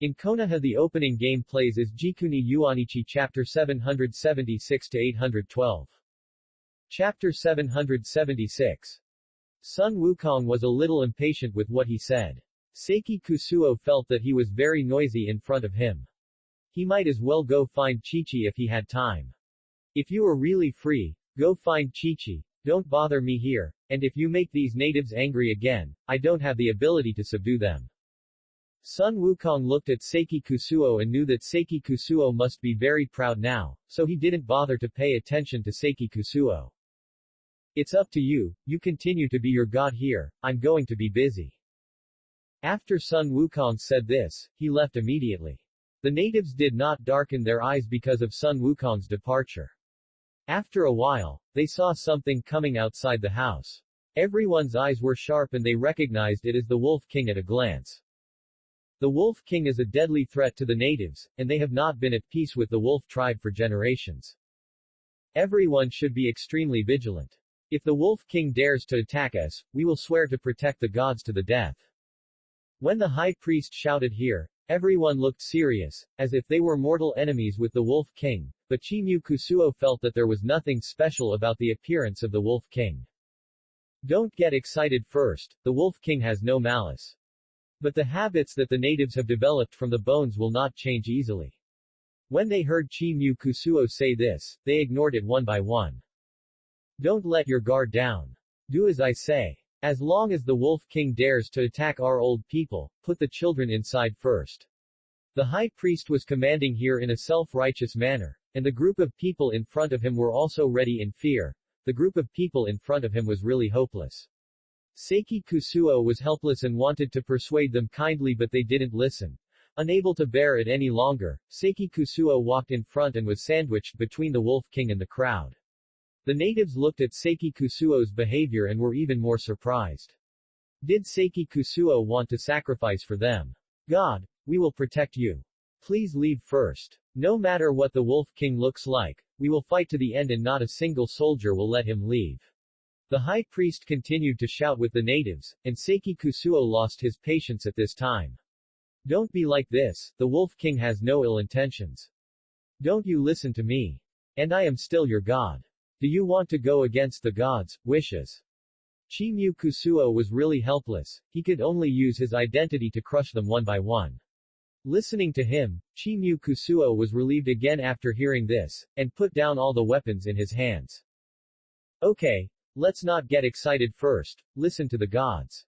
In Konoha, the opening game plays as Jikuni Yuanichi Chapter 776-812. Chapter 776. Sun Wukong was a little impatient with what he said. Seiki Kusuo felt that he was very noisy in front of him. He might as well go find Chi-Chi if he had time. If you are really free, go find Chi-Chi. Don't bother me here, and if you make these natives angry again, I don't have the ability to subdue them. Sun Wukong looked at Seiki Kusuo and knew that Seiki Kusuo must be very proud now, so he didn't bother to pay attention to Seiki Kusuo. It's up to you, you continue to be your god here, I'm going to be busy. After Sun Wukong said this, he left immediately. The natives did not darken their eyes because of Sun Wukong's departure. After a while, they saw something coming outside the house. Everyone's eyes were sharp and they recognized it as the Wolf King at a glance. The Wolf King is a deadly threat to the natives, and they have not been at peace with the Wolf tribe for generations. Everyone should be extremely vigilant. If the Wolf King dares to attack us, we will swear to protect the gods to the death. When the high priest shouted here, everyone looked serious, as if they were mortal enemies with the Wolf King, but Chimu Kusuo felt that there was nothing special about the appearance of the Wolf King. Don't get excited first, the Wolf King has no malice. But the habits that the natives have developed from the bones will not change easily. When they heard Chimu Kusuo say this, they ignored it one by one. Don't let your guard down. Do as I say. As long as the Wolf King dares to attack our old people, put the children inside first. The high priest was commanding here in a self-righteous manner, and the group of people in front of him were also ready in fear. The group of people in front of him was really hopeless. Seiki Kusuo was helpless and wanted to persuade them kindly, but they didn't listen. Unable to bear it any longer, Seiki Kusuo walked in front and was sandwiched between the Wolf King and the crowd. The natives looked at Seiki Kusuo's behavior and were even more surprised. Did Seiki Kusuo want to sacrifice for them? God, we will protect you. Please leave first. No matter what the Wolf King looks like, we will fight to the end and not a single soldier will let him leave. The high priest continued to shout with the natives, and Seiki Kusuo lost his patience at this time. Don't be like this, the Wolf King has no ill intentions. Don't you listen to me. And I am still your god. Do you want to go against the gods' wishes? Chimu Kusuo was really helpless, he could only use his identity to crush them one by one. Listening to him, Chimu Kusuo was relieved again after hearing this, and put down all the weapons in his hands. Okay, let's not get excited first, listen to the gods.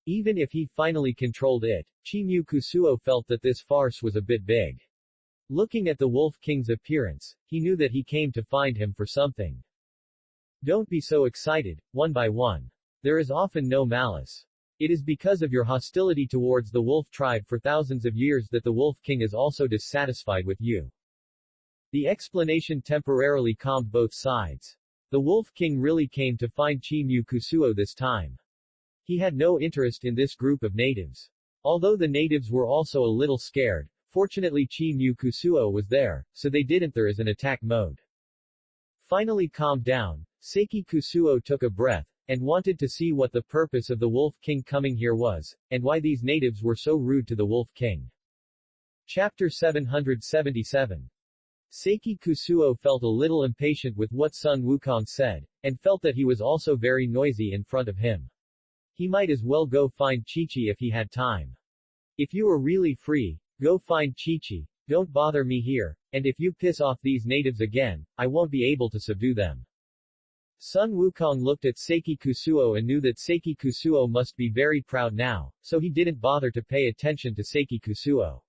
Even if he finally controlled it, Chimu Kusuo felt that this farce was a bit big. Looking at the Wolf King's appearance, he knew that he came to find him for something. Don't be so excited, one by one. There is often no malice. It is because of your hostility towards the Wolf tribe for thousands of years that the Wolf King is also dissatisfied with you. The explanation temporarily calmed both sides. The Wolf King really came to find Chimu Kusuo this time. He had no interest in this group of natives. Although the natives were also a little scared, fortunately Chimu Kusuo was there, so they didn't enter as an attack mode. Finally calmed down, Seiki Kusuo took a breath, and wanted to see what the purpose of the Wolf King coming here was, and why these natives were so rude to the Wolf King. Chapter 777. Seiki Kusuo felt a little impatient with what Sun Wukong said, and felt that he was also very noisy in front of him. He might as well go find Chi-Chi if he had time. If you are really free, go find Chi-Chi, don't bother me here, and if you piss off these natives again, I won't be able to subdue them. Sun Wukong looked at Seiki Kusuo and knew that Seiki Kusuo must be very proud now, so he didn't bother to pay attention to Seiki Kusuo.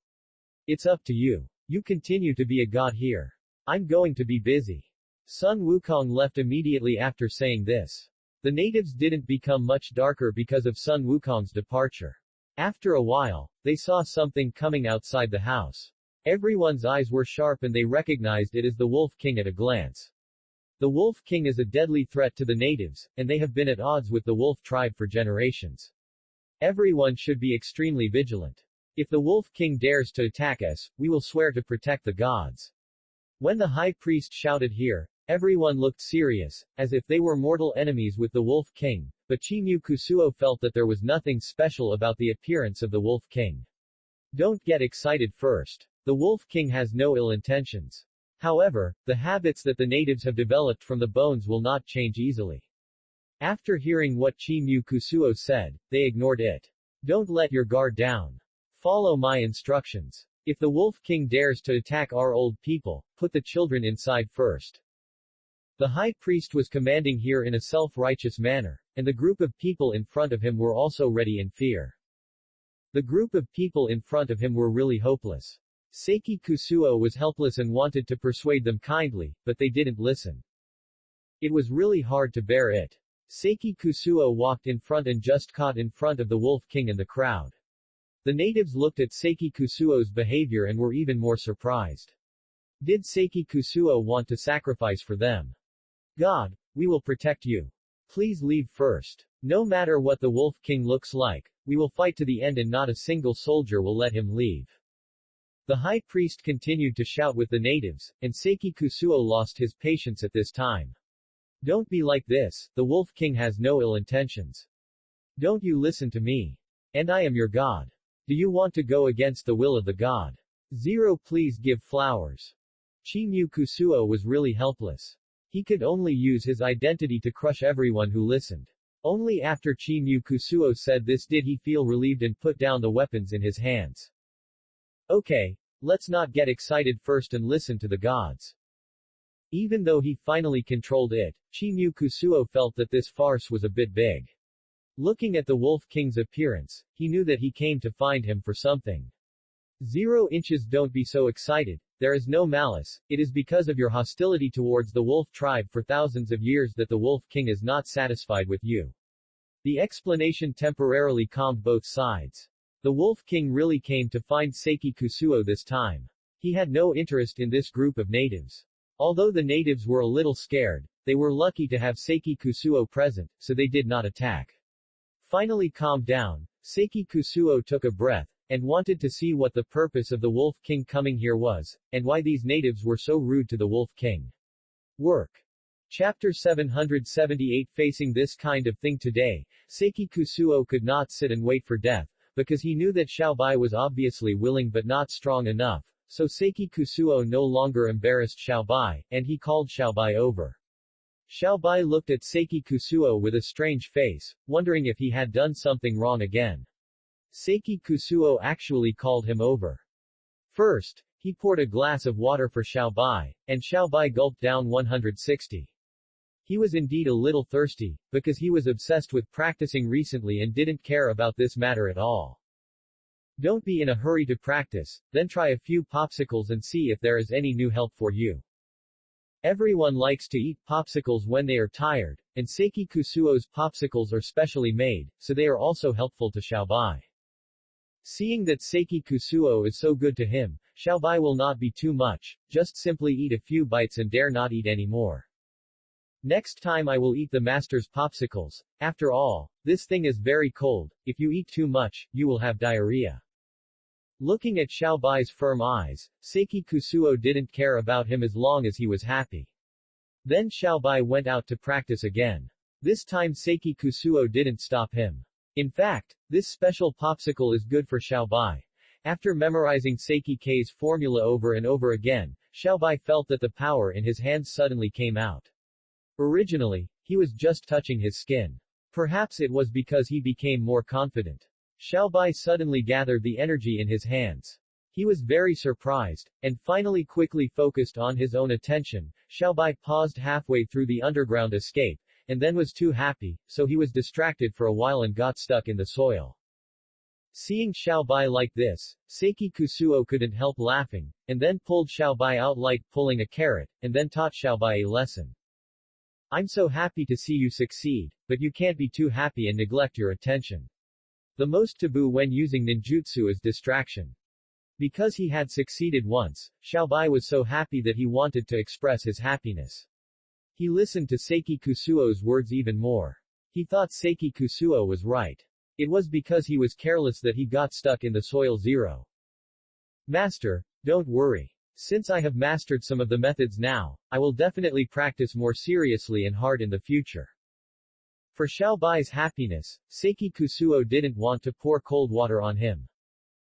It's up to you. You continue to be a god here. I'm going to be busy. Sun Wukong left immediately after saying this. The natives didn't become much darker because of Sun Wukong's departure. After a while, they saw something coming outside the house. Everyone's eyes were sharp and they recognized it as the Wolf King at a glance. The Wolf King is a deadly threat to the natives, and they have been at odds with the Wolf tribe for generations. Everyone should be extremely vigilant. If the Wolf King dares to attack us, we will swear to protect the gods. When the high priest shouted here, everyone looked serious, as if they were mortal enemies with the Wolf King, but Chimu Kusuo felt that there was nothing special about the appearance of the Wolf King. Don't get excited first. The Wolf King has no ill intentions. However, the habits that the natives have developed from the bones will not change easily. After hearing what Chi-Mu Kusuo said, they ignored it. Don't let your guard down. Follow my instructions. If the Wolf King dares to attack our old people, put the children inside first. The high priest was commanding here in a self-righteous manner, and the group of people in front of him were also ready in fear. The group of people in front of him were really hopeless. Seiki Kusuo was helpless and wanted to persuade them kindly, but they didn't listen. It was really hard to bear it. Seiki Kusuo walked in front and just caught in front of the Wolf King and the crowd. The natives looked at Seiki Kusuo's behavior and were even more surprised. Did Seiki Kusuo want to sacrifice for them? God, we will protect you. Please leave first. No matter what the Wolf King looks like, we will fight to the end and not a single soldier will let him leave. The high priest continued to shout with the natives, and Seiki Kusuo lost his patience at this time. Don't be like this, the Wolf King has no ill intentions. Don't you listen to me. And I am your God. Do you want to go against the will of the God? Zero, please give flowers. Chi-Mu Kusuo was really helpless. He could only use his identity to crush everyone who listened. Only after Chi-Mu Kusuo said this did he feel relieved and put down the weapons in his hands. Okay, let's not get excited first and listen to the gods. Even though he finally controlled it, Chi-Mu Kusuo felt that this farce was a bit big. Looking at the Wolf King's appearance, he knew that he came to find him for something. 0 inches. Don't be so excited, there is no malice, it is because of your hostility towards the Wolf tribe for thousands of years that the Wolf King is not satisfied with you. The explanation temporarily calmed both sides. The Wolf King really came to find Seiki Kusuo this time. He had no interest in this group of natives. Although the natives were a little scared, they were lucky to have Seiki Kusuo present, so they did not attack. Finally calmed down, Seiki Kusuo took a breath, and wanted to see what the purpose of the Wolf King coming here was, and why these natives were so rude to the Wolf King. Work. Chapter 778. Facing this kind of thing today, Seiki Kusuo could not sit and wait for death, because he knew that Xiaobai was obviously willing but not strong enough, so Seiki Kusuo no longer embarrassed Xiaobai, and he called Xiaobai over. Xiaobai looked at Seiki Kusuo with a strange face, wondering if he had done something wrong again. Seiki Kusuo actually called him over. First, he poured a glass of water for Xiaobai, and Xiaobai gulped down 160. He was indeed a little thirsty, because he was obsessed with practicing recently and didn't care about this matter at all. Don't be in a hurry to practice, then try a few popsicles and see if there is any new help for you. Everyone likes to eat popsicles when they are tired, and Seiki Kusuo's popsicles are specially made, so they are also helpful to Xiaobai. Seeing that Seiki Kusuo is so good to him, Xiaobai will not be too much, just simply eat a few bites and dare not eat any more. Next time I will eat the master's popsicles. After all, this thing is very cold, if you eat too much, you will have diarrhea. Looking at Xiaobai's firm eyes, Seiki Kusuo didn't care about him as long as he was happy. Then Xiaobai went out to practice again. This time Seiki Kusuo didn't stop him. In fact, this special popsicle is good for Xiaobai. After memorizing Seiki K's formula over and over again, Xiaobai felt that the power in his hands suddenly came out. Originally, he was just touching his skin. Perhaps it was because he became more confident. Xiaobai suddenly gathered the energy in his hands. He was very surprised, and finally quickly focused on his own attention. Xiaobai paused halfway through the underground escape, and then was too happy, so he was distracted for a while and got stuck in the soil. Seeing Xiaobai like this, Seiki Kusuo couldn't help laughing, and then pulled Xiaobai out like pulling a carrot, and then taught Xiaobai a lesson. I'm so happy to see you succeed, but you can't be too happy and neglect your attention. The most taboo when using ninjutsu is distraction. Because he had succeeded once, Xiaobai was so happy that he wanted to express his happiness. He listened to Seiki Kusuo's words even more. He thought Seiki Kusuo was right. It was because he was careless that he got stuck in the soil. 0. Master, don't worry. Since I have mastered some of the methods now, I will definitely practice more seriously and hard in the future. For Xiaobai's happiness, Seiki Kusuo didn't want to pour cold water on him.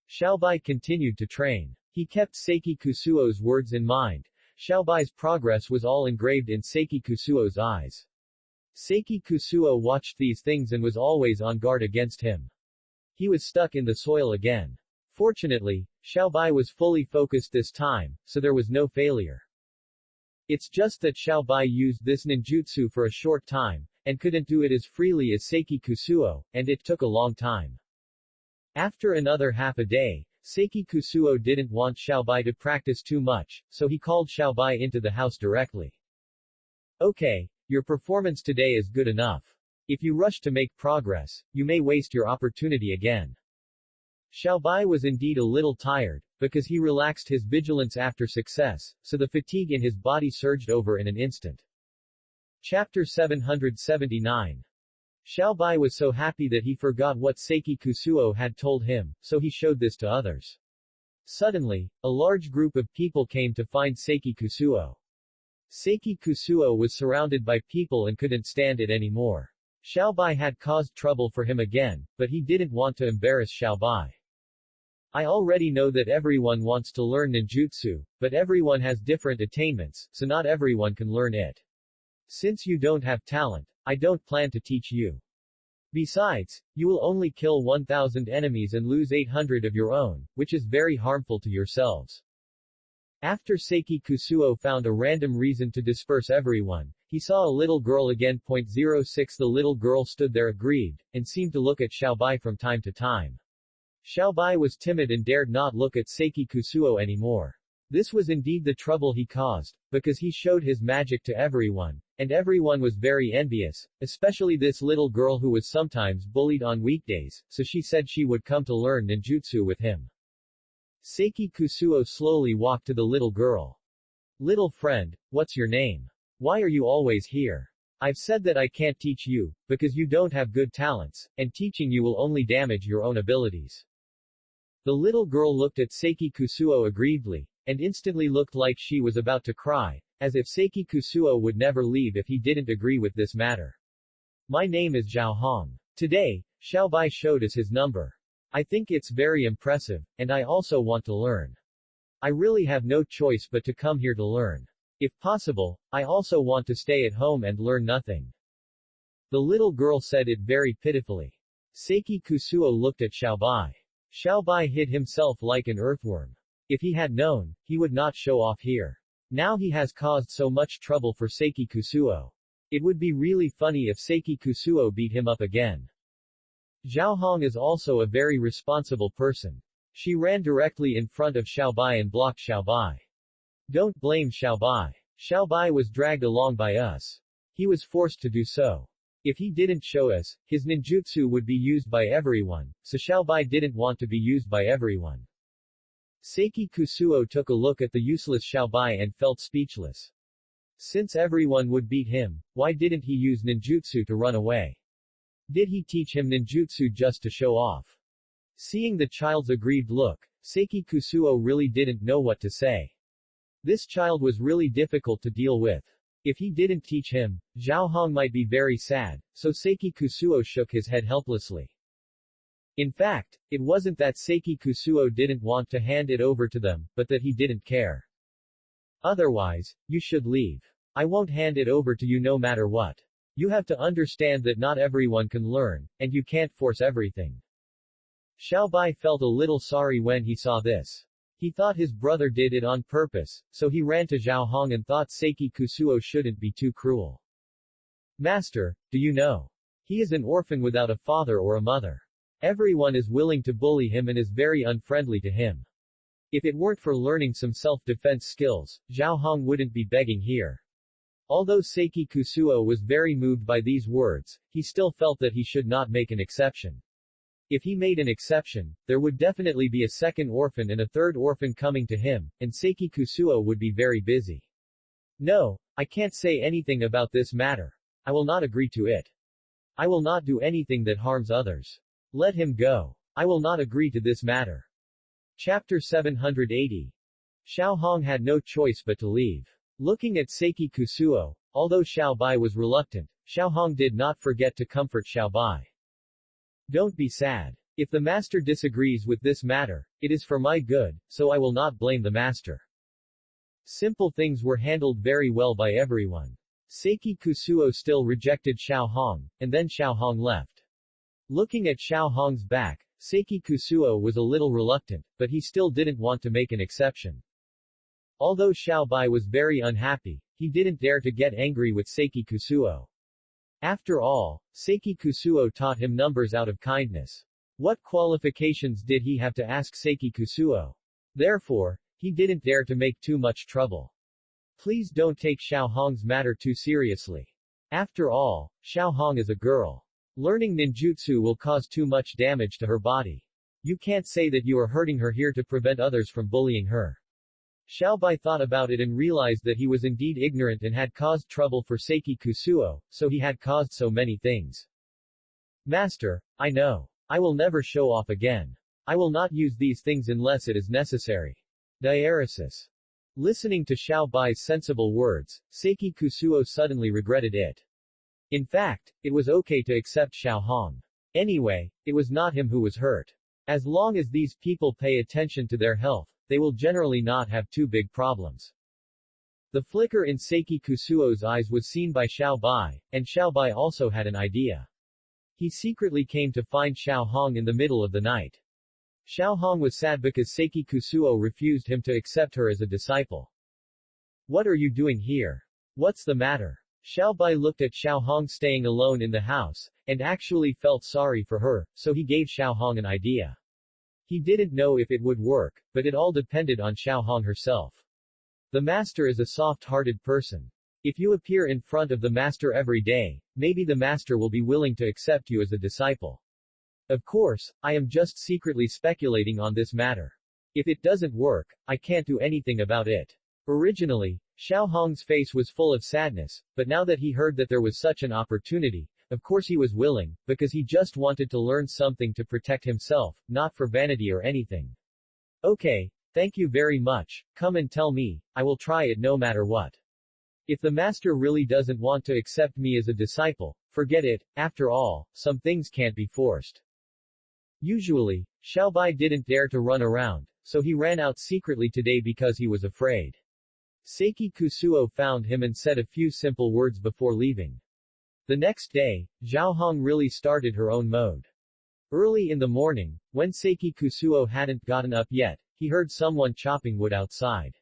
Xiaobai continued to train. He kept Seiki Kusuo's words in mind. Xiaobai's progress was all engraved in Seiki Kusuo's eyes. Seiki Kusuo watched these things and was always on guard against him. He was stuck in the soil again. Fortunately, Xiaobai was fully focused this time, so there was no failure. It's just that Xiaobai used this ninjutsu for a short time, and couldn't do it as freely as Seiki Kusuo, and it took a long time. After another half a day, Seiki Kusuo didn't want Xiaobai to practice too much, so he called Xiaobai into the house directly. Okay, your performance today is good enough. If you rush to make progress, you may waste your opportunity again. Xiaobai was indeed a little tired, because he relaxed his vigilance after success, so the fatigue in his body surged over in an instant. Chapter 779. Xiaobai was so happy that he forgot what Seiki Kusuo had told him, so he showed this to others. Suddenly, a large group of people came to find Seiki Kusuo. Seiki Kusuo was surrounded by people and couldn't stand it anymore. Xiaobai had caused trouble for him again, but he didn't want to embarrass Xiaobai. I already know that everyone wants to learn ninjutsu, but everyone has different attainments, so not everyone can learn it. Since you don't have talent, I don't plan to teach you. Besides, you will only kill 1,000 enemies and lose 800 of your own, which is very harmful to yourselves. After Seiki Kusuo found a random reason to disperse everyone, he saw a little girl again. 06 The little girl stood there aggrieved, and seemed to look at Xiaobai from time to time. Xiaobai was timid and dared not look at Seiki Kusuo anymore. This was indeed the trouble he caused, because he showed his magic to everyone, and everyone was very envious, especially this little girl who was sometimes bullied on weekdays, so she said she would come to learn ninjutsu with him. Seiki Kusuo slowly walked to the little girl. Little friend, what's your name? Why are you always here? I've said that I can't teach you, because you don't have good talents, and teaching you will only damage your own abilities. The little girl looked at Seiki Kusuo aggrievedly, and instantly looked like she was about to cry, as if Seiki Kusuo would never leave if he didn't agree with this matter. My name is Zhao Hong. Today, Xiaobai showed us his number. I think it's very impressive, and I also want to learn. I really have no choice but to come here to learn. If possible, I also want to stay at home and learn nothing. The little girl said it very pitifully. Seiki Kusuo looked at Xiaobai. Xiaobai hid himself like an earthworm. If he had known, he would not show off here. Now he has caused so much trouble for Seiki Kusuo. It would be really funny if Seiki Kusuo beat him up again. Zhao Hong is also a very responsible person. She ran directly in front of Xiaobai and blocked Xiaobai. Don't blame Xiaobai. Xiaobai was dragged along by us. He was forced to do so. If he didn't show us, his ninjutsu would be used by everyone, so Xiaobai didn't want to be used by everyone. Seiki Kusuo took a look at the useless Xiaobai and felt speechless. Since everyone would beat him, why didn't he use ninjutsu to run away? Did he teach him ninjutsu just to show off? Seeing the child's aggrieved look, Seiki Kusuo really didn't know what to say. This child was really difficult to deal with. If he didn't teach him, Zhao Hong might be very sad, so Seiki Kusuo shook his head helplessly. In fact, it wasn't that Seiki Kusuo didn't want to hand it over to them, but that he didn't care. Otherwise, you should leave. I won't hand it over to you no matter what. You have to understand that not everyone can learn, and you can't force everything. Xiaobai felt a little sorry when he saw this. He thought his brother did it on purpose, so he ran to Zhao Hong and thought Seiki Kusuo shouldn't be too cruel. Master, do you know? He is an orphan without a father or a mother. Everyone is willing to bully him and is very unfriendly to him. If it weren't for learning some self-defense skills, Zhao Hong wouldn't be begging here. Although Seiki Kusuo was very moved by these words, he still felt that he should not make an exception. If he made an exception, there would definitely be a second orphan and a third orphan coming to him, and Seiki Kusuo would be very busy. No, I can't say anything about this matter. I will not agree to it. I will not do anything that harms others. Let him go. I will not agree to this matter. Chapter 780. Zhao Hong had no choice but to leave. Looking at Seiki Kusuo, although Xiaobai was reluctant, Zhao Hong did not forget to comfort Xiaobai. Don't be sad. If the master disagrees with this matter, it is for my good, so I will not blame the master. Simple things were handled very well by everyone. Seiki Kusuo still rejected Xiao Hong, and then Xiao Hong left. Looking at Xiao Hong's back, Seiki Kusuo was a little reluctant, but he still didn't want to make an exception. Although Xiao Bai was very unhappy, he didn't dare to get angry with Seiki Kusuo. After all, Seiki Kusuo taught him numbers out of kindness. What qualifications did he have to ask Seiki Kusuo? Therefore, he didn't dare to make too much trouble. Please don't take Xiao Hong's matter too seriously. After all, Xiao Hong is a girl. Learning ninjutsu will cause too much damage to her body. You can't say that you are hurting her here to prevent others from bullying her. Xiao Bai thought about it and realized that he was indeed ignorant and had caused trouble for Seiki Kusuo, so he had caused so many things. Master, I know. I will never show off again. I will not use these things unless it is necessary. Diaresis. Listening to Xiao Bai's sensible words, Seiki Kusuo suddenly regretted it. In fact, it was okay to accept Xiao Hong. Anyway, it was not him who was hurt. As long as these people pay attention to their health, they will generally not have too big problems. The flicker in Seiki Kusuo's eyes was seen by Xiao Bai, and Xiao Bai also had an idea. He secretly came to find Xiao Hong in the middle of the night. Xiao Hong was sad because Seiki Kusuo refused him to accept her as a disciple. What are you doing here? What's the matter? Xiao Bai looked at Xiao Hong staying alone in the house, and actually felt sorry for her, so he gave Xiao Hong an idea. He didn't know if it would work, but it all depended on Xiao Hong herself. The master is a soft-hearted person. If you appear in front of the master every day, maybe the master will be willing to accept you as a disciple. Of course, I am just secretly speculating on this matter. If it doesn't work, I can't do anything about it. Originally, Xiao Hong's face was full of sadness, but now that he heard that there was such an opportunity, of course he was willing, because he just wanted to learn something to protect himself, not for vanity or anything. Okay, thank you very much, come and tell me, I will try it no matter what. If the master really doesn't want to accept me as a disciple, forget it, after all, some things can't be forced. Usually, Xiao Bai didn't dare to run around, so he ran out secretly today because he was afraid. Seiki Kusuo found him and said a few simple words before leaving. The next day, Xiao Hong really started her own mode. Early in the morning, when Seiki Kusuo hadn't gotten up yet, he heard someone chopping wood outside.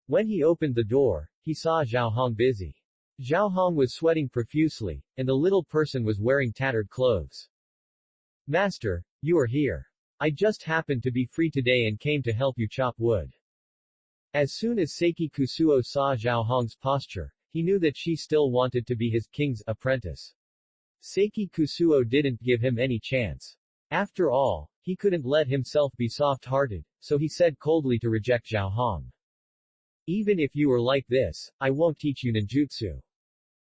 When he opened the door, he saw Xiao Hong busy. Xiao Hong was sweating profusely, and the little person was wearing tattered clothes. Master, you are here. I just happened to be free today and came to help you chop wood. As soon as Seiki Kusuo saw Xiao Hong's posture, he knew that she still wanted to be his king's apprentice. Seiki Kusuo didn't give him any chance. After all, he couldn't let himself be soft-hearted, so he said coldly to reject Xiao Hong. Even if you are like this, I won't teach you ninjutsu.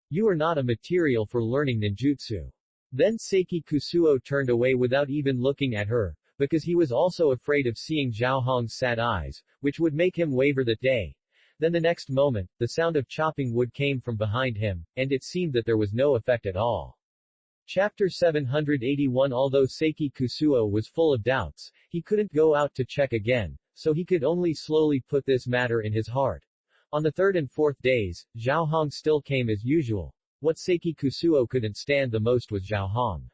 You are not a material for learning ninjutsu. Then Seiki Kusuo turned away without even looking at her, because he was also afraid of seeing Xiao Hong's sad eyes, which would make him waver that day. Then the next moment, the sound of chopping wood came from behind him, and it seemed that there was no effect at all. Chapter 781. Although Seiki Kusuo was full of doubts, he couldn't go out to check again, so he could only slowly put this matter in his heart. On the third and fourth days, Xiao Hong still came as usual. What Seiki Kusuo couldn't stand the most was Xiao Hong.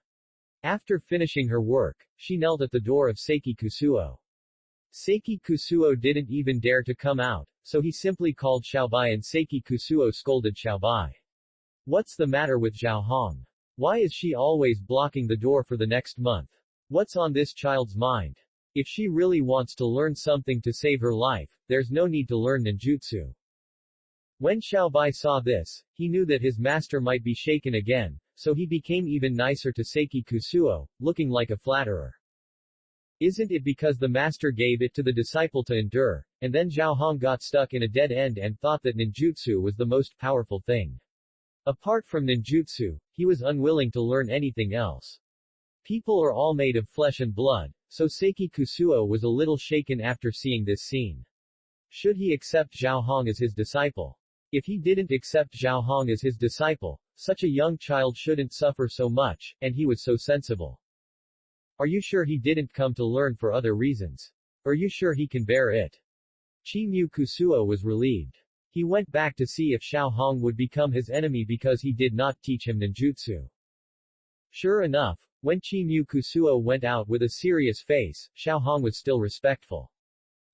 After finishing her work, she knelt at the door of Seiki Kusuo. Seiki Kusuo didn't even dare to come out, so he simply called Xiao Bai and Seiki Kusuo scolded Xiao Bai. What's the matter with Xiao Hong? Why is she always blocking the door for the next month? What's on this child's mind? If she really wants to learn something to save her life, there's no need to learn ninjutsu. When Xiao Bai saw this, he knew that his master might be shaken again, so he became even nicer to Seiki Kusuo, looking like a flatterer. Isn't it because the master gave it to the disciple to endure, and then Xiao Hong got stuck in a dead end and thought that ninjutsu was the most powerful thing? Apart from ninjutsu, he was unwilling to learn anything else. People are all made of flesh and blood, so Seiki Kusuo was a little shaken after seeing this scene. Should he accept Xiao Hong as his disciple? If he didn't accept Xiao Hong as his disciple, such a young child shouldn't suffer so much, and he was so sensible. Are you sure he didn't come to learn for other reasons? Are you sure he can bear it? Chimu Kusuo was relieved. He went back to see if Xiao Hong would become his enemy because he did not teach him ninjutsu. Sure enough, when Chimu Kusuo went out with a serious face, Xiao Hong was still respectful.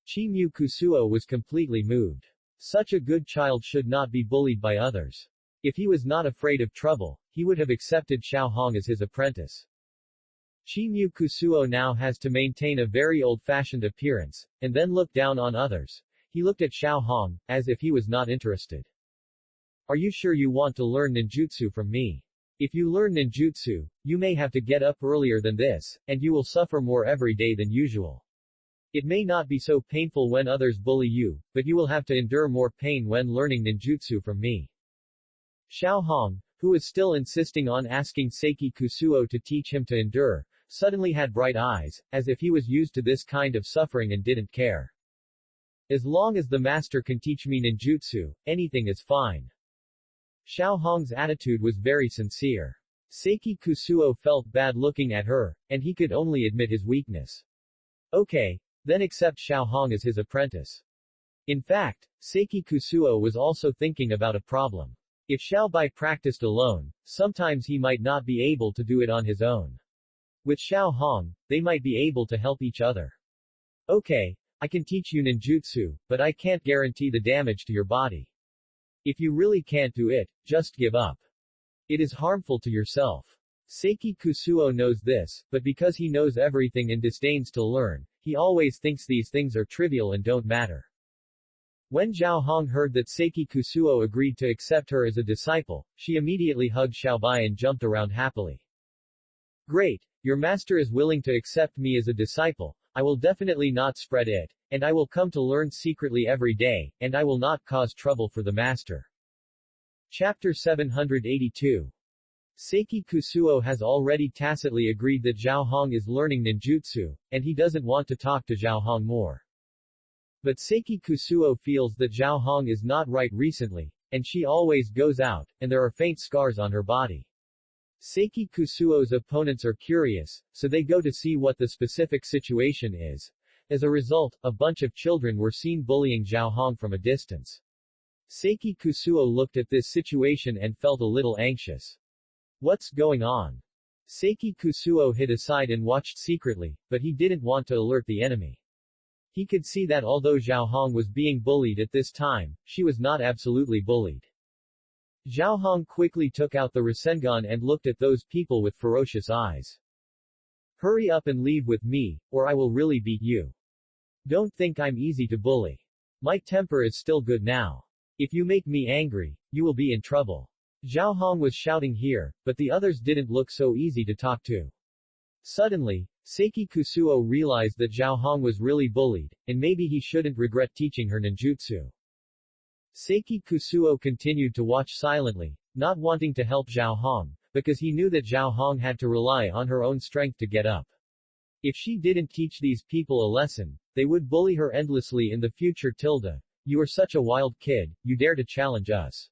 Chimu Kusuo was completely moved. Such a good child should not be bullied by others. If he was not afraid of trouble, he would have accepted Xiao Hong as his apprentice. Chimu Kusuo now has to maintain a very old-fashioned appearance, and then look down on others. He looked at Xiao Hong, as if he was not interested. Are you sure you want to learn ninjutsu from me? If you learn ninjutsu, you may have to get up earlier than this, and you will suffer more every day than usual. It may not be so painful when others bully you, but you will have to endure more pain when learning ninjutsu from me. Xiao Hong, who was still insisting on asking Seiki Kusuo to teach him to endure, suddenly had bright eyes, as if he was used to this kind of suffering and didn't care. As long as the master can teach me ninjutsu, anything is fine. Xiao Hong's attitude was very sincere. Seiki Kusuo felt bad looking at her, and he could only admit his weakness. Okay, then accept Xiao Hong as his apprentice. In fact, Seiki Kusuo was also thinking about a problem. If Xiao Bai practiced alone, sometimes he might not be able to do it on his own. With Xiao Hong, they might be able to help each other. Okay, I can teach you ninjutsu, but I can't guarantee the damage to your body. If you really can't do it, just give up. It is harmful to yourself. Seiki Kusuo knows this, but because he knows everything and disdains to learn, he always thinks these things are trivial and don't matter. When Xiao Hong heard that Seiki Kusuo agreed to accept her as a disciple, she immediately hugged Xiao Bai and jumped around happily. Great, your master is willing to accept me as a disciple. I will definitely not spread it, and I will come to learn secretly every day, and I will not cause trouble for the master. Chapter 782. Seiki Kusuo has already tacitly agreed that Xiao Hong is learning ninjutsu, and he doesn't want to talk to Xiao Hong more. But Seiki Kusuo feels that Xiao Hong is not right recently, and she always goes out, and there are faint scars on her body. Seiki Kusuo's opponents are curious, so they go to see what the specific situation is. As a result, a bunch of children were seen bullying Xiao Hong from a distance. Seiki Kusuo looked at this situation and felt a little anxious. What's going on? Seiki Kusuo hid aside and watched secretly, but he didn't want to alert the enemy. He could see that although Xiao Hong was being bullied at this time, she was not absolutely bullied. Xiao Hong quickly took out the Rasengan and looked at those people with ferocious eyes. Hurry up and leave with me, or I will really beat you. Don't think I'm easy to bully. My temper is still good now. If you make me angry, you will be in trouble. Xiao Hong was shouting here, but the others didn't look so easy to talk to. Suddenly, Seiki Kusuo realized that Xiao Hong was really bullied, and maybe he shouldn't regret teaching her ninjutsu. Seiki Kusuo continued to watch silently, not wanting to help Xiao Hong, because he knew that Xiao Hong had to rely on her own strength to get up. If she didn't teach these people a lesson, they would bully her endlessly in the future. You are such a wild kid, you dare to challenge us.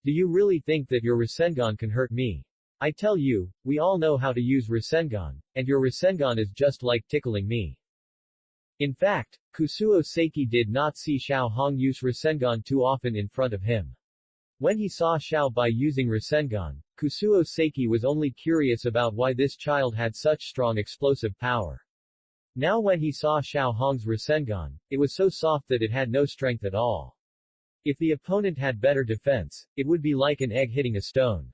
Do you really think that your Rasengan can hurt me? I tell you, we all know how to use Rasengan, and your Rasengan is just like tickling me. In fact, Kusuo Seiki did not see Xiao Hong use Rasengan too often in front of him. When he saw Xiao Bai using Rasengan, Kusuo Seiki was only curious about why this child had such strong explosive power. Now when he saw Xiao Hong's Rasengan, it was so soft that it had no strength at all. If the opponent had better defense, it would be like an egg hitting a stone.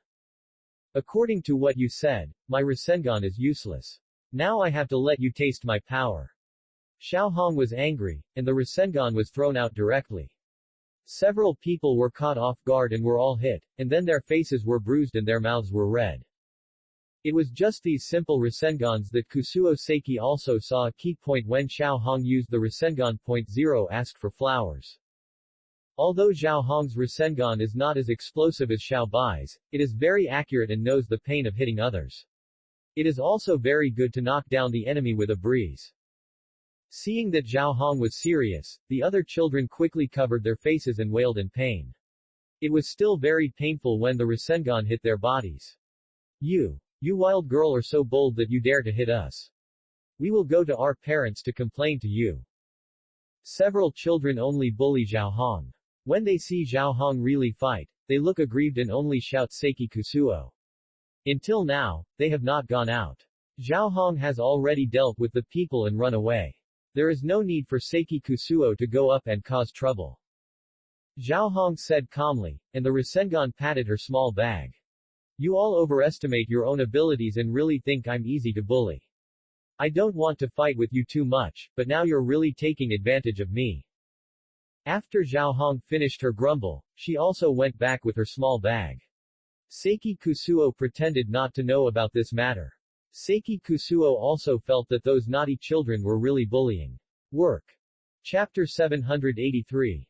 According to what you said, my Rasengan is useless. Now I have to let you taste my power. Xiao Hong was angry, and the Rasengan was thrown out directly. Several people were caught off guard and were all hit, and then their faces were bruised and their mouths were red. It was just these simple Rasengans that Kusuo Seiki also saw a key point when Xiao Hong used the Rasengan. 0 asked for flowers. Although Xiao Hong's Rasengan is not as explosive as Xiao Bai's, it is very accurate and knows the pain of hitting others. It is also very good to knock down the enemy with a breeze. Seeing that Xiao Hong was serious, the other children quickly covered their faces and wailed in pain. It was still very painful when the Rasengan hit their bodies. You wild girl are so bold that you dare to hit us. We will go to our parents to complain to you. Several children only bully Zhaohong. When they see Zhaohong really fight, they look aggrieved and only shout Seiki Kusuo. Until now, they have not gone out. Zhaohong has already dealt with the people and run away. There is no need for Seiki Kusuo to go up and cause trouble. Zhaohong said calmly, and the Rasengan patted her small bag. You all overestimate your own abilities and really think I'm easy to bully. I don't want to fight with you too much, but now you're really taking advantage of me. After Zhaohong finished her grumble, she also went back with her small bag. Seiki Kusuo pretended not to know about this matter. Seiki Kusuo also felt that those naughty children were really bullying. Work. Chapter 783.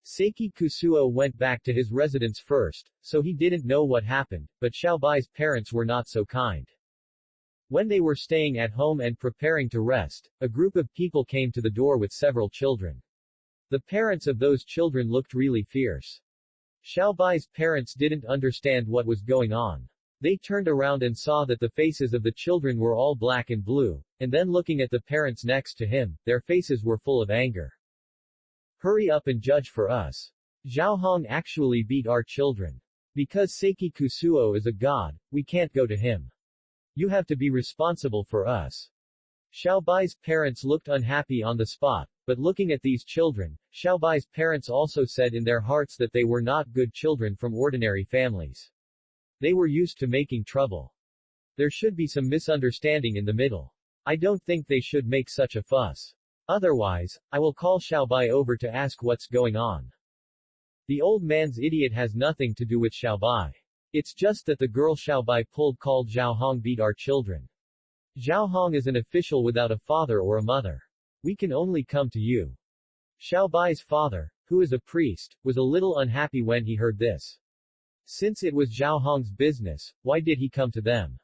Seiki Kusuo went back to his residence first, so he didn't know what happened, but Xiaobai's parents were not so kind. When they were staying at home and preparing to rest, a group of people came to the door with several children. The parents of those children looked really fierce. Xiaobai's parents didn't understand what was going on. They turned around and saw that the faces of the children were all black and blue, and then looking at the parents next to him, their faces were full of anger. Hurry up and judge for us. Zhaohong actually beat our children. Because Seiki Kusuo is a god, we can't go to him. You have to be responsible for us. Xiaobai's parents looked unhappy on the spot, but looking at these children, Xiaobai's parents also said in their hearts that they were not good children from ordinary families. They were used to making trouble. There should be some misunderstanding in the middle. I don't think they should make such a fuss. Otherwise, I will call Xiaobai over to ask what's going on. The old man's idiot has nothing to do with Xiaobai. It's just that the girl Xiaobai pulled called Zhaohong beat our children. Zhaohong is an official without a father or a mother. We can only come to you. Xiaobai's father, who is a priest, was a little unhappy when he heard this. Since it was Zhaohong's business, why did he come to them?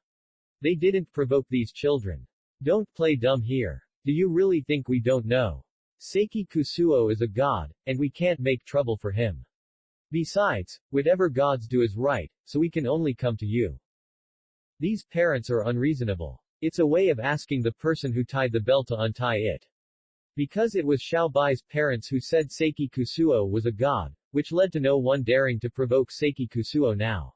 They didn't provoke these children. Don't play dumb here. Do you really think we don't know? Seiki Kusuo is a god, and we can't make trouble for him. Besides, whatever gods do is right, so we can only come to you. These parents are unreasonable. It's a way of asking the person who tied the bell to untie it. Because it was Xiaobai's parents who said Seiki Kusuo was a god, which led to no one daring to provoke Seiki Kusuo now.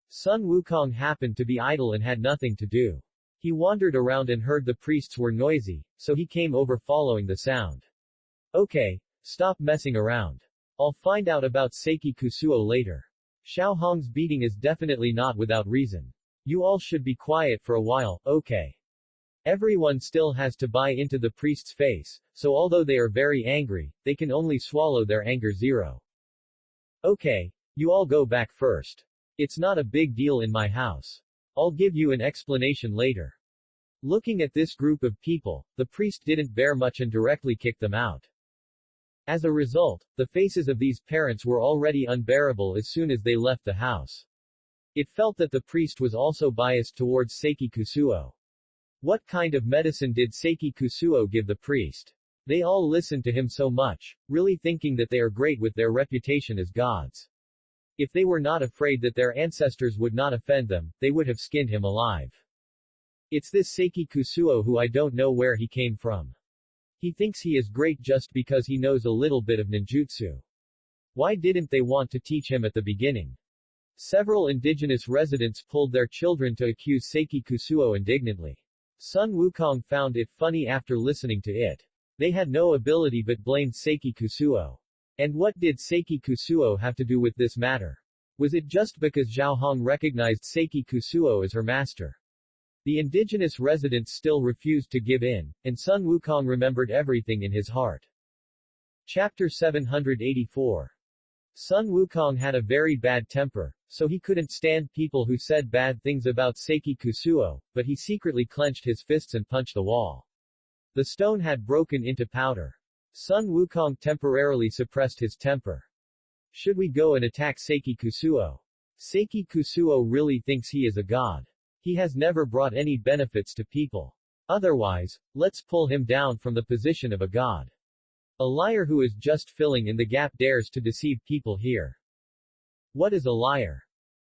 Sun Wukong happened to be idle and had nothing to do. He wandered around and heard the priests were noisy, so he came over following the sound. Okay, stop messing around. I'll find out about Seiki Kusuo later. Zhaohong's beating is definitely not without reason. You all should be quiet for a while, okay? Everyone still has to buy into the priest's face, so although they are very angry, they can only swallow their anger zero. Okay, you all go back first. It's not a big deal in my house. I'll give you an explanation later. Looking at this group of people, the priest didn't bear much and directly kicked them out. As a result, the faces of these parents were already unbearable as soon as they left the house. It felt that the priest was also biased towards Seiki Kusuo. What kind of medicine did Seiki Kusuo give the priest? They all listened to him so much, really thinking that they are great with their reputation as gods. If they were not afraid that their ancestors would not offend them, they would have skinned him alive. It's this Seiki Kusuo who I don't know where he came from. He thinks he is great just because he knows a little bit of ninjutsu. Why didn't they want to teach him at the beginning? Several indigenous residents pulled their children to accuse Seiki Kusuo indignantly. Sun Wukong found it funny after listening to it. They had no ability but blamed Seiki Kusuo. And what did Seiki Kusuo have to do with this matter? Was it just because Zhaohong recognized Seiki Kusuo as her master? The indigenous residents still refused to give in, and Sun Wukong remembered everything in his heart. Chapter 784. Sun Wukong had a very bad temper, so he couldn't stand people who said bad things about Seiki Kusuo, but he secretly clenched his fists and punched the wall. The stone had broken into powder. Sun Wukong temporarily suppressed his temper. Should we go and attack Seiki Kusuo? Seiki Kusuo really thinks he is a god. He has never brought any benefits to people. Otherwise, let's pull him down from the position of a god. A liar who is just filling in the gap dares to deceive people here. What is a liar?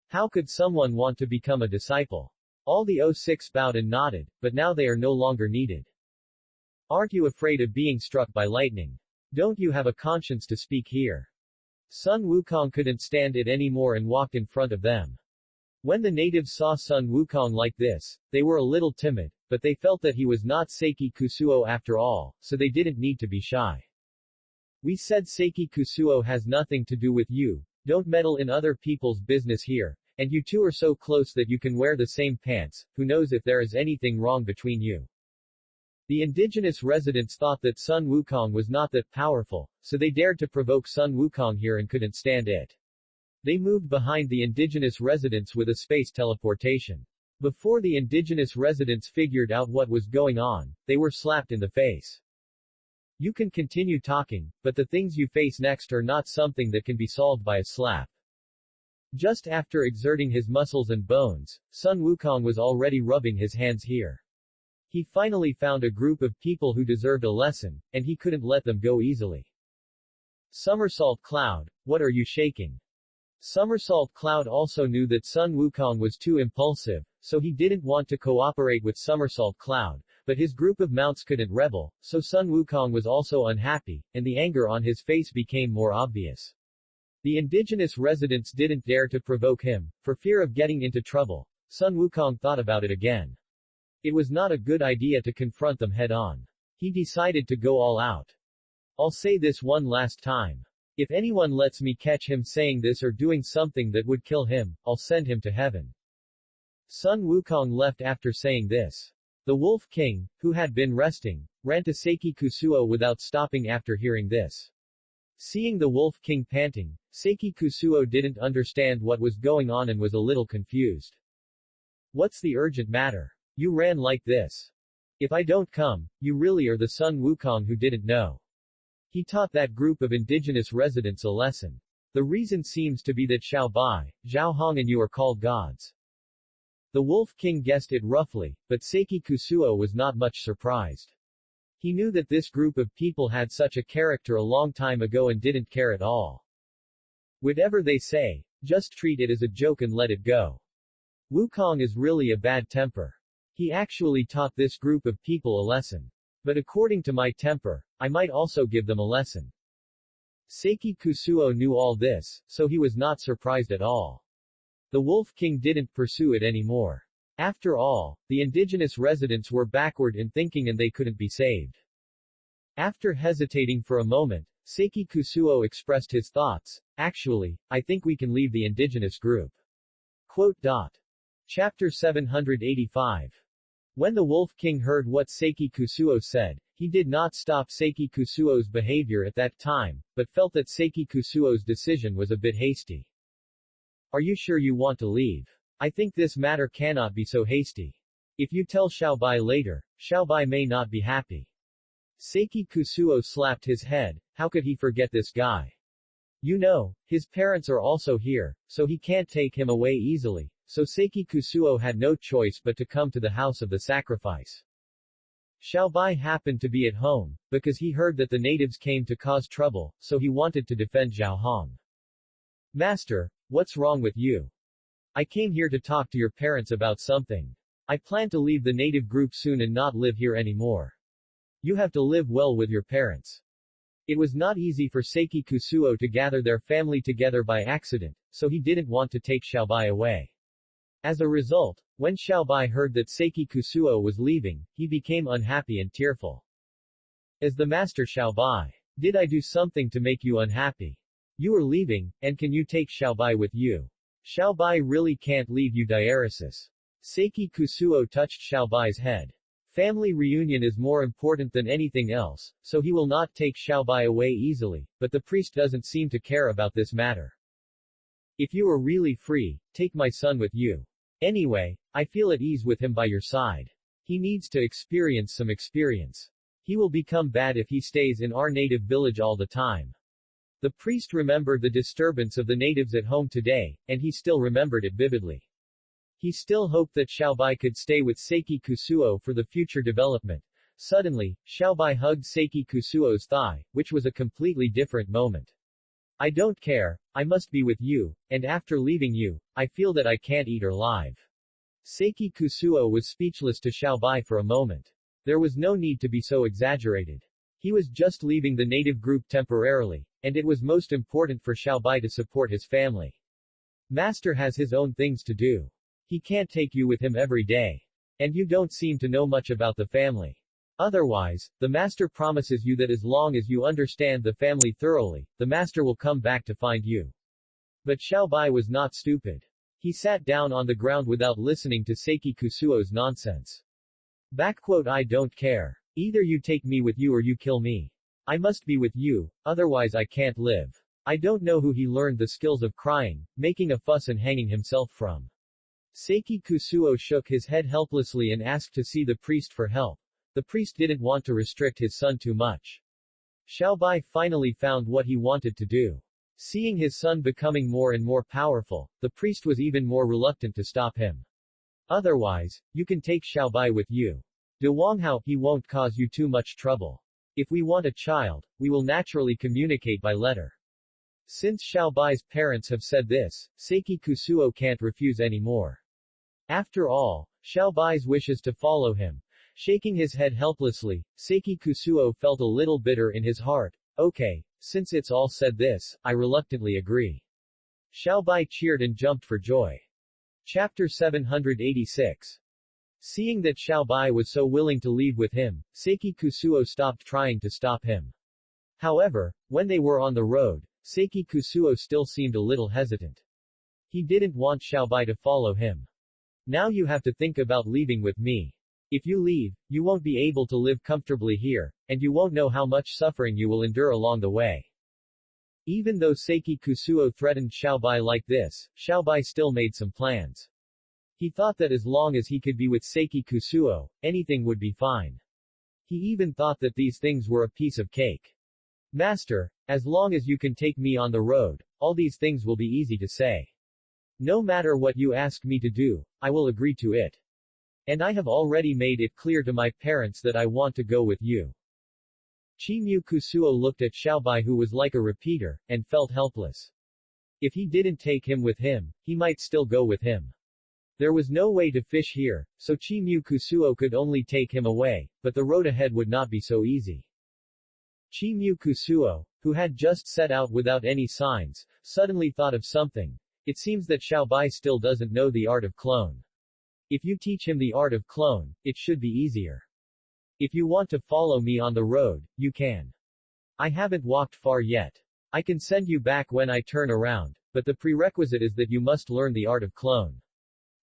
How could someone want to become a disciple? All the O6 bowed and nodded, but now they are no longer needed. Aren't you afraid of being struck by lightning? Don't you have a conscience to speak here? Sun Wukong couldn't stand it anymore and walked in front of them. When the natives saw Sun Wukong like this, they were a little timid, but they felt that he was not Seiki Kusuo after all, so they didn't need to be shy. We said Seiki Kusuo has nothing to do with you, don't meddle in other people's business here, and you two are so close that you can wear the same pants, who knows if there is anything wrong between you. The indigenous residents thought that Sun Wukong was not that powerful, so they dared to provoke Sun Wukong here and couldn't stand it. They moved behind the indigenous residents with a space teleportation. Before the indigenous residents figured out what was going on, they were slapped in the face. You can continue talking, but the things you face next are not something that can be solved by a slap. Just after exerting his muscles and bones, Sun Wukong was already rubbing his hands here. He finally found a group of people who deserved a lesson, and he couldn't let them go easily. Somersault Cloud, what are you shaking? Somersault Cloud also knew that Sun Wukong was too impulsive, so he didn't want to cooperate with Somersault Cloud, but his group of mounts couldn't rebel, so Sun Wukong was also unhappy, and the anger on his face became more obvious. The indigenous residents didn't dare to provoke him, for fear of getting into trouble. Sun Wukong thought about it again. It was not a good idea to confront them head-on. He decided to go all out. I'll say this one last time. If anyone lets me catch him saying this or doing something that would kill him, I'll send him to heaven. Sun Wukong left after saying this. The Wolf King, who had been resting, ran to Seiki Kusuo without stopping after hearing this. Seeing the Wolf King panting, Seiki Kusuo didn't understand what was going on and was a little confused. What's the urgent matter? You ran like this. If I don't come, you really are the Sun Wukong who didn't know. He taught that group of indigenous residents a lesson. The reason seems to be that Xiao Bai, Zhao Hong and you are called gods. The Wolf King guessed it roughly, but Seiki Kusuo was not much surprised. He knew that this group of people had such a character a long time ago and didn't care at all. Whatever they say, just treat it as a joke and let it go. Wukong is really a bad temper. He actually taught this group of people a lesson. But according to my temper, I might also give them a lesson. Seiki Kusuo knew all this, so he was not surprised at all. The Wolf King didn't pursue it anymore. After all, the indigenous residents were backward in thinking and they couldn't be saved. After hesitating for a moment, Seiki Kusuo expressed his thoughts. Actually, I think we can leave the indigenous group. Quote. Chapter 785. When the Wolf King heard what Seiki Kusuo said, he did not stop Seiki Kusuo's behavior at that time, but felt that Seiki Kusuo's decision was a bit hasty. Are you sure you want to leave? I think this matter cannot be so hasty. If you tell Xiaobai later, Xiaobai may not be happy. Seiki Kusuo slapped his head. How could he forget this guy? You know, his parents are also here, so he can't take him away easily. So Seiki Kusuo had no choice but to come to the house of the sacrifice. Xiaobai happened to be at home, because he heard that the natives came to cause trouble, so he wanted to defend Zhao Hong. Master, what's wrong with you? I came here to talk to your parents about something. I plan to leave the native group soon and not live here anymore. You have to live well with your parents. It was not easy for Seiki Kusuo to gather their family together by accident, so he didn't want to take Xiaobai away. As a result, when Xiaobai heard that Seiki Kusuo was leaving, he became unhappy and tearful. As the master Xiaobai, did I do something to make you unhappy? You are leaving, and can you take Xiaobai with you? Xiaobai really can't leave you diaresis. Seiki Kusuo touched Xiaobai's head. Family reunion is more important than anything else, so he will not take Xiaobai away easily, but the priest doesn't seem to care about this matter. If you are really free, take my son with you. Anyway, I feel at ease with him by your side. He needs to experience some experience. He will become bad if he stays in our native village all the time. The priest remembered the disturbance of the natives at home today, and he still remembered it vividly. He still hoped that Xiaobai could stay with Seiki Kusuo for the future development. Suddenly, Xiaobai hugged Seiki Kusuo's thigh, which was a completely different moment. I don't care, I must be with you, and after leaving you, I feel that I can't eat or live. Seiki Kusuo was speechless to Xiaobai for a moment. There was no need to be so exaggerated. He was just leaving the native group temporarily, and it was most important for Xiaobai to support his family. Master has his own things to do. He can't take you with him every day. And you don't seem to know much about the family. Otherwise, the master promises you that as long as you understand the family thoroughly, the master will come back to find you. But Xiaobai was not stupid. He sat down on the ground without listening to Seiki Kusuo's nonsense. I don't care. Either you take me with you or you kill me. I must be with you, otherwise I can't live. I don't know who he learned the skills of crying, making a fuss and hanging himself from. Seiki Kusuo shook his head helplessly and asked to see the priest for help. The priest didn't want to restrict his son too much. Xiaobai finally found what he wanted to do. Seeing his son becoming more and more powerful, the priest was even more reluctant to stop him. Otherwise, you can take Xiaobai with you. De Wanghao, he won't cause you too much trouble. If we want a child, we will naturally communicate by letter. Since Xiaobai's parents have said this, Seiki Kusuo can't refuse anymore. After all, Xiaobai's wishes to follow him. Shaking his head helplessly, Seiki Kusuo felt a little bitter in his heart. Okay, since it's all said this, I reluctantly agree. Xiaobai cheered and jumped for joy. Chapter 786. Seeing that Xiaobai was so willing to leave with him, Seiki Kusuo stopped trying to stop him. However, when they were on the road, Seiki Kusuo still seemed a little hesitant. He didn't want Xiaobai to follow him. Now you have to think about leaving with me. If you leave, you won't be able to live comfortably here, and you won't know how much suffering you will endure along the way. Even though Seiki Kusuo threatened Xiaobai like this, Xiaobai still made some plans. He thought that as long as he could be with Seiki Kusuo, anything would be fine. He even thought that these things were a piece of cake. Master, as long as you can take me on the road, all these things will be easy to say. No matter what you ask me to do, I will agree to it. And I have already made it clear to my parents that I want to go with you. Chimu Kusuo looked at Xiaobai, who was like a repeater, and felt helpless. If he didn't take him with him, he might still go with him. There was no way to fish here, so Chimu Kusuo could only take him away, but the road ahead would not be so easy. Chimu Kusuo, who had just set out without any signs, suddenly thought of something. It seems that Xiaobai still doesn't know the art of clone. If you teach him the art of clone, it should be easier. If you want to follow me on the road, you can. I haven't walked far yet. I can send you back when I turn around, but the prerequisite is that you must learn the art of clone.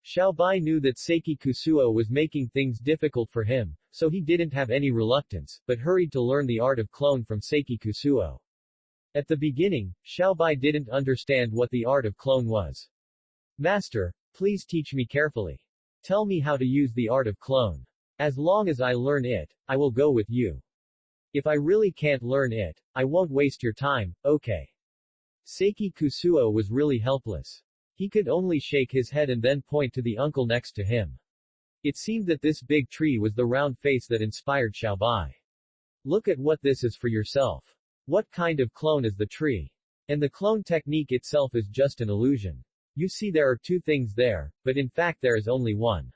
Xiaobai knew that Seiki Kusuo was making things difficult for him, so he didn't have any reluctance, but hurried to learn the art of clone from Seiki Kusuo. At the beginning, Xiaobai didn't understand what the art of clone was. Master, please teach me carefully. Tell me how to use the art of clone. As long as I learn it, I will go with you. If I really can't learn it, I won't waste your time, okay? Seiki Kusuo was really helpless. He could only shake his head and then point to the uncle next to him. It seemed that this big tree was the round face that inspired Xiaobai. Look at what this is for yourself. What kind of clone is the tree? And the clone technique itself is just an illusion. You see, there are two things there, but in fact there is only one.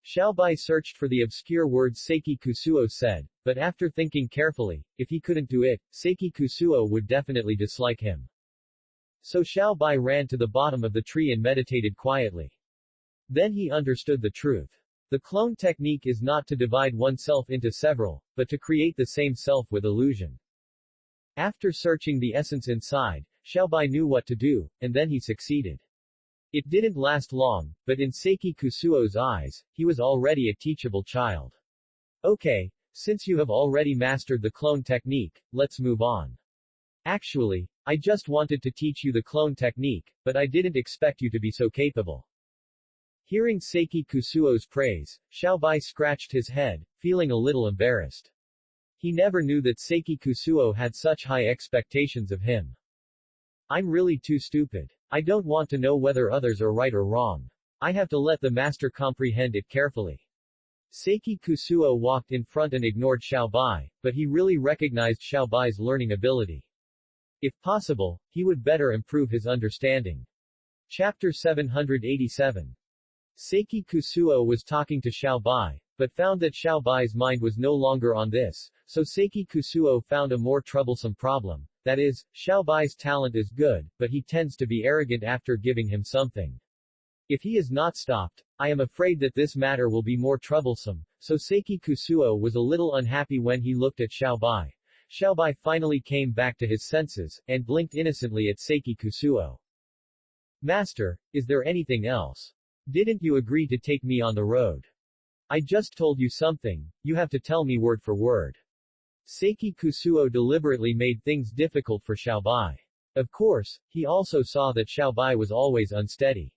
Xiaobai searched for the obscure words Seiki Kusuo said, but after thinking carefully, if he couldn't do it, Seiki Kusuo would definitely dislike him. So Xiaobai ran to the bottom of the tree and meditated quietly. Then he understood the truth. The clone technique is not to divide oneself into several, but to create the same self with illusion. After searching the essence inside, Xiaobai knew what to do, and then he succeeded. It didn't last long, but in Seiki Kusuo's eyes, he was already a teachable child. Okay, since you have already mastered the clone technique, let's move on. Actually, I just wanted to teach you the clone technique, but I didn't expect you to be so capable. Hearing Seiki Kusuo's praise, Xiaobai scratched his head, feeling a little embarrassed. He never knew that Seiki Kusuo had such high expectations of him. I'm really too stupid. I don't want to know whether others are right or wrong. I have to let the master comprehend it carefully. Seiki Kusuo walked in front and ignored Xiaobai, but he really recognized Xiaobai's learning ability. If possible, he would better improve his understanding. Chapter 787. Seiki Kusuo was talking to Xiaobai, but found that Xiaobai's mind was no longer on this, so Seiki Kusuo found a more troublesome problem. That is, Xiaobai's talent is good, but he tends to be arrogant after giving him something. If he is not stopped, I am afraid that this matter will be more troublesome, so Seiki Kusuo was a little unhappy when he looked at Xiaobai. Xiaobai finally came back to his senses, and blinked innocently at Seiki Kusuo. Master, is there anything else? Didn't you agree to take me on the road? I just told you something, you have to tell me word for word. Seiki Kusuo deliberately made things difficult for Xiaobai. Of course, he also saw that Xiaobai was always unsteady.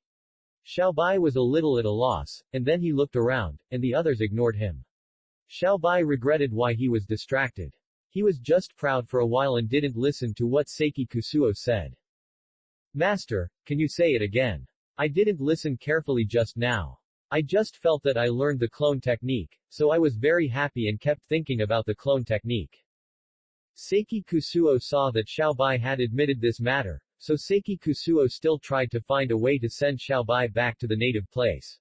Xiaobai was a little at a loss, and then he looked around, and the others ignored him. Xiaobai regretted why he was distracted. He was just proud for a while and didn't listen to what Seiki Kusuo said. Master, can you say it again? I didn't listen carefully just now. I just felt that I learned the clone technique, so I was very happy and kept thinking about the clone technique. Seiki Kusuo saw that Xiaobai had admitted this matter, so Seiki Kusuo still tried to find a way to send Xiaobai back to the native place.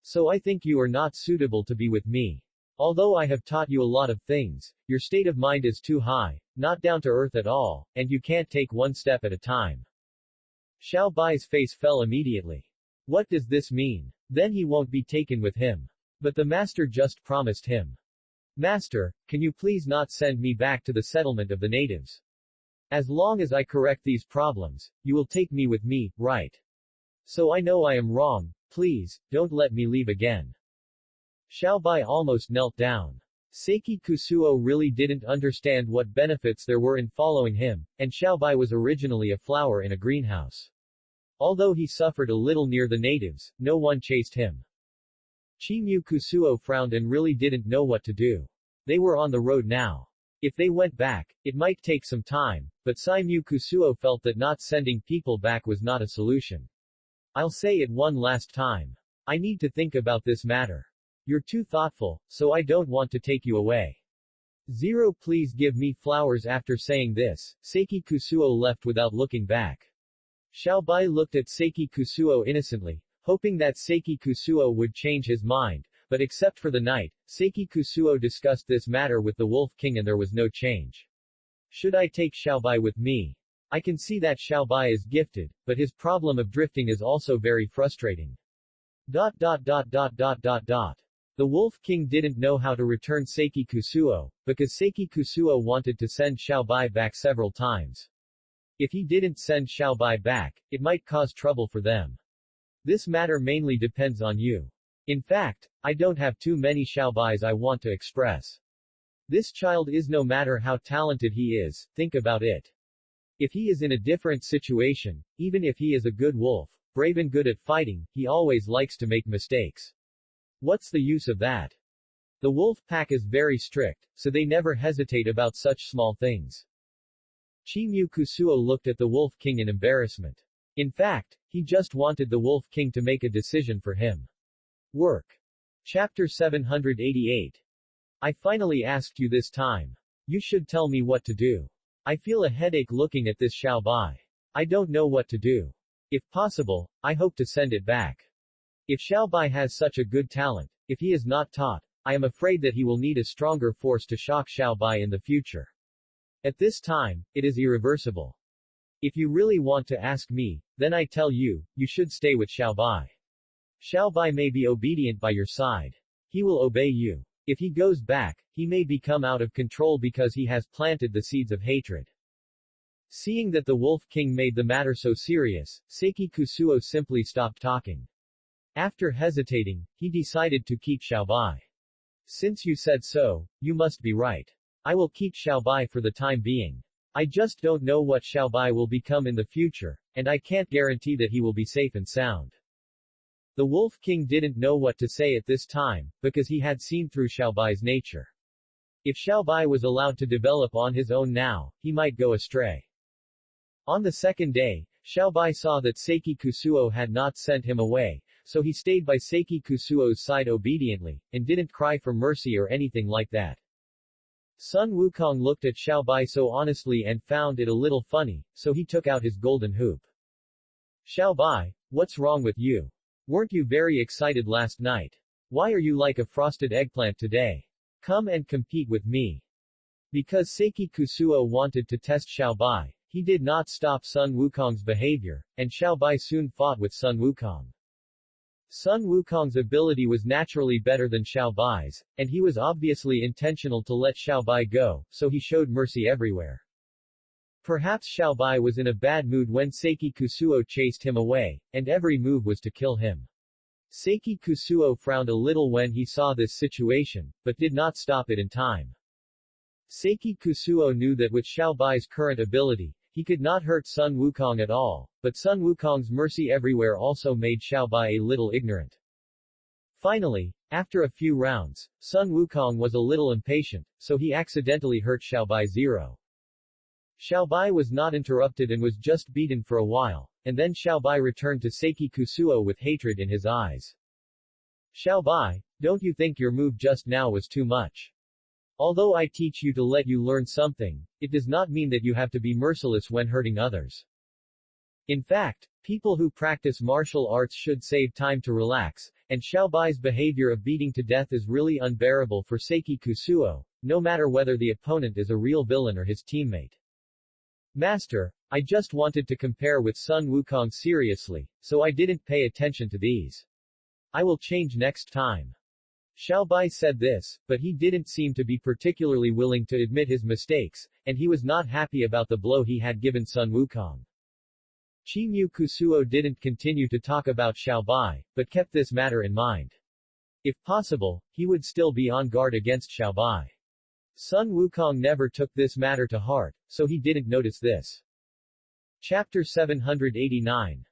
So I think you are not suitable to be with me. Although I have taught you a lot of things, your state of mind is too high, not down to earth at all, and you can't take one step at a time. Xiaobai's face fell immediately. What does this mean? Then he won't be taken with him. But the master just promised him. Master, can you please not send me back to the settlement of the natives? As long as I correct these problems, you will take me with me, right? So I know I am wrong, please, don't let me leave again. Xiaobai almost knelt down. Seiki Kusuo really didn't understand what benefits there were in following him, and Xiaobai was originally a flower in a greenhouse. Although he suffered a little near the natives, no one chased him. Chimu Kusuo frowned and really didn't know what to do. They were on the road now. If they went back, it might take some time, but Saimu Kusuo felt that not sending people back was not a solution. I'll say it one last time. I need to think about this matter. You're too thoughtful, so I don't want to take you away. Zero, please give me flowers. After saying this, Seiki Kusuo left without looking back. Xiaobai looked at Seiki Kusuo innocently, hoping that Seiki Kusuo would change his mind, but except for the night, Seiki Kusuo discussed this matter with the Wolf King and there was no change. Should I take Xiaobai with me? I can see that Xiaobai is gifted, but his problem of drifting is also very frustrating. The Wolf King didn't know how to return Seiki Kusuo, because Seiki Kusuo wanted to send Xiaobai back several times. If he didn't send Xiaobai back, it might cause trouble for them. This matter mainly depends on you. In fact, I don't have too many Xiaobais I want to express. This child is, no matter how talented he is, think about it. If he is in a different situation, even if he is a good wolf, brave and good at fighting, he always likes to make mistakes. What's the use of that? The wolf pack is very strict, so they never hesitate about such small things. Chimu Kusuo looked at the Wolf King in embarrassment. In fact, he just wanted the Wolf King to make a decision for him. Work. Chapter 788. I finally asked you this time. You should tell me what to do. I feel a headache looking at this Xiaobai. I don't know what to do. If possible, I hope to send it back. If Xiaobai has such a good talent, if he is not taught, I am afraid that he will need a stronger force to shock Xiaobai in the future. At this time, it is irreversible. If you really want to ask me, then I tell you, you should stay with Xiaobai. Xiaobai may be obedient by your side. He will obey you. If he goes back, he may become out of control because he has planted the seeds of hatred. Seeing that the Wolf King made the matter so serious, Seiki Kusuo simply stopped talking. After hesitating, he decided to keep Xiaobai. Since you said so, you must be right. I will keep Xiaobai for the time being. I just don't know what Xiaobai will become in the future, and I can't guarantee that he will be safe and sound. The Wolf King didn't know what to say at this time, because he had seen through Xiaobai's nature. If Xiaobai was allowed to develop on his own now, he might go astray. On the second day, Xiaobai saw that Seiki Kusuo had not sent him away, so he stayed by Seiki Kusuo's side obediently, and didn't cry for mercy or anything like that. Sun Wukong looked at Xiaobai so honestly and found it a little funny, so he took out his golden hoop. Xiaobai, what's wrong with you? Weren't you very excited last night? Why are you like a frosted eggplant today? Come and compete with me. Because Seiki Kusuo wanted to test Xiaobai, he did not stop Sun Wukong's behavior, and Xiaobai soon fought with Sun Wukong. Sun Wukong's ability was naturally better than Xiaobai's, and he was obviously intentional to let Xiaobai go, so he showed mercy everywhere. Perhaps Xiaobai was in a bad mood when Seiki Kusuo chased him away, and every move was to kill him. Seiki Kusuo frowned a little when he saw this situation, but did not stop it in time. Seiki Kusuo knew that with Xiaobai's current ability, he could not hurt Sun Wukong at all, but Sun Wukong's mercy everywhere also made Xiaobai a little ignorant. Finally, after a few rounds, Sun Wukong was a little impatient, so he accidentally hurt Xiaobai 0. Xiaobai was not interrupted and was just beaten for a while, and then Xiaobai returned to Seiki Kusuo with hatred in his eyes. Xiaobai, don't you think your move just now was too much? Although I teach you to let you learn something, it does not mean that you have to be merciless when hurting others. In fact, people who practice martial arts should save time to relax, and Xiaobai's behavior of beating to death is really unbearable for Seiki Kusuo, no matter whether the opponent is a real villain or his teammate. Master, I just wanted to compare with Sun Wukong seriously, so I didn't pay attention to these. I will change next time. Xiaobai said this, but he didn't seem to be particularly willing to admit his mistakes, and he was not happy about the blow he had given Sun Wukong. Chimyu Kusuo didn't continue to talk about Xiaobai, but kept this matter in mind. If possible, he would still be on guard against Xiaobai. Sun Wukong never took this matter to heart, so he didn't notice this. Chapter 789.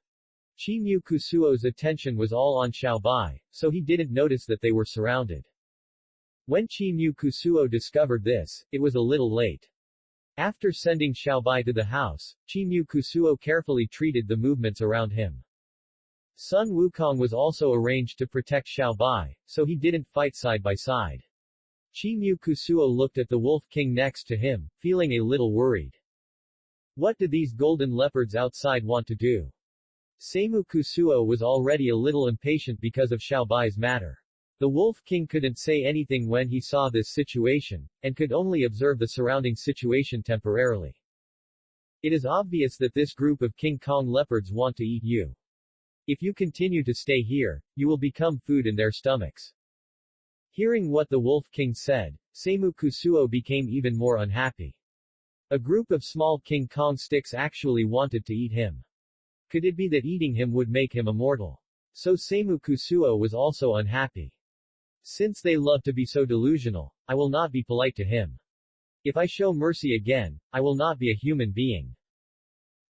Chimyu Kusuo's attention was all on Xiaobai, so he didn't notice that they were surrounded. When Chimyu Kusuo discovered this, it was a little late. After sending Xiaobai to the house, Chimyu Kusuo carefully treated the movements around him. Sun Wukong was also arranged to protect Xiaobai, so he didn't fight side by side. Chimyu Kusuo looked at the Wolf King next to him, feeling a little worried. What do these golden leopards outside want to do? Seimu Kusuo was already a little impatient because of Xiaobai's matter. The Wolf King couldn't say anything when he saw this situation, and could only observe the surrounding situation temporarily. It is obvious that this group of King Kong leopards want to eat you. If you continue to stay here, you will become food in their stomachs. Hearing what the Wolf King said, Seimu Kusuo became even more unhappy. A group of small King Kong sticks actually wanted to eat him. Could it be that eating him would make him immortal? So Seimu Kusuo was also unhappy. Since they love to be so delusional, I will not be polite to him. If I show mercy again, I will not be a human being.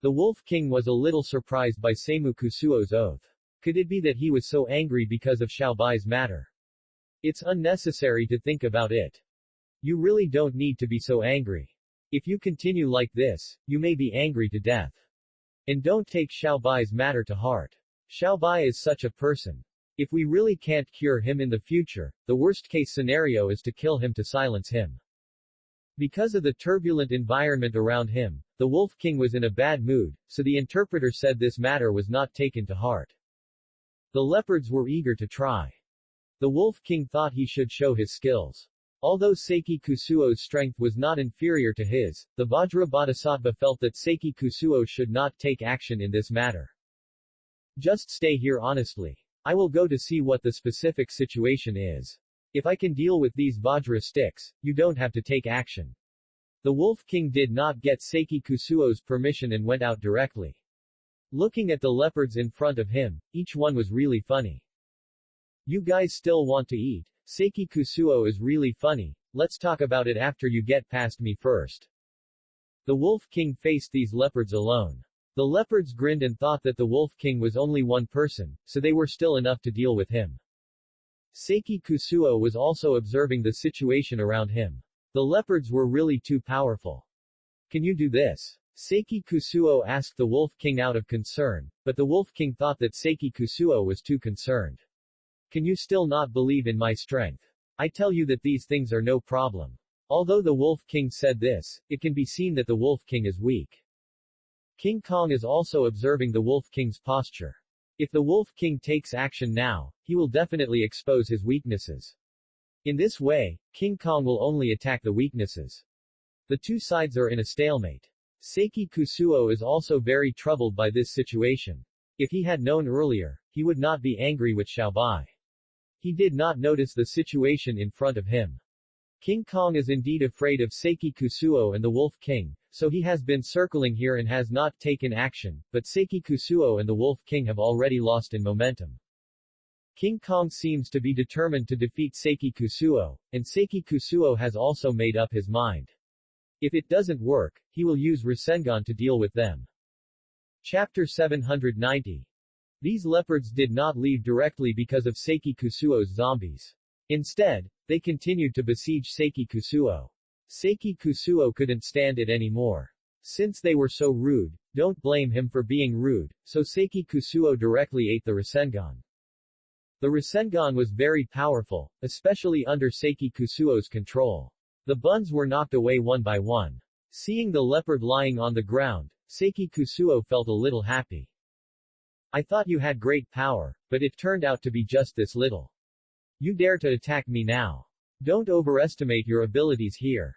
The Wolf King was a little surprised by Seimu Kusuo's oath. Could it be that he was so angry because of Xiaobai's matter? It's unnecessary to think about it. You really don't need to be so angry. If you continue like this, you may be angry to death. And don't take Xiaobai's matter to heart. Xiaobai is such a person. If we really can't cure him in the future, the worst-case scenario is to kill him to silence him. Because of the turbulent environment around him, the Wolf King was in a bad mood, so the interpreter said this matter was not taken to heart. The leopards were eager to try. The Wolf King thought he should show his skills. Although Seiki Kusuo's strength was not inferior to his, the Vajra Bodhisattva felt that Seiki Kusuo should not take action in this matter. Just stay here honestly. I will go to see what the specific situation is. If I can deal with these Vajra sticks, you don't have to take action. The Wolf King did not get Seiki Kusuo's permission and went out directly. Looking at the leopards in front of him, each one was really funny. You guys still want to eat? Seiki Kusuo is really funny, let's talk about it after you get past me first. The Wolf King faced these leopards alone. The leopards grinned and thought that the Wolf King was only one person, so they were still enough to deal with him. Seiki Kusuo was also observing the situation around him. The leopards were really too powerful. Can you do this? Seiki Kusuo asked the Wolf King out of concern, but the Wolf King thought that Seiki Kusuo was too concerned. Can you still not believe in my strength? I tell you that these things are no problem. Although the Wolf King said this, it can be seen that the Wolf King is weak. King Kong is also observing the Wolf King's posture. If the Wolf King takes action now, he will definitely expose his weaknesses. In this way, King Kong will only attack the weaknesses. The two sides are in a stalemate. Seiki Kusuo is also very troubled by this situation. If he had known earlier, he would not be angry with Xiaobai. He did not notice the situation in front of him. King Kong is indeed afraid of Seiki Kusuo and the Wolf King, so he has been circling here and has not taken action, but Seiki Kusuo and the Wolf King have already lost in momentum. King Kong seems to be determined to defeat Seiki Kusuo, and Seiki Kusuo has also made up his mind. If it doesn't work, he will use Rasengan to deal with them. Chapter 790. These leopards did not leave directly because of Seiki Kusuo's zombies. Instead, they continued to besiege Seiki Kusuo. Seiki Kusuo couldn't stand it anymore. Since they were so rude, don't blame him for being rude, so Seiki Kusuo directly ate the Rasengan. The Rasengan was very powerful, especially under Seiki Kusuo's control. The buns were knocked away one by one. Seeing the leopard lying on the ground, Seiki Kusuo felt a little happy. I thought you had great power, but it turned out to be just this little. You dare to attack me now. Don't overestimate your abilities here.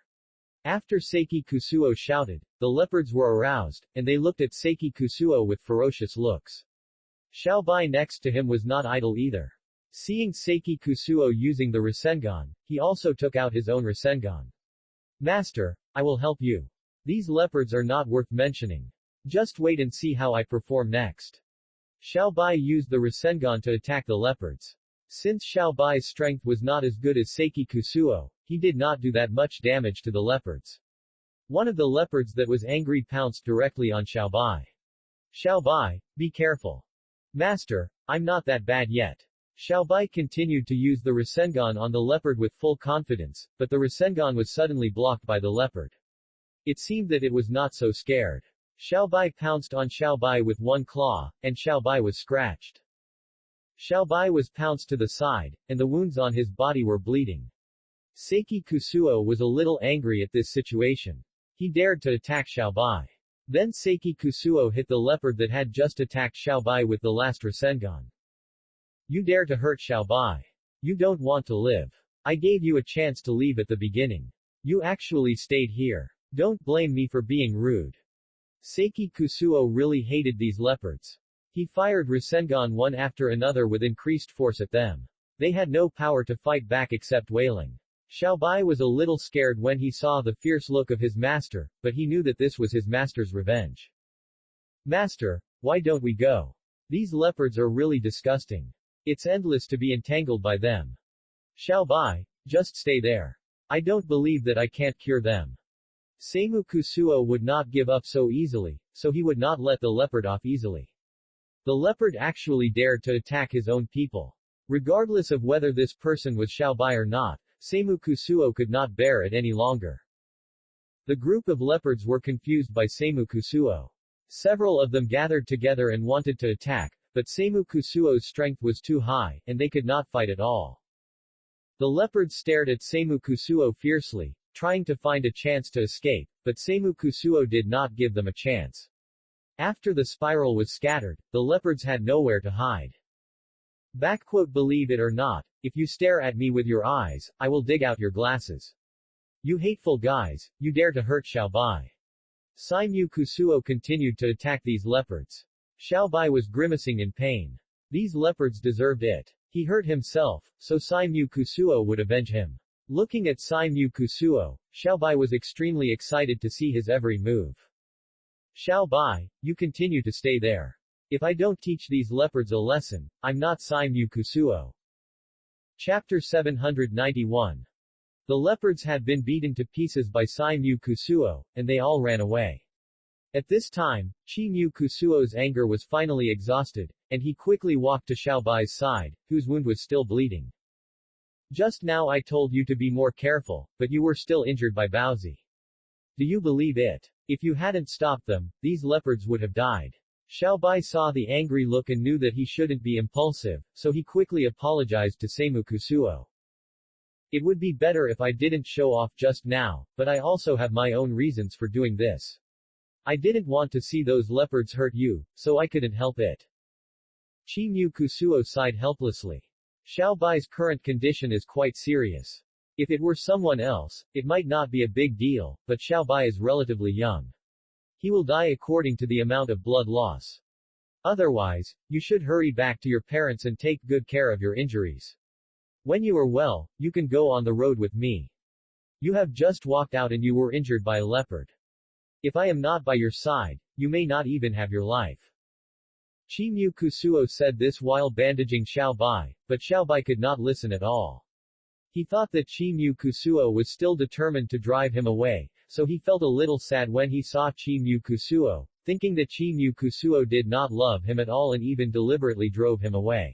After Seiki Kusuo shouted, the leopards were aroused, and they looked at Seiki Kusuo with ferocious looks. Xiaobai next to him was not idle either. Seeing Seiki Kusuo using the Rasengan, he also took out his own Rasengan. Master, I will help you. These leopards are not worth mentioning. Just wait and see how I perform next. Xiaobai used the Rasengan to attack the leopards. Since Xiaobai's strength was not as good as Seiki Kusuo, he did not do that much damage to the leopards. One of the leopards that was angry pounced directly on Xiaobai. Xiaobai, be careful. Master, I'm not that bad yet. Xiaobai continued to use the Rasengan on the leopard with full confidence, but the Rasengan was suddenly blocked by the leopard. It seemed that it was not so scared. Xiaobai pounced on Xiaobai with one claw, and Xiaobai was scratched. Xiaobai was pounced to the side, and the wounds on his body were bleeding. Seiki Kusuo was a little angry at this situation. He dared to attack Xiaobai. Then Seiki Kusuo hit the leopard that had just attacked Xiaobai with the last Rasengan. You dare to hurt Xiaobai. You don't want to live. I gave you a chance to leave at the beginning. You actually stayed here. Don't blame me for being rude. Seiki Kusuo really hated these leopards. He fired Rasengan one after another with increased force at them. They had no power to fight back except wailing. Xiaobai was a little scared when he saw the fierce look of his master, but he knew that this was his master's revenge. Master, why don't we go? These leopards are really disgusting. It's endless to be entangled by them. Xiaobai, just stay there. I don't believe that I can't cure them. Seimu Kusuo would not give up so easily, so he would not let the leopard off easily. The leopard actually dared to attack his own people. Regardless of whether this person was Xiaobai or not, Seimu Kusuo could not bear it any longer. The group of leopards were confused by Seimu Kusuo. Several of them gathered together and wanted to attack, but Seimu Kusuo's strength was too high, and they could not fight at all. The leopards stared at Seimu Kusuo fiercely, trying to find a chance to escape, but Seimu Kusuo did not give them a chance. After the spiral was scattered, the leopards had nowhere to hide. Believe it or not, if you stare at me with your eyes, I will dig out your glasses. You hateful guys, you dare to hurt Xiaobai. Seimu Kusuo continued to attack these leopards. Xiaobai was grimacing in pain. These leopards deserved it. He hurt himself, so Seimu Kusuo would avenge him. Looking at Seimu Kusuo, Xiaobai was extremely excited to see his every move. Xiaobai, you continue to stay there. If I don't teach these leopards a lesson, I'm not Seimu Kusuo. Chapter 791. The leopards had been beaten to pieces by Seimu Kusuo, and they all ran away. At this time, Seimu Kusuo's anger was finally exhausted, and he quickly walked to Xiaobai's side, whose wound was still bleeding. Just now I told you to be more careful, but you were still injured by Baozi. Do you believe it? If you hadn't stopped them, these leopards would have died. Xiaobai saw the angry look and knew that he shouldn't be impulsive, so he quickly apologized to Seimu Kusuo. It would be better if I didn't show off just now, but I also have my own reasons for doing this. I didn't want to see those leopards hurt you, so I couldn't help it. Chi-Mu Kusuo sighed helplessly. Xiaobai's current condition is quite serious. If it were someone else, it might not be a big deal, but Xiaobai is relatively young. He will die according to the amount of blood loss. Otherwise, you should hurry back to your parents and take good care of your injuries. When you are well, you can go on the road with me. You have just walked out and you were injured by a leopard. If I am not by your side, you may not even have your life. Chi-Mu Kusuo said this while bandaging Xiaobai, but Xiaobai could not listen at all. He thought that Chi-Mu Kusuo was still determined to drive him away, so he felt a little sad when he saw Chi-Mu Kusuo, thinking that Chi-Mu Kusuo did not love him at all and even deliberately drove him away.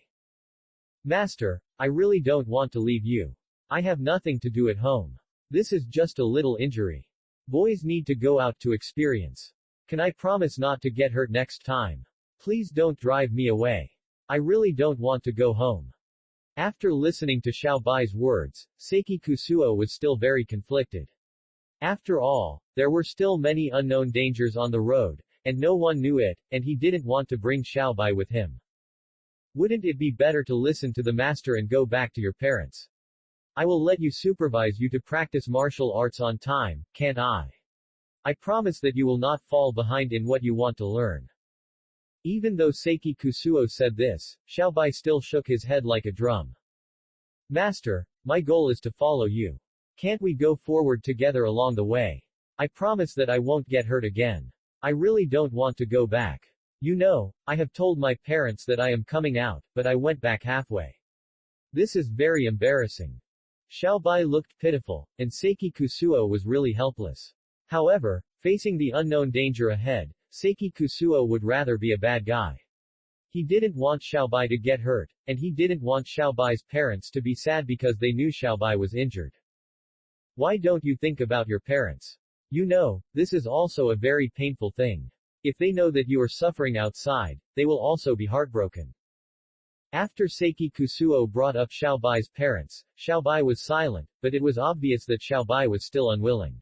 Master, I really don't want to leave you. I have nothing to do at home. This is just a little injury. Boys need to go out to experience. Can I promise not to get hurt next time? Please don't drive me away. I really don't want to go home. After listening to Xiaobai's words, Seiki Kusuo was still very conflicted. After all, there were still many unknown dangers on the road, and no one knew it, and he didn't want to bring Xiaobai with him. Wouldn't it be better to listen to the master and go back to your parents? I will let you supervise you to practice martial arts on time, can't I? I promise that you will not fall behind in what you want to learn. Even though Seiki Kusuo said this, Xiaobai still shook his head like a drum. Master, my goal is to follow you. Can't we go forward together along the way? I promise that I won't get hurt again. I really don't want to go back. You know, I have told my parents that I am coming out, but I went back halfway. This is very embarrassing. Xiaobai looked pitiful, and Seiki Kusuo was really helpless. However, facing the unknown danger ahead, Seiki Kusuo would rather be a bad guy. He didn't want Xiaobai to get hurt, and he didn't want Xiaobai's parents to be sad because they knew Xiaobai was injured. Why don't you think about your parents? You know, this is also a very painful thing. If they know that you are suffering outside, they will also be heartbroken. After Seiki Kusuo brought up Xiaobai's parents, Xiaobai was silent, but it was obvious that Xiaobai was still unwilling.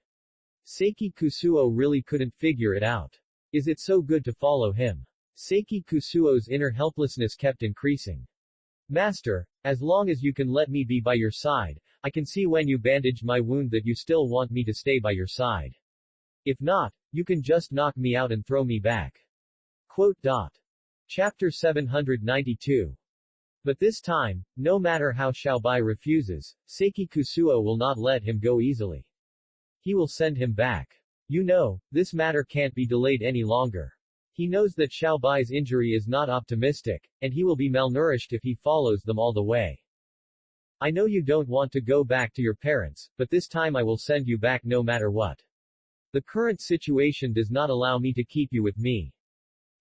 Seiki Kusuo really couldn't figure it out. Is it so good to follow him? Seiki Kusuo's inner helplessness kept increasing. Master, as long as you can let me be by your side, I can see when you bandaged my wound that you still want me to stay by your side. If not, you can just knock me out and throw me back. Chapter 792. But this time, no matter how Xiaobai refuses, Seiki Kusuo will not let him go easily. He will send him back. You know, this matter can't be delayed any longer. He knows that Xiaobai's injury is not optimistic, and he will be malnourished if he follows them all the way. I know you don't want to go back to your parents, but this time I will send you back no matter what. The current situation does not allow me to keep you with me.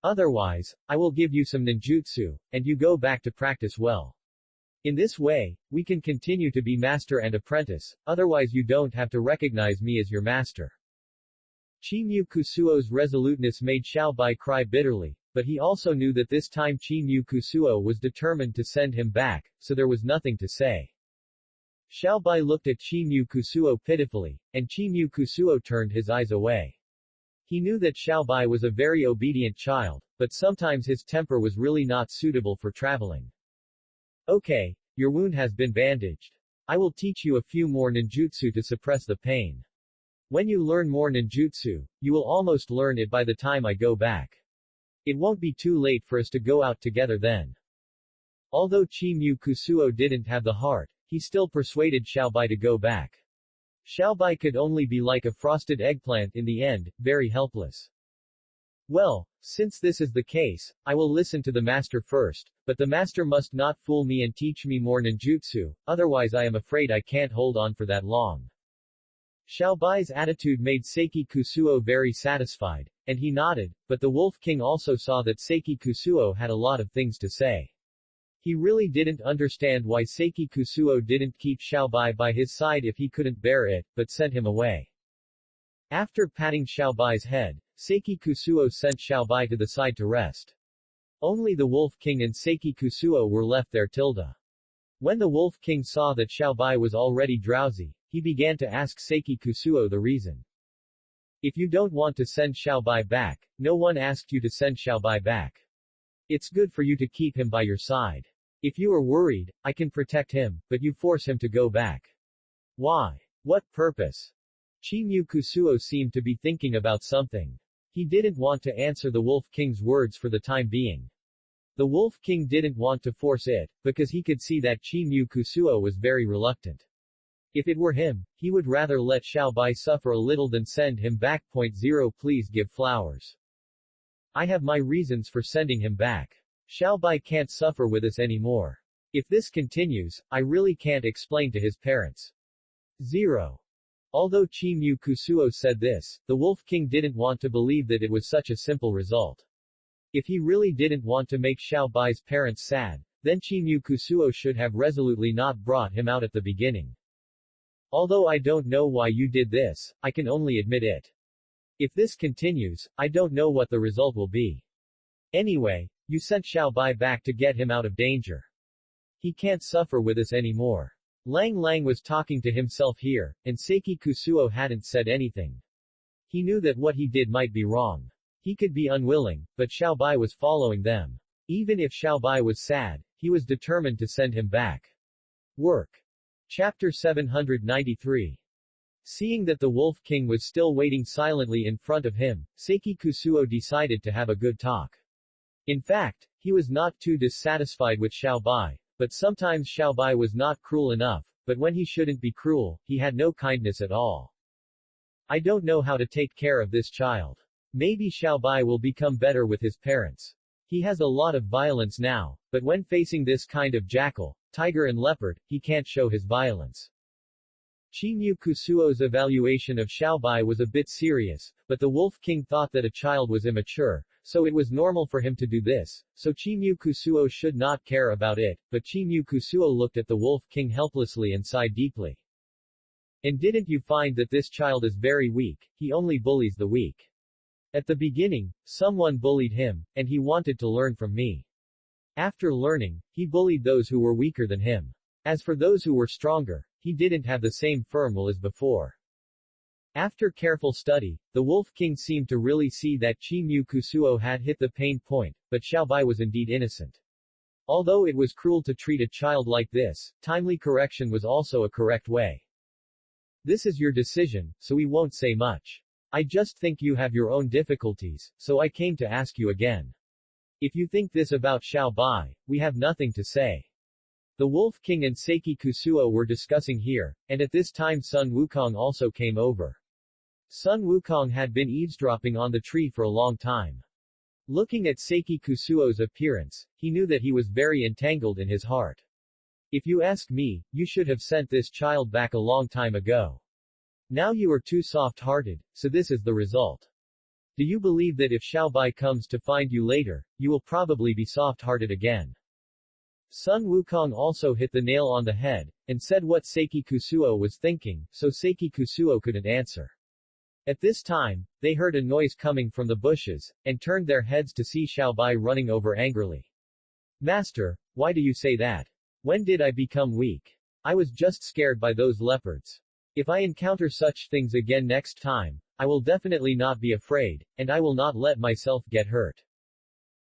Otherwise, I will give you some ninjutsu, and you go back to practice well. In this way, we can continue to be master and apprentice, otherwise you don't have to recognize me as your master. Chi-Mu Kusuo's resoluteness made Xiaobai cry bitterly, but he also knew that this time Chi-Mu Kusuo was determined to send him back, so there was nothing to say. Xiaobai looked at Chi-Mu Kusuo pitifully, and Chi-Mu Kusuo turned his eyes away. He knew that Xiaobai was a very obedient child, but sometimes his temper was really not suitable for traveling. Okay, your wound has been bandaged. I will teach you a few more ninjutsu to suppress the pain. When you learn more ninjutsu, you will almost learn it by the time I go back. It won't be too late for us to go out together then. Although Chi-Mu Kusuo didn't have the heart, he still persuaded Xiaobai to go back. Xiaobai could only be like a frosted eggplant in the end, very helpless. Well, since this is the case, I will listen to the master first, but the master must not fool me and teach me more ninjutsu, otherwise I am afraid I can't hold on for that long. Xiaobai's attitude made Seiki Kusuo very satisfied, and he nodded, but the Wolf King also saw that Seiki Kusuo had a lot of things to say. He really didn't understand why Seiki Kusuo didn't keep Xiaobai by his side if he couldn't bear it, but sent him away. After patting Xiaobai's head, Seiki Kusuo sent Xiaobai to the side to rest. Only the Wolf King and Seiki Kusuo were left there. When the Wolf King saw that Xiaobai was already drowsy, he began to ask Seiki Kusuo the reason. If you don't want to send Xiaobai back, no one asked you to send Xiaobai back. It's good for you to keep him by your side. If you are worried, I can protect him, but you force him to go back. Why? What purpose? Chimu Kusuo seemed to be thinking about something. He didn't want to answer the Wolf King's words for the time being. The Wolf King didn't want to force it, because he could see that Chimu Kusuo was very reluctant. If it were him, he would rather let Xiaobai suffer a little than send him back. 0 Please give flowers. I have my reasons for sending him back. Xiaobai can't suffer with us anymore. If this continues, I really can't explain to his parents. 0. Although Chimu Kusuo said this, the Wolf King didn't want to believe that it was such a simple result. If he really didn't want to make Xiaobai's parents sad, then Chimu Kusuo should have resolutely not brought him out at the beginning. Although I don't know why you did this, I can only admit it. If this continues, I don't know what the result will be. Anyway, you sent Xiaobai back to get him out of danger. He can't suffer with us anymore. Lang Lang was talking to himself here, and Seiki Kusuo hadn't said anything. He knew that what he did might be wrong. He could be unwilling, but Xiaobai was following them. Even if Xiaobai was sad, he was determined to send him back. Work. Chapter 793. Seeing that the Wolf King was still waiting silently in front of him, Seiki Kusuo decided to have a good talk. In fact, he was not too dissatisfied with Xiaobai, but sometimes Xiaobai was not cruel enough, but when he shouldn't be cruel, he had no kindness at all. I don't know how to take care of this child. Maybe Xiaobai will become better with his parents. He has a lot of violence now, but when facing this kind of jackal, tiger and leopard, he can't show his violence. Chimu Kusuo's evaluation of Xiaobai was a bit serious, but the Wolf King thought that a child was immature, so it was normal for him to do this, so Chimu Kusuo should not care about it, but Chimu Kusuo looked at the Wolf King helplessly and sighed deeply. And didn't you find that this child is very weak? He only bullies the weak. At the beginning, someone bullied him, and he wanted to learn from me. After learning, he bullied those who were weaker than him. As for those who were stronger, he didn't have the same firm will as before. After careful study, the Wolf King seemed to really see that Chimu Kusuo had hit the pain point, but Xiaobai was indeed innocent. Although it was cruel to treat a child like this, timely correction was also a correct way. This is your decision, so we won't say much. I just think you have your own difficulties, so I came to ask you again. If you think this about Xiaobai, we have nothing to say. The Wolf King and Seiki Kusuo were discussing here, and at this time Sun Wukong also came over. Sun Wukong had been eavesdropping on the tree for a long time. Looking at Seiki Kusuo's appearance, he knew that he was very entangled in his heart. If you ask me, you should have sent this child back a long time ago. Now you are too soft-hearted, so this is the result. Do you believe that if Xiaobai comes to find you later, you will probably be soft-hearted again? Sun Wukong also hit the nail on the head, and said what Seiki Kusuo was thinking, so Seiki Kusuo couldn't answer. At this time, they heard a noise coming from the bushes, and turned their heads to see Xiaobai running over angrily. Master, why do you say that? When did I become weak? I was just scared by those leopards. If I encounter such things again next time, I will definitely not be afraid, and I will not let myself get hurt.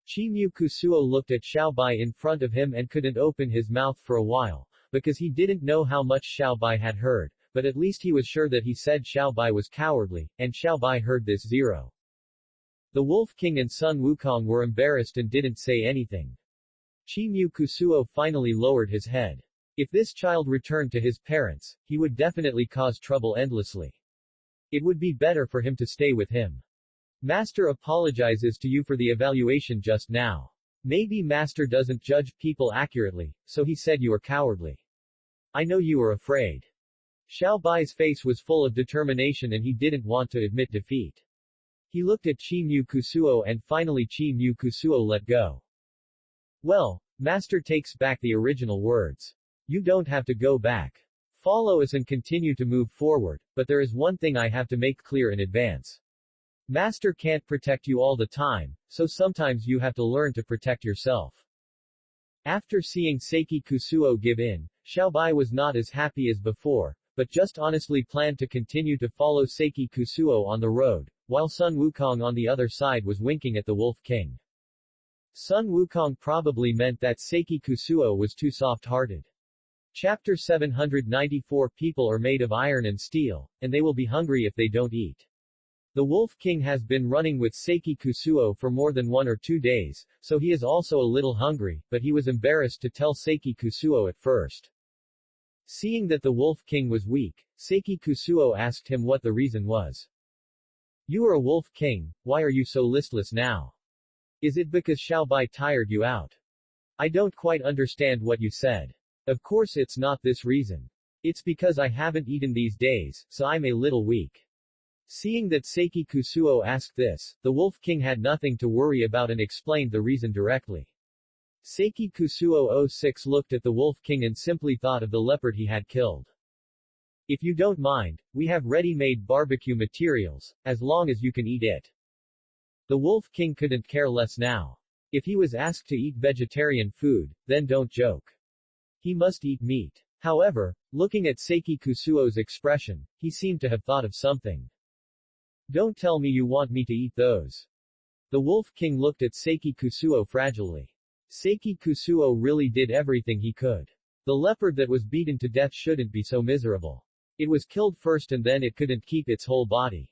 Chimu Kusuo looked at Xiaobai in front of him and couldn't open his mouth for a while, because he didn't know how much Xiaobai had heard, but at least he was sure that he said Xiaobai was cowardly, and Xiaobai heard this. 0. The Wolf King and Sun Wukong were embarrassed and didn't say anything. Chimu Kusuo finally lowered his head. If this child returned to his parents, he would definitely cause trouble endlessly. It would be better for him to stay with him. Master apologizes to you for the evaluation just now. Maybe Master doesn't judge people accurately, so he said you are cowardly. I know you are afraid. Xiaobai's face was full of determination and he didn't want to admit defeat. He looked at Chimu Kusuo and finally Chimu Kusuo let go. Well, Master takes back the original words. You don't have to go back. Follow us and continue to move forward, but there is one thing I have to make clear in advance. Master can't protect you all the time, so sometimes you have to learn to protect yourself. After seeing Seiki Kusuo give in, Xiaobai was not as happy as before, but just honestly planned to continue to follow Seiki Kusuo on the road, while Sun Wukong on the other side was winking at the Wolf King. Sun Wukong probably meant that Seiki Kusuo was too soft-hearted. Chapter 794 People are made of iron and steel, and they will be hungry if they don't eat. The Wolf King has been running with Seiki Kusuo for more than 1 or 2 days, so he is also a little hungry, but he was embarrassed to tell Seiki Kusuo at first. Seeing that the Wolf King was weak, Seiki Kusuo asked him what the reason was. You are a Wolf King, why are you so listless now? Is it because Xiaobai tired you out? I don't quite understand what you said. Of course it's not this reason. It's because I haven't eaten these days, so I'm a little weak. Seeing that Seiki Kusuo asked this, the Wolf King had nothing to worry about and explained the reason directly. Seiki Kusuo 06 looked at the Wolf King and simply thought of the leopard he had killed. If you don't mind, we have ready-made barbecue materials, as long as you can eat it. The Wolf King couldn't care less now. If he was asked to eat vegetarian food, then don't joke. He must eat meat. However, looking at Seiki Kusuo's expression, he seemed to have thought of something. Don't tell me you want me to eat those. The Wolf King looked at Seiki Kusuo fragilely. Seiki Kusuo really did everything he could. The leopard that was beaten to death shouldn't be so miserable. It was killed first and then it couldn't keep its whole body.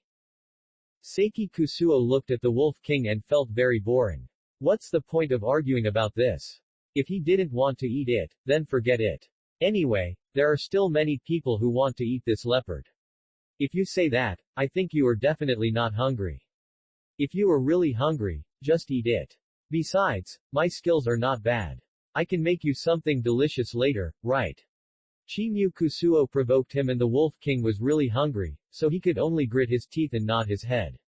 Seiki Kusuo looked at the Wolf King and felt very boring. What's the point of arguing about this? If he didn't want to eat it, then forget it. Anyway, there are still many people who want to eat this leopard. If you say that, I think you are definitely not hungry. If you are really hungry, just eat it. Besides, my skills are not bad. I can make you something delicious later, right? Chimyu Kusuo provoked him and the Wolf King was really hungry, so he could only grit his teeth and nod his head.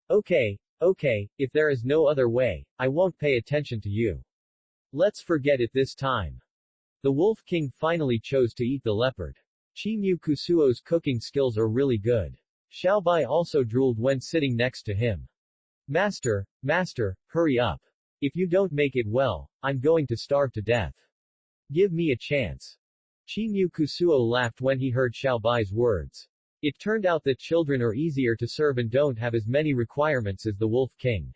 Okay, if there is no other way, I won't pay attention to you. Let's forget it this time. The Wolf King finally chose to eat the leopard. Chimyu Kusuo's cooking skills are really good. Xiaobai also drooled when sitting next to him. Master, hurry up. If you don't make it well, I'm going to starve to death. Give me a chance. Chimyu Kusuo laughed when he heard Xiaobai's words. It turned out that children are easier to serve and don't have as many requirements as the Wolf King.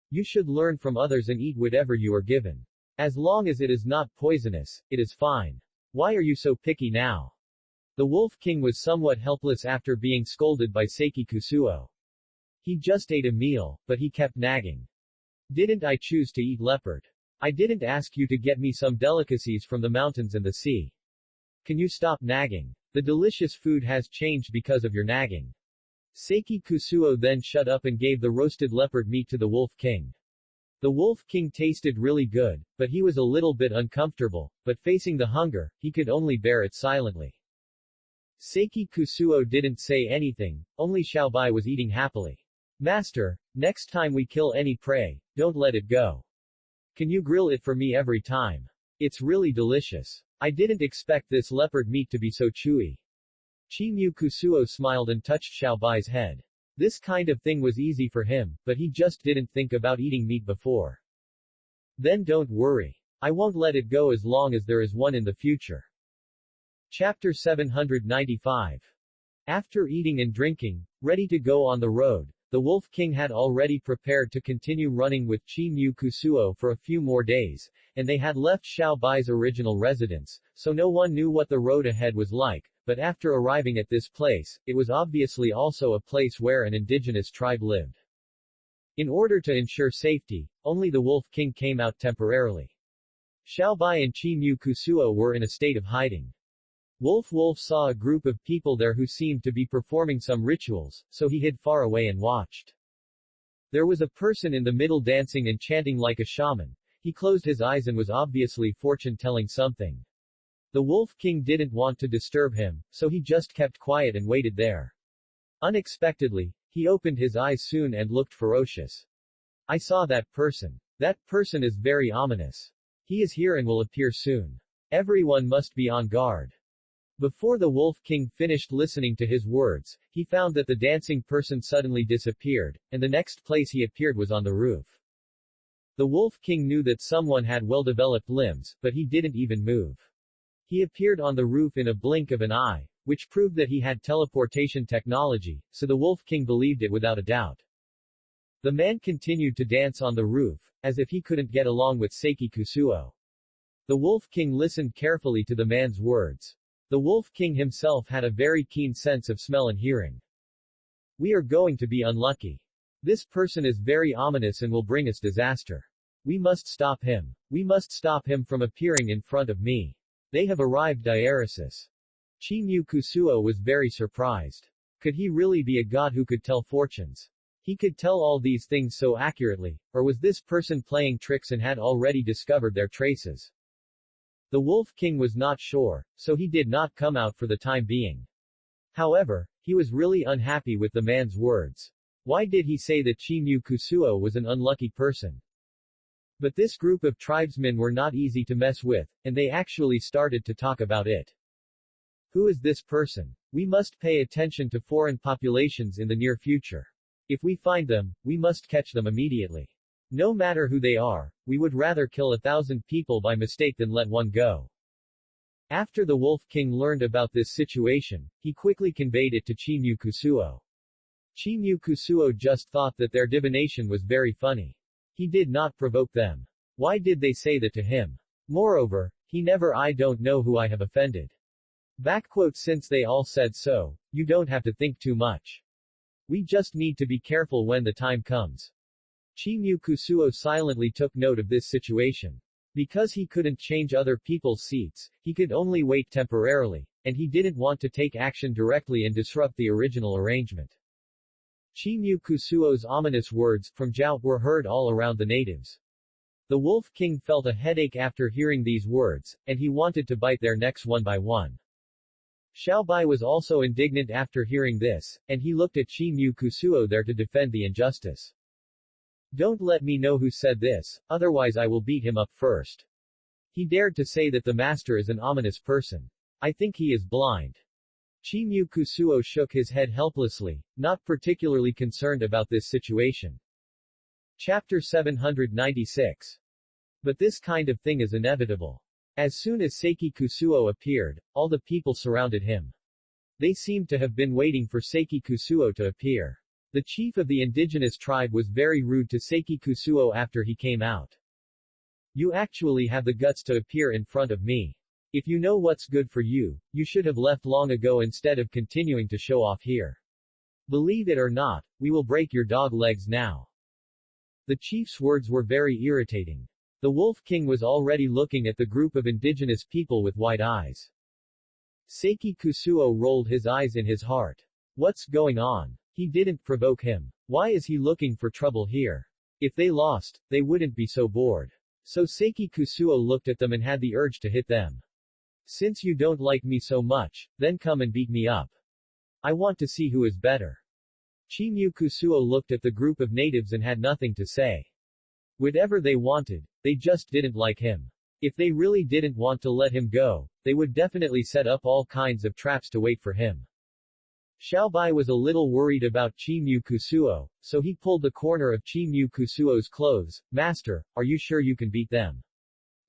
You should learn from others and eat whatever you are given. As long as it is not poisonous, it is fine. Why are you so picky now? The Wolf King was somewhat helpless after being scolded by Seiki Kusuo. He just ate a meal, but he kept nagging. Didn't I choose to eat leopard? I didn't ask you to get me some delicacies from the mountains and the sea. Can you stop nagging? The delicious food has changed because of your nagging. Seiki Kusuo then shut up and gave the roasted leopard meat to the Wolf King. The Wolf King tasted really good, but he was a little bit uncomfortable, but facing the hunger, he could only bear it silently. Seiki Kusuo didn't say anything, only Xiaobai was eating happily. Master, next time we kill any prey, don't let it go. Can you grill it for me every time? It's really delicious. I didn't expect this leopard meat to be so chewy. Chimyu Kusuo smiled and touched Xiaobai's head. This kind of thing was easy for him, but he just didn't think about eating meat before. Then don't worry. I won't let it go as long as there is one in the future. Chapter 795. After eating and drinking, ready to go on the road, the Wolf King had already prepared to continue running with Chimyu Kusuo for a few more days, and they had left Xiaobai's original residence, so no one knew what the road ahead was like, but after arriving at this place, it was obviously also a place where an indigenous tribe lived. In order to ensure safety, only the Wolf King came out temporarily. Xiaobai and Chimyu Kusuo were in a state of hiding. Wolf saw a group of people there who seemed to be performing some rituals, so he hid far away and watched. There was a person in the middle dancing and chanting like a shaman. He closed his eyes and was obviously fortune-telling something. The Wolf King didn't want to disturb him, so he just kept quiet and waited there. Unexpectedly, he opened his eyes soon and looked ferocious. I saw that person. That person is very ominous. He is here and will appear soon. Everyone must be on guard. Before the Wolf King finished listening to his words, he found that the dancing person suddenly disappeared, and the next place he appeared was on the roof. The Wolf King knew that someone had well-developed limbs, but he didn't even move. He appeared on the roof in a blink of an eye, which proved that he had teleportation technology, so the Wolf King believed it without a doubt. The man continued to dance on the roof, as if he couldn't get along with Seiki Kusuo. The Wolf King listened carefully to the man's words. The Wolf King himself had a very keen sense of smell and hearing. We are going to be unlucky. This person is very ominous and will bring us disaster. We must stop him. We must stop him from appearing in front of me. They have arrived. Diaresis. Chimyu Kusuo was very surprised. Could he really be a god who could tell fortunes? He could tell all these things so accurately, or was this person playing tricks and had already discovered their traces? The Wolf King was not sure, so he did not come out for the time being. However, he was really unhappy with the man's words. Why did he say that Chimyu Kusuo was an unlucky person? But this group of tribesmen were not easy to mess with, and they actually started to talk about it. Who is this person? We must pay attention to foreign populations in the near future. If we find them, we must catch them immediately. No matter who they are, we would rather kill 1,000 people by mistake than let one go. After the Wolf King learned about this situation, he quickly conveyed it to Chimyu Kusuo. Chimyu Kusuo just thought that their divination was very funny. He did not provoke them. Why did they say that to him? Moreover, he never I don't know who I have offended. Since they all said so, you don't have to think too much. We just need to be careful when the time comes. Chimyu Kusuo silently took note of this situation. Because he couldn't change other people's seats, he could only wait temporarily, and he didn't want to take action directly and disrupt the original arrangement. Chimyu Kusuo's ominous words from Zhao were heard all around the natives. The Wolf King felt a headache after hearing these words, and he wanted to bite their necks one by one. Xiaobai was also indignant after hearing this, and he looked at Chimyu Kusuo there to defend the injustice. Don't let me know who said this, otherwise I will beat him up first. He dared to say that the master is an ominous person. I think he is blind. Chimyu Kusuo shook his head helplessly, not particularly concerned about this situation. Chapter 796. But this kind of thing is inevitable. As soon as Seiki Kusuo appeared, all the people surrounded him. They seemed to have been waiting for Seiki Kusuo to appear. The chief of the indigenous tribe was very rude to Seiki Kusuo after he came out. You actually have the guts to appear in front of me. If you know what's good for you, you should have left long ago instead of continuing to show off here. Believe it or not, we will break your dog legs now. The chief's words were very irritating. The Wolf King was already looking at the group of indigenous people with wide eyes. Seiki Kusuo rolled his eyes in his heart. What's going on? He didn't provoke him. Why is he looking for trouble here? If they lost, they wouldn't be so bored. So Seiki Kusuo looked at them and had the urge to hit them. Since you don't like me so much, then come and beat me up. I want to see who is better. Chimyu Kusuo looked at the group of natives and had nothing to say. Whatever they wanted, they just didn't like him. If they really didn't want to let him go, they would definitely set up all kinds of traps to wait for him. Xiaobai was a little worried about Chimyu Kusuo, so he pulled the corner of Chimyu Kusuo's clothes. Master, are you sure you can beat them?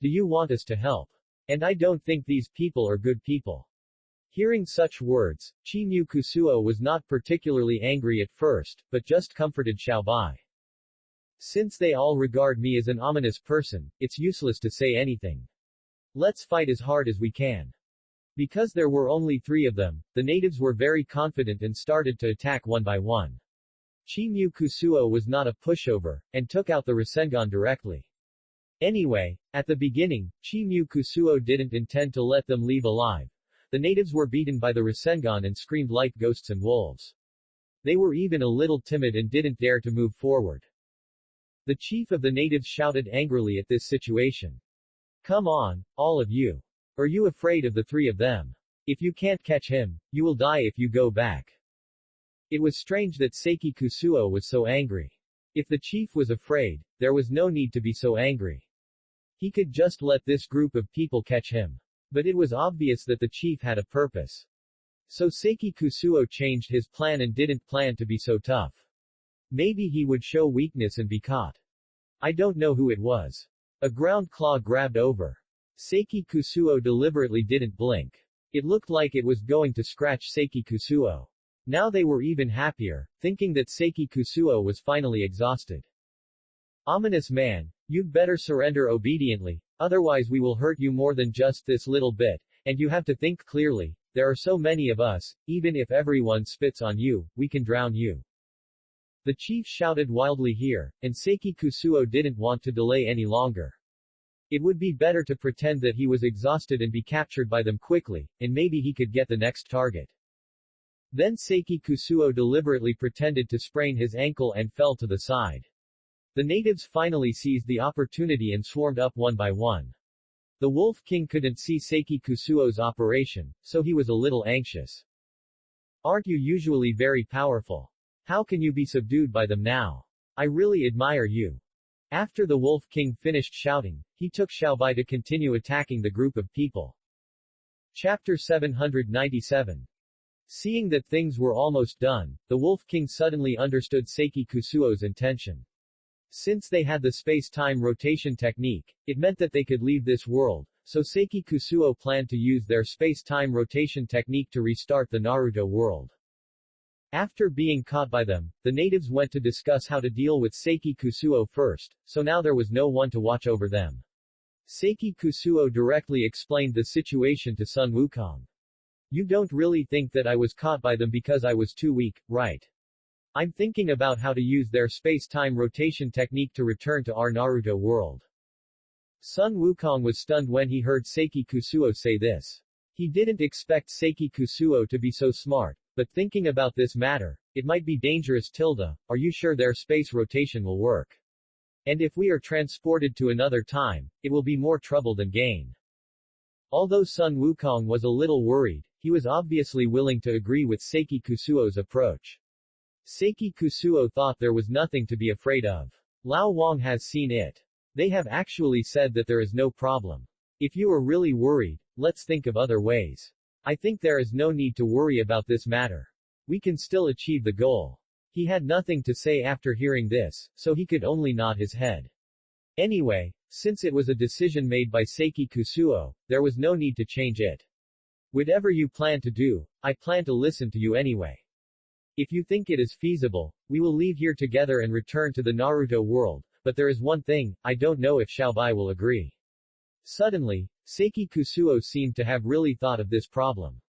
Do you want us to help? And I don't think these people are good people. Hearing such words, Chimyu Kusuo was not particularly angry at first, but just comforted Xiaobai. Since they all regard me as an ominous person, it's useless to say anything. Let's fight as hard as we can. Because there were only 3 of them, the natives were very confident and started to attack one by one. Chimyu Kusuo was not a pushover, and took out the Rasengan directly. Anyway, at the beginning, Chimyu Kusuo didn't intend to let them leave alive. The natives were beaten by the Rasengan and screamed like ghosts and wolves. They were even a little timid and didn't dare to move forward. The chief of the natives shouted angrily at this situation. Come on, all of you. Are you afraid of the 3 of them? If you can't catch him, you will die if you go back. It was strange that Seiki Kusuo was so angry. If the chief was afraid, there was no need to be so angry. He could just let this group of people catch him. But it was obvious that the chief had a purpose. So Seiki Kusuo changed his plan and didn't plan to be so tough. Maybe he would show weakness and be caught. I don't know who it was. A ground claw grabbed over. Seiki Kusuo deliberately didn't blink. It looked like it was going to scratch Seiki Kusuo. Now they were even happier, thinking that Seiki Kusuo was finally exhausted. Ominous man, you'd better surrender obediently, otherwise we will hurt you more than just this little bit, and you have to think clearly, there are so many of us, even if everyone spits on you, we can drown you. The chief shouted wildly here, and Seiki Kusuo didn't want to delay any longer. It would be better to pretend that he was exhausted and be captured by them quickly, and maybe he could get the next target. Then Seiki Kusuo deliberately pretended to sprain his ankle and fell to the side. The natives finally seized the opportunity and swarmed up one by one. The Wolf King couldn't see Seiki Kusuo's operation, so he was a little anxious. Aren't you usually very powerful? How can you be subdued by them now? I really admire you. After the Wolf King finished shouting, he took Xiaobai to continue attacking the group of people. Chapter 797. Seeing that things were almost done, the Wolf King suddenly understood Seiki Kusuo's intention. Since they had the space-time rotation technique, it meant that they could leave this world, so Seiki Kusuo planned to use their space-time rotation technique to restart the Naruto world. After being caught by them, the natives went to discuss how to deal with Seiki Kusuo first, so now there was no one to watch over them. Seiki Kusuo directly explained the situation to Sun Wukong. You don't really think that I was caught by them because I was too weak, right? I'm thinking about how to use their space-time rotation technique to return to our Naruto world. Sun Wukong was stunned when he heard Seiki Kusuo say this. He didn't expect Seiki Kusuo to be so smart, but thinking about this matter, it might be dangerous. Are you sure their space rotation will work? And if we are transported to another time, it will be more trouble than gain. Although Sun Wukong was a little worried, he was obviously willing to agree with Seiki Kusuo's approach. Seiki Kusuo thought there was nothing to be afraid of. Lao Wang has seen it. They have actually said that there is no problem. If you are really worried, let's think of other ways. I think there is no need to worry about this matter. We can still achieve the goal. He had nothing to say after hearing this, so he could only nod his head. Anyway, since it was a decision made by Seiki Kusuo, there was no need to change it. Whatever you plan to do, I plan to listen to you anyway. If you think it is feasible, we will leave here together and return to the Naruto world, but there is one thing, I don't know if Xiaobai will agree. Suddenly, Seiki Kusuo seemed to have really thought of this problem.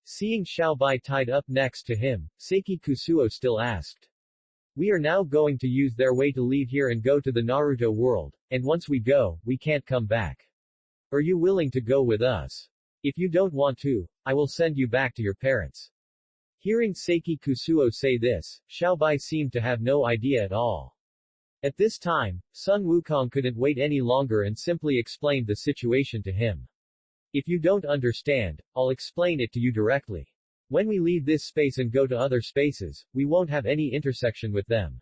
Seeing Xiaobai tied up next to him, Seiki Kusuo still asked. We are now going to use their way to leave here and go to the Naruto world, and once we go, we can't come back. Are you willing to go with us? If you don't want to, I will send you back to your parents. Hearing Seiki Kusuo say this, Xiaobai seemed to have no idea at all. At this time, Sun Wukong couldn't wait any longer and simply explained the situation to him. If you don't understand, I'll explain it to you directly. When we leave this space and go to other spaces, we won't have any intersection with them.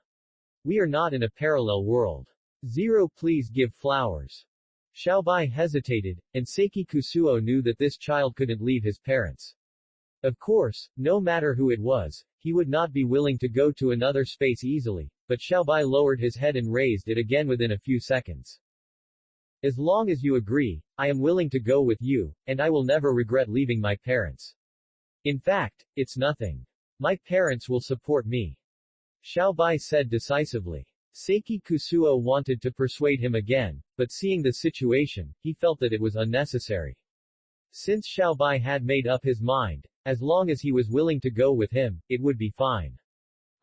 We are not in a parallel world. Zero, please give flowers. Xiaobai hesitated, and Seiki Kusuo knew that this child couldn't leave his parents. Of course, no matter who it was, he would not be willing to go to another space easily, but Xiaobai lowered his head and raised it again within a few seconds. As long as you agree, I am willing to go with you, and I will never regret leaving my parents. In fact, it's nothing. My parents will support me. Xiaobai said decisively. Seiki Kusuo wanted to persuade him again, but seeing the situation, he felt that it was unnecessary. Since Xiaobai had made up his mind, as long as he was willing to go with him, it would be fine.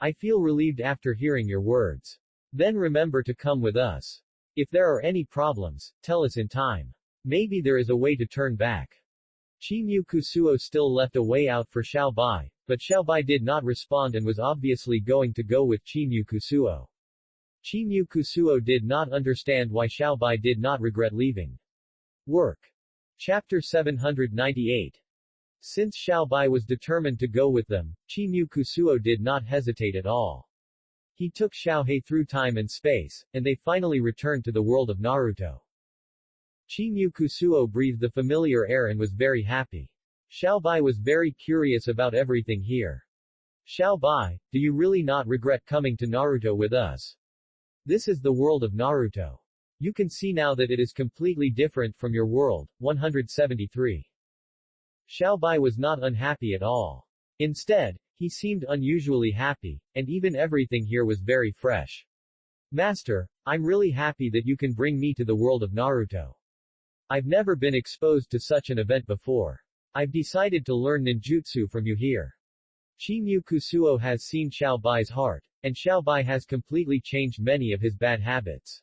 I feel relieved after hearing your words. Then remember to come with us. If there are any problems, tell us in time. Maybe there is a way to turn back. Chimu Kusuo still left a way out for Xiaobai, but Xiaobai did not respond and was obviously going to go with Chimu Kusuo. Chimu Kusuo did not understand why Xiaobai did not regret leaving. Work. Chapter 798. Since Xiaobai was determined to go with them, Chimu Kusuo did not hesitate at all. He took Xiaohei through time and space, and they finally returned to the world of Naruto. Chimu Kusuo breathed the familiar air and was very happy. Xiaobai was very curious about everything here. Xiaobai, do you really not regret coming to Naruto with us? This is the world of Naruto. You can see now that it is completely different from your world. 173. Xiaobai was not unhappy at all. Instead, He seemed unusually happy, and even everything here was very fresh. Master, I'm really happy that you can bring me to the world of Naruto. I've never been exposed to such an event before. I've decided to learn ninjutsu from you here. Chimyu Kusuo has seen Xiao Bai's heart, and Xiao Bai has completely changed many of his bad habits.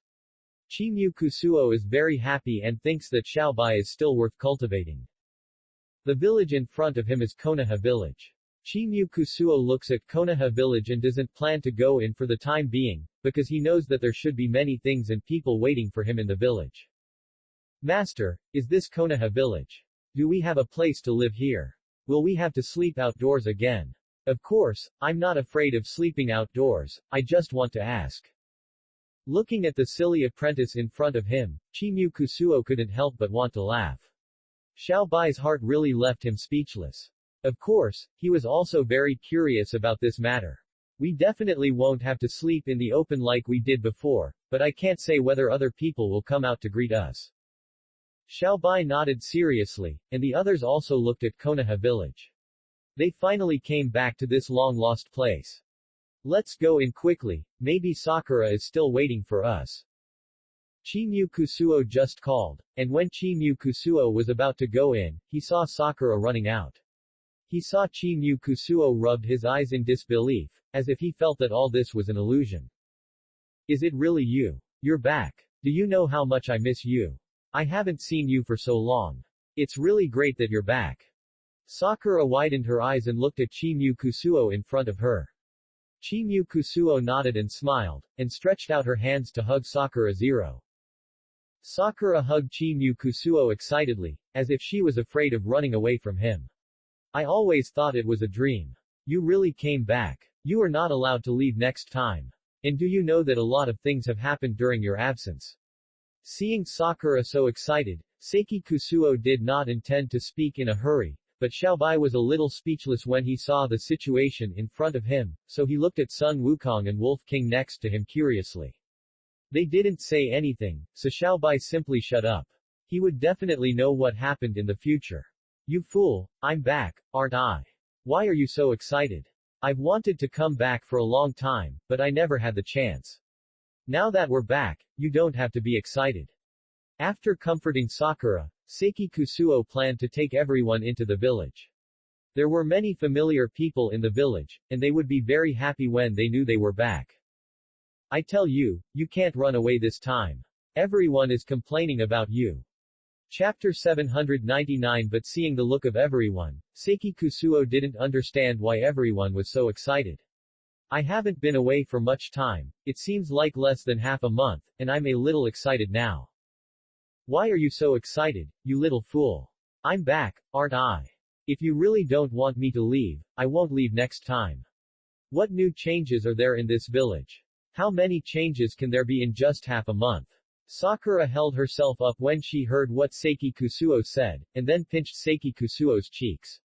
Chimyu Kusuo is very happy and thinks that Xiao Bai is still worth cultivating. The village in front of him is Konoha village. Chimyu Kusuo looks at Konoha village and doesn't plan to go in for the time being, because he knows that there should be many things and people waiting for him in the village. Master, is this Konoha village? Do we have a place to live here? Will we have to sleep outdoors again? Of course, I'm not afraid of sleeping outdoors, I just want to ask. Looking at the silly apprentice in front of him, Chimyu Kusuo couldn't help but want to laugh. Xiao Bai's heart really left him speechless. Of course, he was also very curious about this matter. We definitely won't have to sleep in the open like we did before, but I can't say whether other people will come out to greet us. Xiao Bai nodded seriously, and the others also looked at Konoha village. They finally came back to this long-lost place. Let's go in quickly, maybe Sakura is still waiting for us. Chimyu Kusuo just called, and when Chimyu Kusuo was about to go in, he saw Sakura running out. He saw Chimyu Kusuo rubbed his eyes in disbelief, as if he felt that all this was an illusion. Is it really you? You're back. Do you know how much I miss you? I haven't seen you for so long. It's really great that you're back. Sakura widened her eyes and looked at Chimyu Kusuo in front of her. Chimyu Kusuo nodded and smiled, and stretched out her hands to hug Sakura Zero. Sakura hugged Chimyu Kusuo excitedly, as if she was afraid of running away from him. I always thought it was a dream. You really came back. You are not allowed to leave next time. And do you know that a lot of things have happened during your absence? Seeing Sakura so excited, Seiki Kusuo did not intend to speak in a hurry, but Xiao Bai was a little speechless when he saw the situation in front of him, so he looked at Sun Wukong and Wolf King next to him curiously. They didn't say anything, so Xiao Bai simply shut up. He would definitely know what happened in the future. You fool, I'm back, aren't I? Why are you so excited? I've wanted to come back for a long time, but I never had the chance. Now that we're back, you don't have to be excited. After comforting Sakura, Seiki Kusuo planned to take everyone into the village. There were many familiar people in the village, and they would be very happy when they knew they were back. I tell you, you can't run away this time. Everyone is complaining about you. Chapter 799. But seeing the look of everyone, Seiki Kusuo didn't understand why everyone was so excited. I haven't been away for much time, it seems like less than half a month, and I'm a little excited now. Why are you so excited, you little fool? I'm back, aren't I? If you really don't want me to leave, I won't leave next time. What new changes are there in this village? How many changes can there be in just half a month? Sakura held herself up when she heard what Seiki Kusuo said, and then pinched Seiki Kusuo's cheeks.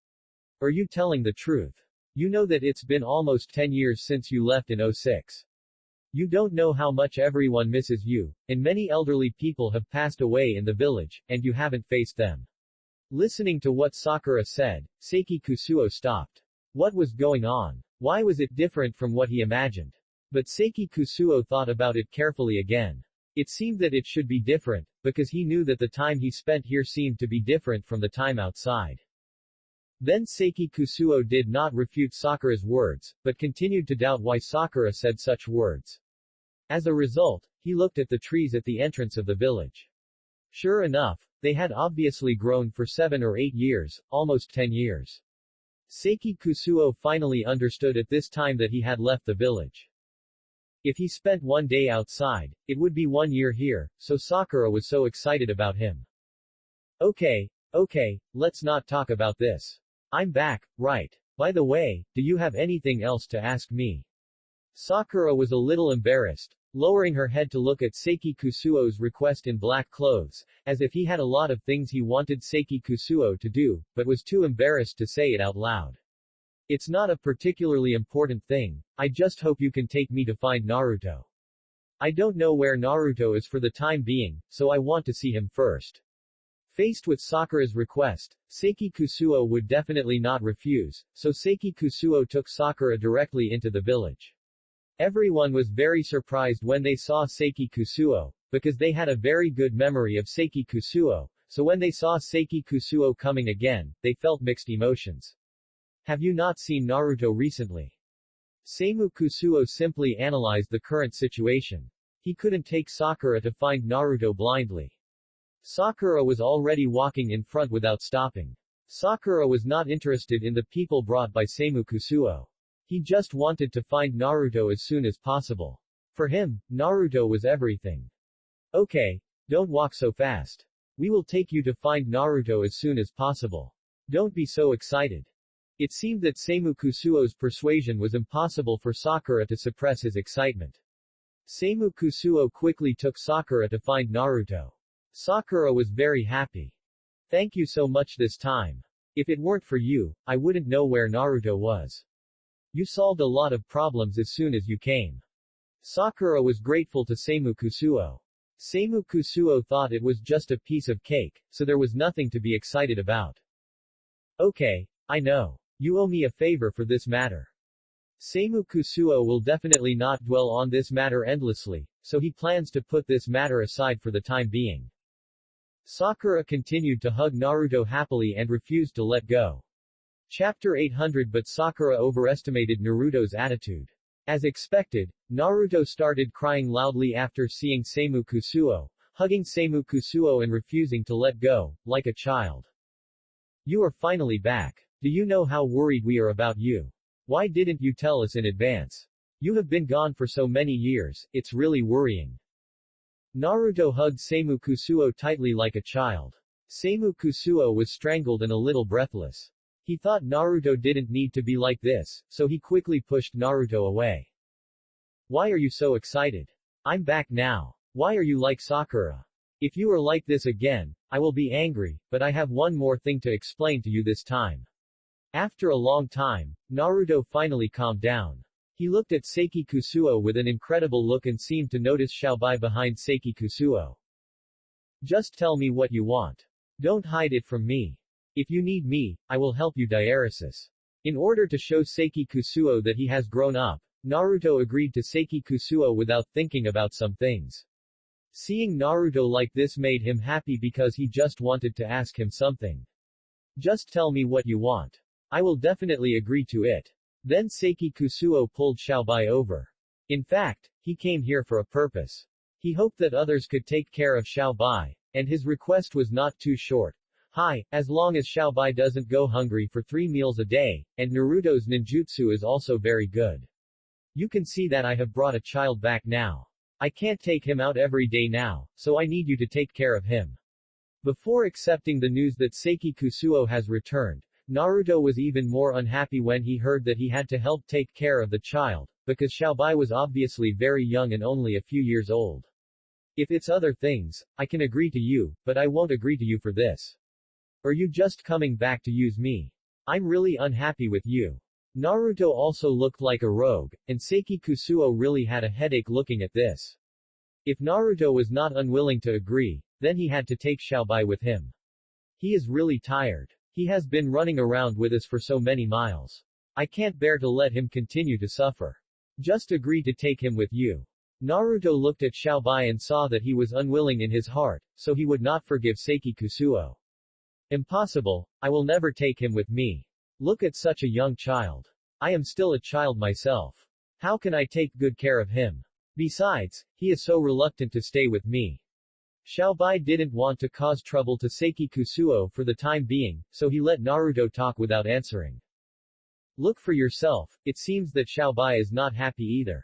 Are you telling the truth? You know that it's been almost 10 years since you left in 06. You don't know how much everyone misses you, and many elderly people have passed away in the village, and you haven't faced them. Listening to what Sakura said, Seiki Kusuo stopped. What was going on? Why was it different from what he imagined? But Seiki Kusuo thought about it carefully again. It seemed that it should be different, because he knew that the time he spent here seemed to be different from the time outside. Then Seiki Kusuo did not refute Sakura's words, but continued to doubt why Sakura said such words. As a result, he looked at the trees at the entrance of the village. Sure enough, they had obviously grown for 7 or 8 years, almost 10 years. Seiki Kusuo finally understood at this time that he had left the village. If he spent one day outside, it would be 1 year here, so Sakura was so excited about him. Okay, let's not talk about this. I'm back, right? By the way, do you have anything else to ask me? Sakura was a little embarrassed, lowering her head to look at Seiki Kusuo's request in black clothes, as if he had a lot of things he wanted Seiki Kusuo to do, but was too embarrassed to say it out loud. It's not a particularly important thing, I just hope you can take me to find Naruto. I don't know where Naruto is for the time being, so I want to see him first. Faced with Sakura's request, Seiki Kusuo would definitely not refuse, so Seiki Kusuo took Sakura directly into the village. Everyone was very surprised when they saw Seiki Kusuo, because they had a very good memory of Seiki Kusuo, so when they saw Seiki Kusuo coming again, they felt mixed emotions. Have you not seen Naruto recently? Seimu Kusuo simply analyzed the current situation. He couldn't take Sakura to find Naruto blindly. Sakura was already walking in front without stopping. Sakura was not interested in the people brought by Seimu Kusuo. He just wanted to find Naruto as soon as possible. For him, Naruto was everything. Okay, don't walk so fast. We will take you to find Naruto as soon as possible. Don't be so excited. It seemed that Seimu Kusuo's persuasion was impossible for Sakura to suppress his excitement. Seimu Kusuo quickly took Sakura to find Naruto. Sakura was very happy. Thank you so much this time. If it weren't for you, I wouldn't know where Naruto was. You solved a lot of problems as soon as you came. Sakura was grateful to Seimu Kusuo. Seimu Kusuo thought it was just a piece of cake, so there was nothing to be excited about. Okay, I know. You owe me a favor for this matter. Seimu Kusuo will definitely not dwell on this matter endlessly, so he plans to put this matter aside for the time being. Sakura continued to hug Naruto happily and refused to let go. Chapter 800 But Sakura overestimated Naruto's attitude. As expected, Naruto started crying loudly after seeing Seimu Kusuo, hugging Seimu Kusuo and refusing to let go, like a child. You are finally back. Do you know how worried we are about you? Why didn't you tell us in advance? You have been gone for so many years, it's really worrying. Naruto hugged Seimu Kusuo tightly like a child. Seimu Kusuo was strangled and a little breathless. He thought Naruto didn't need to be like this, so he quickly pushed Naruto away. Why are you so excited? I'm back now. Why are you like Sakura? If you are like this again, I will be angry, but I have one more thing to explain to you this time. After a long time, Naruto finally calmed down. He looked at Seiki Kusuo with an incredible look and seemed to notice Xiaobai behind Seiki Kusuo. Just tell me what you want. Don't hide it from me. If you need me, I will help you diaresis. In order to show Seiki Kusuo that he has grown up, Naruto agreed to Seiki Kusuo without thinking about some things. Seeing Naruto like this made him happy because he just wanted to ask him something. Just tell me what you want. I will definitely agree to it. Then Seiki Kusuo pulled Xiaobai over. In fact, he came here for a purpose. He hoped that others could take care of Xiaobai, and his request was not too short. Hi, as long as Xiaobai doesn't go hungry for 3 meals a day, and Naruto's ninjutsu is also very good. You can see that I have brought a child back now. I can't take him out every day now, so I need you to take care of him. Before accepting the news that Seiki Kusuo has returned, Naruto was even more unhappy when he heard that he had to help take care of the child, because Xiaobai was obviously very young and only a few years old. If it's other things, I can agree to you, but I won't agree to you for this. Are you just coming back to use me? I'm really unhappy with you. Naruto also looked like a rogue, and Seiki Kusuo really had a headache looking at this. If Naruto was not unwilling to agree, then he had to take Xiaobai with him. He is really tired. He has been running around with us for so many miles. I can't bear to let him continue to suffer. Just agree to take him with you. Naruto looked at Xiaobai and saw that he was unwilling in his heart, so he would not forgive Seiki Kusuo. Impossible, I will never take him with me. Look at such a young child. I am still a child myself. How can I take good care of him? Besides, he is so reluctant to stay with me. Xiaobai didn't want to cause trouble to Seiki Kusuo for the time being, so he let Naruto talk without answering. Look for yourself, it seems that Xiaobai is not happy either.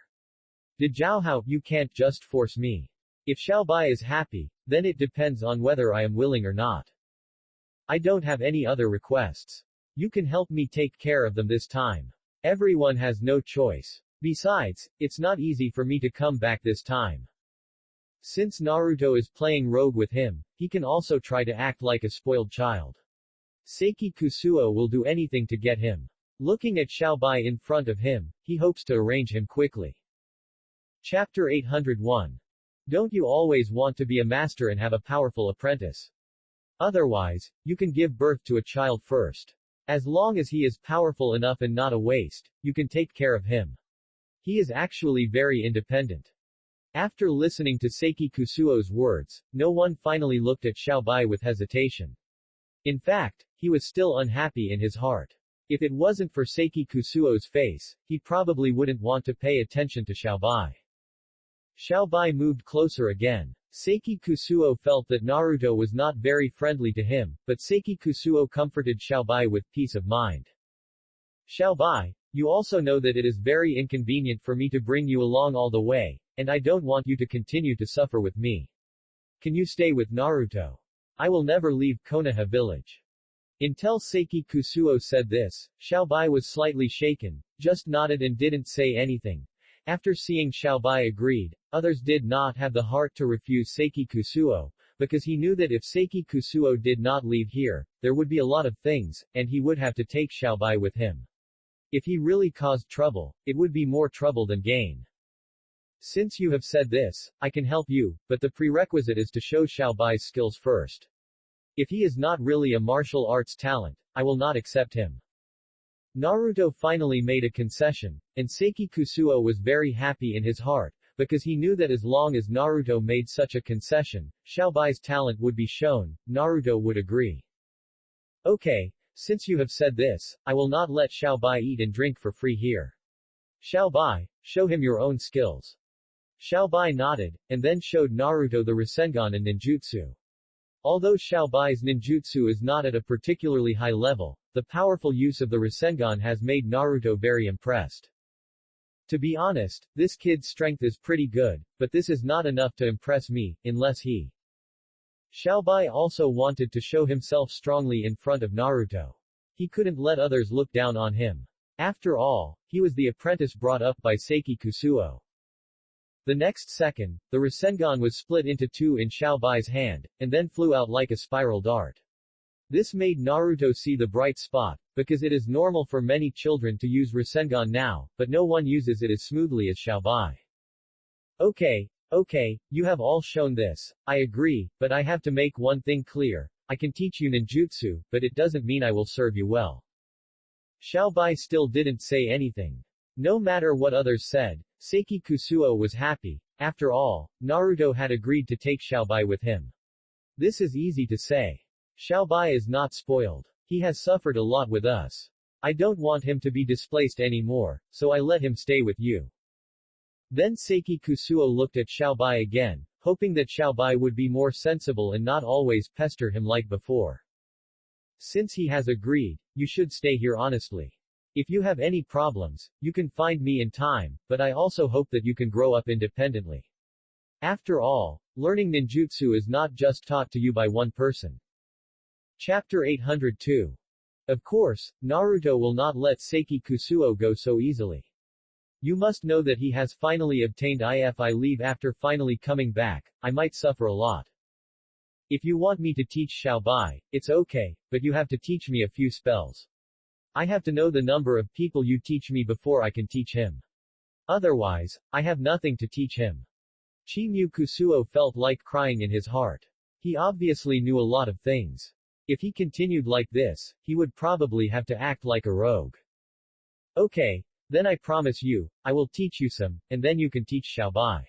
Dejiaohao, you can't just force me. If Xiaobai is happy, then it depends on whether I am willing or not. I don't have any other requests. You can help me take care of them this time. Everyone has no choice. Besides, it's not easy for me to come back this time. Since Naruto is playing rogue with him, he can also try to act like a spoiled child. Seiki Kusuo will do anything to get him. Looking at Xiaobai in front of him, he hopes to arrange him quickly. Chapter 801. Don't you always want to be a master and have a powerful apprentice? Otherwise, you can give birth to a child first. As long as he is powerful enough and not a waste, you can take care of him. He is actually very independent. After listening to Seiki Kusuo's words, no one finally looked at Xiaobai with hesitation. In fact, he was still unhappy in his heart. If it wasn't for Seiki Kusuo's face, he probably wouldn't want to pay attention to Xiaobai. Xiaobai moved closer again. Seiki Kusuo felt that Naruto was not very friendly to him, but Seiki Kusuo comforted Xiaobai with peace of mind. Xiaobai, you also know that it is very inconvenient for me to bring you along all the way, and I don't want you to continue to suffer with me. Can you stay with Naruto? I will never leave Konoha village. Until Seiki Kusuo said this, Xiaobai was slightly shaken, just nodded and didn't say anything. After seeing Xiaobai agreed, others did not have the heart to refuse Seiki Kusuo, because he knew that if Seiki Kusuo did not leave here, there would be a lot of things, and he would have to take Xiaobai with him. If he really caused trouble, it would be more trouble than gain. Since you have said this, I can help you, but the prerequisite is to show Xiaobai's skills first. If he is not really a martial arts talent, I will not accept him. Naruto finally made a concession, and Seiki Kusuo was very happy in his heart, because he knew that as long as Naruto made such a concession, Xiaobai's talent would be shown. Naruto would agree. Okay, since you have said this, I will not let Xiaobai eat and drink for free here. Xiaobai, show him your own skills. Xiaobai nodded, and then showed Naruto the Rasengan and ninjutsu. Although Xiaobai's ninjutsu is not at a particularly high level, the powerful use of the Rasengan has made Naruto very impressed. To be honest, this kid's strength is pretty good, but this is not enough to impress me, unless he. Xiaobai also wanted to show himself strongly in front of Naruto. He couldn't let others look down on him. After all, he was the apprentice brought up by Seiki Kusuo. The next second, the Rasengan was split into two in Xiaobai's hand, and then flew out like a spiral dart. This made Naruto see the bright spot, because it is normal for many children to use Rasengan now, but no one uses it as smoothly as Xiaobai. Okay, you have all shown this, I agree, but I have to make one thing clear. I can teach you ninjutsu, but it doesn't mean I will serve you well. Xiaobai still didn't say anything. No matter what others said, Seiki Kusuo was happy. After all, Naruto had agreed to take Xiaobai with him. This is easy to say. Xiaobai is not spoiled. He has suffered a lot with us. I don't want him to be displaced anymore, so I let him stay with you. Then Seiki Kusuo looked at Xiaobai again, hoping that Xiaobai would be more sensible and not always pester him like before. Since he has agreed, you should stay here honestly. If you have any problems, you can find me in time, but I also hope that you can grow up independently. After all, learning ninjutsu is not just taught to you by one person. Chapter 802. Of course, Naruto will not let Seiki Kusuo go so easily. You must know that he has finally obtained if I leave after finally coming back, I might suffer a lot. If you want me to teach Xiaobai, it's okay, but you have to teach me a few spells. I have to know the number of people you teach me before I can teach him. Otherwise, I have nothing to teach him. Chimu Kusuo felt like crying in his heart. He obviously knew a lot of things. If he continued like this, he would probably have to act like a rogue. Okay, then I promise you, I will teach you some, and then you can teach Xiaobai.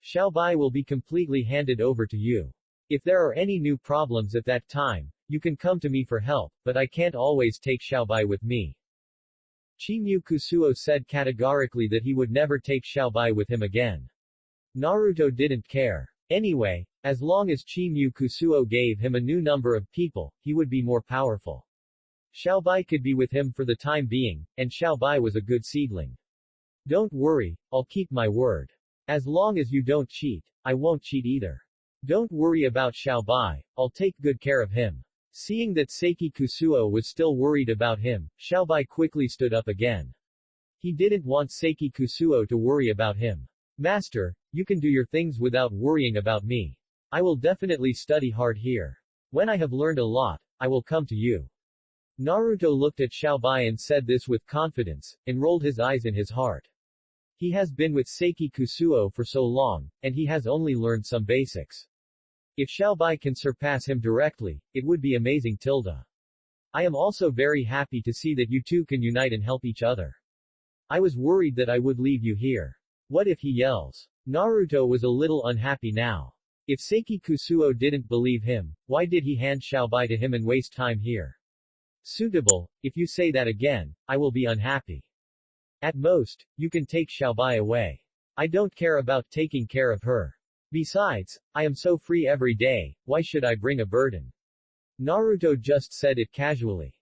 Xiaobai will be completely handed over to you. If there are any new problems at that time, you can come to me for help, but I can't always take Xiaobai with me. Chimu Kusuo said categorically that he would never take Xiaobai with him again. Naruto didn't care. Anyway, as long as Chimu Kusuo gave him a new number of people, he would be more powerful. Xiaobai could be with him for the time being, and Xiaobai was a good seedling. Don't worry, I'll keep my word. As long as you don't cheat, I won't cheat either. Don't worry about Xiaobai, I'll take good care of him. Seeing that Seiki Kusuo was still worried about him, Xiaobai quickly stood up again. He didn't want Seiki Kusuo to worry about him. Master, you can do your things without worrying about me. I will definitely study hard here. When I have learned a lot, I will come to you. Naruto looked at Xiaobai and said this with confidence, and rolled his eyes in his heart. He has been with Seiki Kusuo for so long, and he has only learned some basics. If Xiaobai can surpass him directly, it would be amazing. I am also very happy to see that you two can unite and help each other. I was worried that I would leave you here. What if he yells? Naruto was a little unhappy now. If Seiki Kusuo didn't believe him, why did he hand Xiaobai to him and waste time here? Suitable, if you say that again, I will be unhappy. At most, you can take Xiaobai away. I don't care about taking care of her. Besides, I am so free every day, why should I bring a burden? Naruto just said it casually.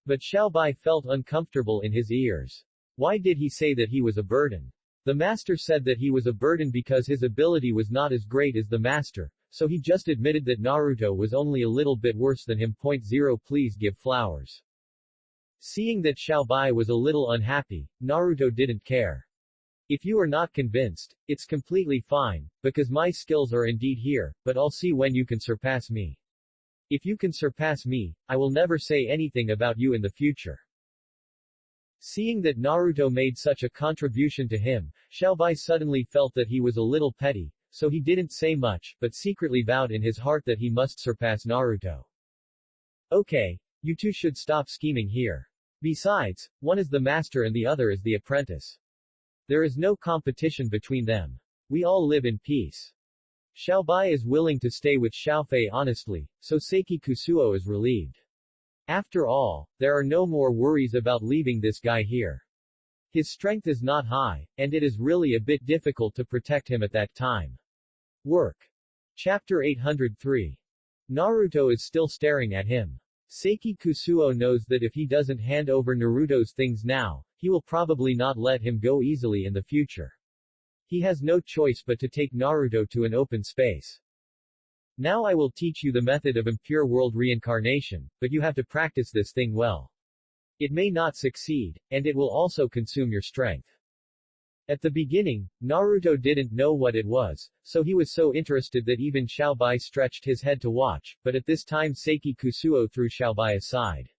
But Xiaobai felt uncomfortable in his ears. Why did he say that he was a burden? The master said that he was a burden because his ability was not as great as the master, so he just admitted that Naruto was only a little bit worse than him. 0 Please give flowers. Seeing that Xiaobai was a little unhappy, Naruto didn't care. If you are not convinced, it's completely fine, because my skills are indeed here, but I'll see when you can surpass me. If you can surpass me, I will never say anything about you in the future. Seeing that Naruto made such a contribution to him, Xiaobai suddenly felt that he was a little petty, so he didn't say much, but secretly vowed in his heart that he must surpass Naruto. Okay, you two should stop scheming here. Besides, one is the master and the other is the apprentice. There is no competition between them. We all live in peace. Xiaobai is willing to stay with Xiaofei honestly, so Seiki Kusuo is relieved. After all, there are no more worries about leaving this guy here. His strength is not high, and it is really a bit difficult to protect him at that time. Work. Chapter 803. Naruto is still staring at him. Seiki Kusuo knows that if he doesn't hand over Naruto's things now, he will probably not let him go easily in the future. He has no choice but to take Naruto to an open space. Now I will teach you the method of impure world reincarnation, but you have to practice this thing well. It may not succeed, and it will also consume your strength. At the beginning, Naruto didn't know what it was, so he was so interested that even Xiaobai stretched his head to watch, but at this time Seiki Kusuo threw Xiaobai aside.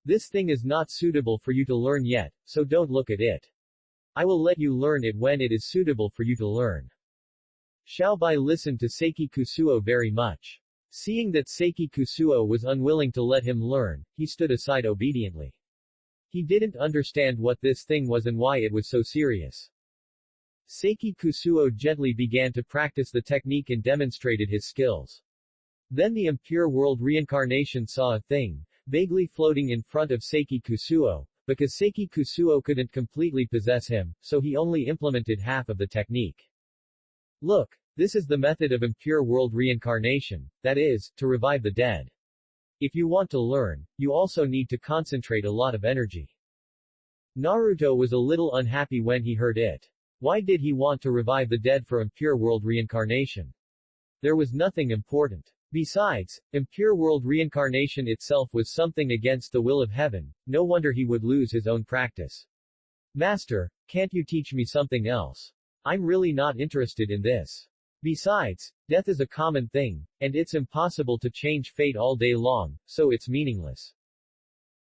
This thing is not suitable for you to learn yet, so don't look at it. I will let you learn it when it is suitable for you to learn. Xiaobai listened to Seiki Kusuo very much. Seeing that Seiki Kusuo was unwilling to let him learn, he stood aside obediently. He didn't understand what this thing was and why it was so serious. Seiki Kusuo gently began to practice the technique and demonstrated his skills. Then the impure world reincarnation saw a thing, vaguely floating in front of Seiki Kusuo, because Seiki Kusuo couldn't completely possess him, so he only implemented half of the technique. Look, this is the method of impure world reincarnation, that is, to revive the dead. If you want to learn, you also need to concentrate a lot of energy. Naruto was a little unhappy when he heard it. Why did he want to revive the dead for impure world reincarnation? There was nothing important. Besides, impure world reincarnation itself was something against the will of heaven, no wonder he would lose his own practice. Master, can't you teach me something else? I'm really not interested in this. Besides, death is a common thing, and it's impossible to change fate all day long, so it's meaningless.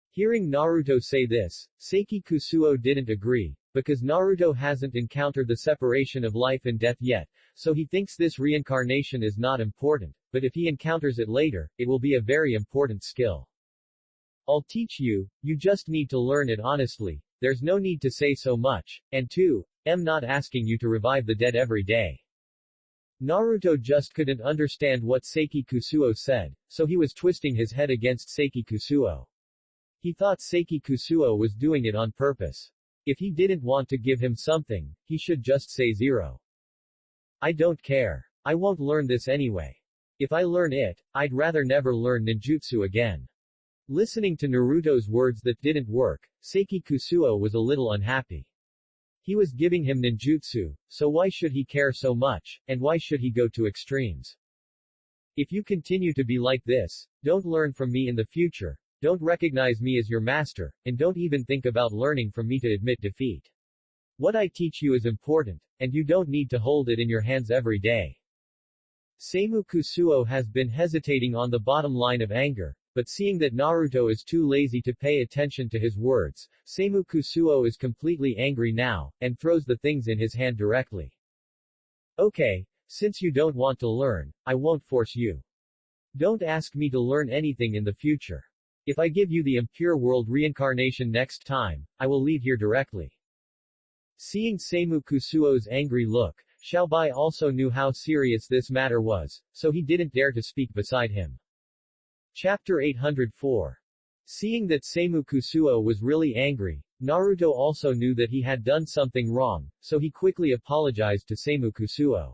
Hearing Naruto say this, Seiki Kusuo didn't agree, because Naruto hasn't encountered the separation of life and death yet, so he thinks this reincarnation is not important, but if he encounters it later, it will be a very important skill. I'll teach you, you just need to learn it honestly, there's no need to say so much, and 2, I'm not asking you to revive the dead every day. Naruto just couldn't understand what Seiki Kusuo said, so he was twisting his head against Seiki Kusuo. He thought Seiki Kusuo was doing it on purpose. If he didn't want to give him something, he should just say 0. I don't care. I won't learn this anyway. If I learn it, I'd rather never learn ninjutsu again. Listening to Naruto's words that didn't work, Seiki Kusuo was a little unhappy. He was giving him ninjutsu, so why should he care so much, and why should he go to extremes? If you continue to be like this, don't learn from me in the future, don't recognize me as your master, and don't even think about learning from me to admit defeat. What I teach you is important, and you don't need to hold it in your hands every day. Seimu Kusuo has been hesitating on the bottom line of anger, but seeing that Naruto is too lazy to pay attention to his words, Seimu Kusuo is completely angry now, and throws the things in his hand directly. Okay, Since you don't want to learn, I won't force you. Don't ask me to learn anything in the future. If I give you the impure world reincarnation next time, I will leave here directly. Seeing Seimu Kusuo's angry look, Xiaobai also knew how serious this matter was, so he didn't dare to speak beside him. Chapter 804. Seeing that Seimu Kusuo was really angry, Naruto also knew that he had done something wrong, so he quickly apologized to Seimu Kusuo.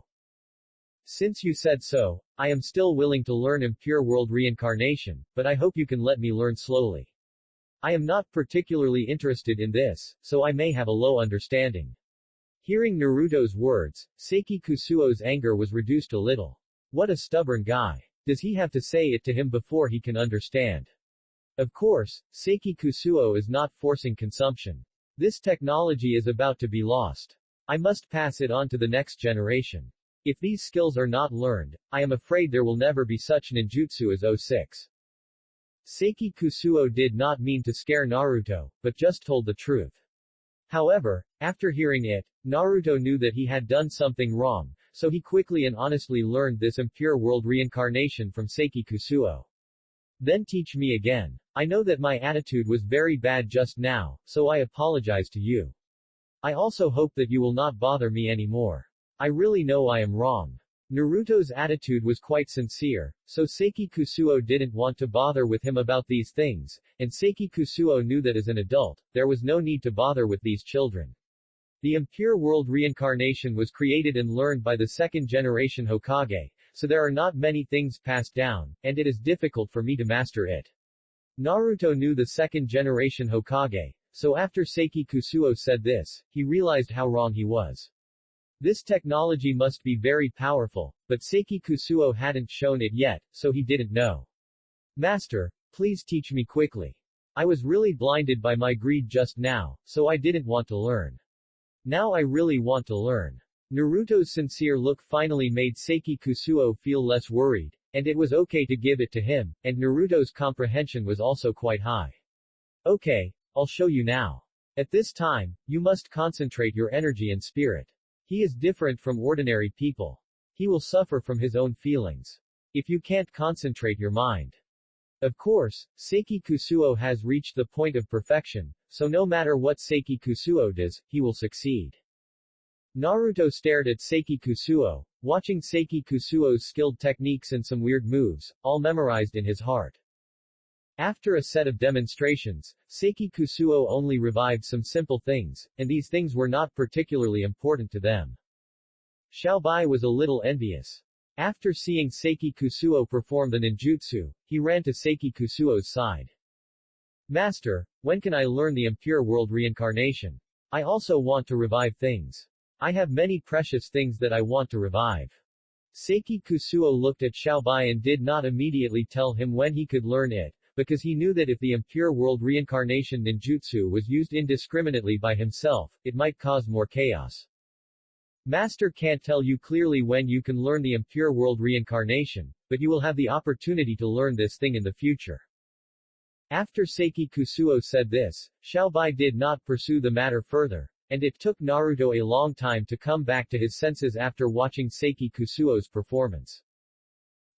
Since you said so, I am still willing to learn impure world reincarnation, but I hope you can let me learn slowly. I am not particularly interested in this, so I may have a low understanding. Hearing Naruto's words, Seiki Kusuo's anger was reduced a little. What a stubborn guy. Does he have to say it to him before he can understand? Of course, Seiki Kusuo is not forcing consumption. This technology is about to be lost. I must pass it on to the next generation. If these skills are not learned, I am afraid there will never be such ninjutsu as 06. Seiki Kusuo did not mean to scare Naruto, but just told the truth. However, after hearing it, Naruto knew that he had done something wrong, so he quickly and honestly learned this impure world reincarnation from Seiki Kusuo. Then teach me again. I know that my attitude was very bad just now, so I apologize to you. I also hope that you will not bother me anymore. I really know I am wrong. Naruto's attitude was quite sincere, so Seiki Kusuo didn't want to bother with him about these things, and Seiki Kusuo knew that as an adult, there was no need to bother with these children. The impure world reincarnation was created and learned by the second generation Hokage, so there are not many things passed down, and it is difficult for me to master it. Naruto knew the second generation Hokage, so after Seiki Kusuo said this, he realized how wrong he was. This technology must be very powerful, but Seiki Kusuo hadn't shown it yet, so he didn't know. Master, please teach me quickly. I was really blinded by my greed just now, so I didn't want to learn. Now I really want to learn. Naruto's sincere look finally made Seiki Kusuo feel less worried, and it was okay to give it to him, and Naruto's comprehension was also quite high. Okay, I'll show you now. At this time, you must concentrate your energy and spirit. He is different from ordinary people. He will suffer from his own feelings. If you can't concentrate your mind. Of course, Seiki Kusuo has reached the point of perfection, so no matter what Seiki Kusuo does, he will succeed. Naruto stared at Seiki Kusuo, watching Seiki Kusuo's skilled techniques and some weird moves, all memorized in his heart. After a set of demonstrations, Seiki Kusuo only revived some simple things, and these things were not particularly important to them. Xiaobai was a little envious. After seeing Seiki Kusuo perform the ninjutsu, he ran to Seiki Kusuo's side. Master, when can I learn the impure world reincarnation? I also want to revive things. I have many precious things that I want to revive. Seiki Kusuo looked at Xiaobai and did not immediately tell him when he could learn it, because he knew that if the impure world reincarnation ninjutsu was used indiscriminately by himself, it might cause more chaos. Master can't tell you clearly when you can learn the impure world reincarnation, but you will have the opportunity to learn this thing in the future. After Seiki Kusuo said this, Xiaobai did not pursue the matter further, and it took Naruto a long time to come back to his senses after watching Seiki Kusuo's performance.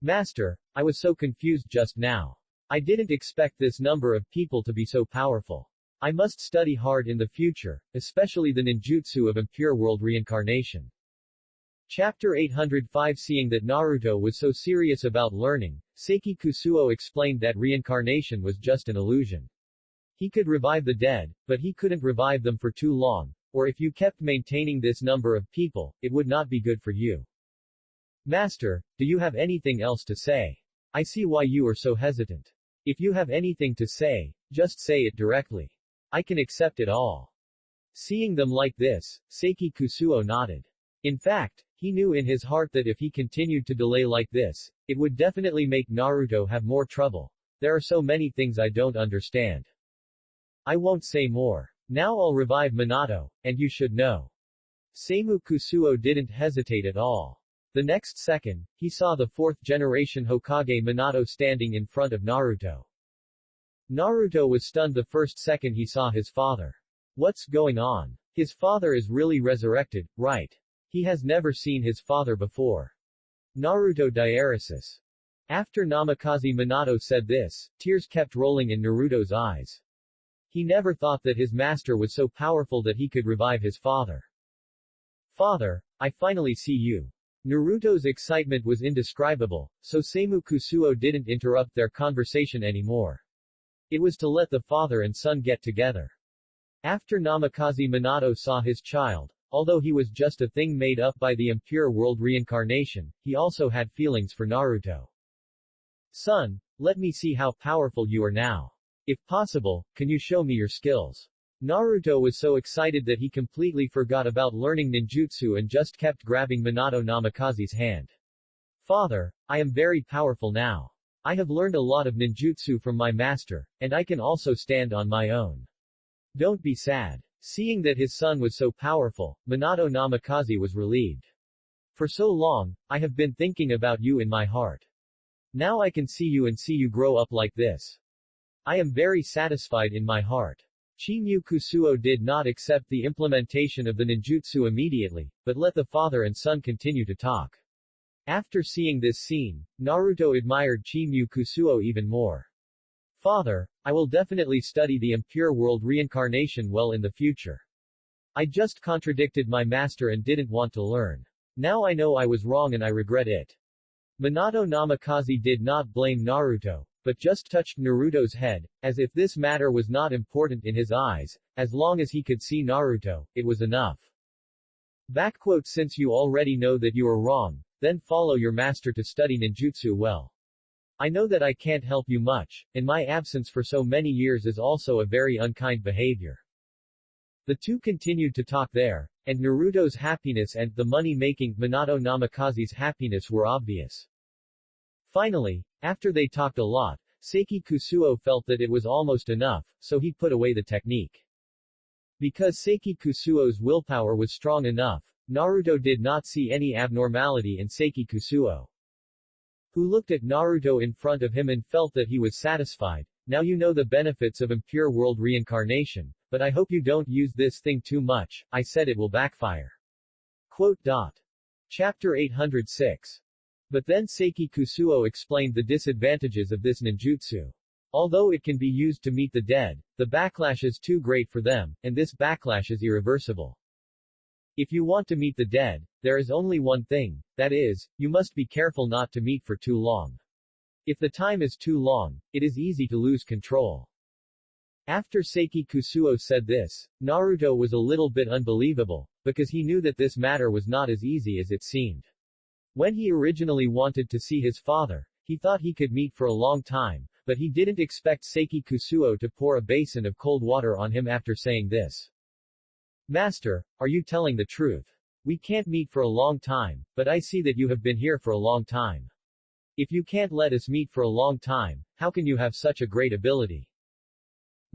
Master, I was so confused just now. I didn't expect this number of people to be so powerful. I must study hard in the future, especially the ninjutsu of impure world reincarnation. Chapter 805. Seeing that Naruto was so serious about learning, Seiki Kusuo explained that reincarnation was just an illusion. He could revive the dead, but he couldn't revive them for too long, or if you kept maintaining this number of people, it would not be good for you. Master, do you have anything else to say? I see why you are so hesitant. If you have anything to say, just say it directly. I can accept it all. Seeing them like this, Seiki Kusuo nodded. In fact, he knew in his heart that if he continued to delay like this, it would definitely make Naruto have more trouble. There are so many things I don't understand. I won't say more. Now I'll revive Minato, and you should know. Seimu Kusuo didn't hesitate at all. The next second, he saw the fourth generation Hokage Minato standing in front of Naruto. Naruto was stunned the first second he saw his father. What's going on? His father is really resurrected, right? He has never seen his father before. Naruto diaresis. After Namikaze Minato said this, tears kept rolling in Naruto's eyes. He never thought that his master was so powerful that he could revive his father. Father, I finally see you. Naruto's excitement was indescribable, so Seimu Kusuo didn't interrupt their conversation anymore. It was to let the father and son get together. After Namikaze Minato saw his child, although he was just a thing made up by the impure world reincarnation, he also had feelings for Naruto. Son, let me see how powerful you are now. If possible, can you show me your skills? Naruto was so excited that he completely forgot about learning ninjutsu and just kept grabbing Minato Namikaze's hand. Father, I am very powerful now. I have learned a lot of ninjutsu from my master, and I can also stand on my own. Don't be sad. Seeing that his son was so powerful, Minato Namikaze was relieved. For so long, I have been thinking about you in my heart. Now I can see you and see you grow up like this. I am very satisfied in my heart. Chimyu Kusuo did not accept the implementation of the ninjutsu immediately, but let the father and son continue to talk. After seeing this scene, Naruto admired Chimyu Kusuo even more. Father, I will definitely study the impure world reincarnation well in the future. I just contradicted my master and didn't want to learn. Now I know I was wrong and I regret it. Minato Namikaze did not blame Naruto, but just touched Naruto's head, as if this matter was not important in his eyes. As long as he could see Naruto, it was enough. Since you already know that you are wrong, then follow your master to study ninjutsu well. I know that I can't help you much, and my absence for so many years is also a very unkind behavior. The two continued to talk there, and Naruto's happiness and the money-making Minato Namikaze's happiness were obvious. Finally, after they talked a lot, Seiki Kusuo felt that it was almost enough, so he put away the technique. Because Seiki Kusuo's willpower was strong enough, Naruto did not see any abnormality in Seiki Kusuo, who looked at Naruto in front of him and felt that he was satisfied. Now you know the benefits of impure world reincarnation, but I hope you don't use this thing too much, I said it will backfire. Chapter 806. But then Seiki Kusuo explained the disadvantages of this ninjutsu. Although it can be used to meet the dead, the backlash is too great for them, and this backlash is irreversible. If you want to meet the dead, there is only one thing, that is, you must be careful not to meet for too long. If the time is too long, it is easy to lose control. After Seiki Kusuo said this, Naruto was a little bit unbelievable, because he knew that this matter was not as easy as it seemed. When he originally wanted to see his father, he thought he could meet for a long time, but he didn't expect Seiki Kusuo to pour a basin of cold water on him after saying this. Master, are you telling the truth? We can't meet for a long time, but I see that you have been here for a long time. If you can't let us meet for a long time, how can you have such a great ability?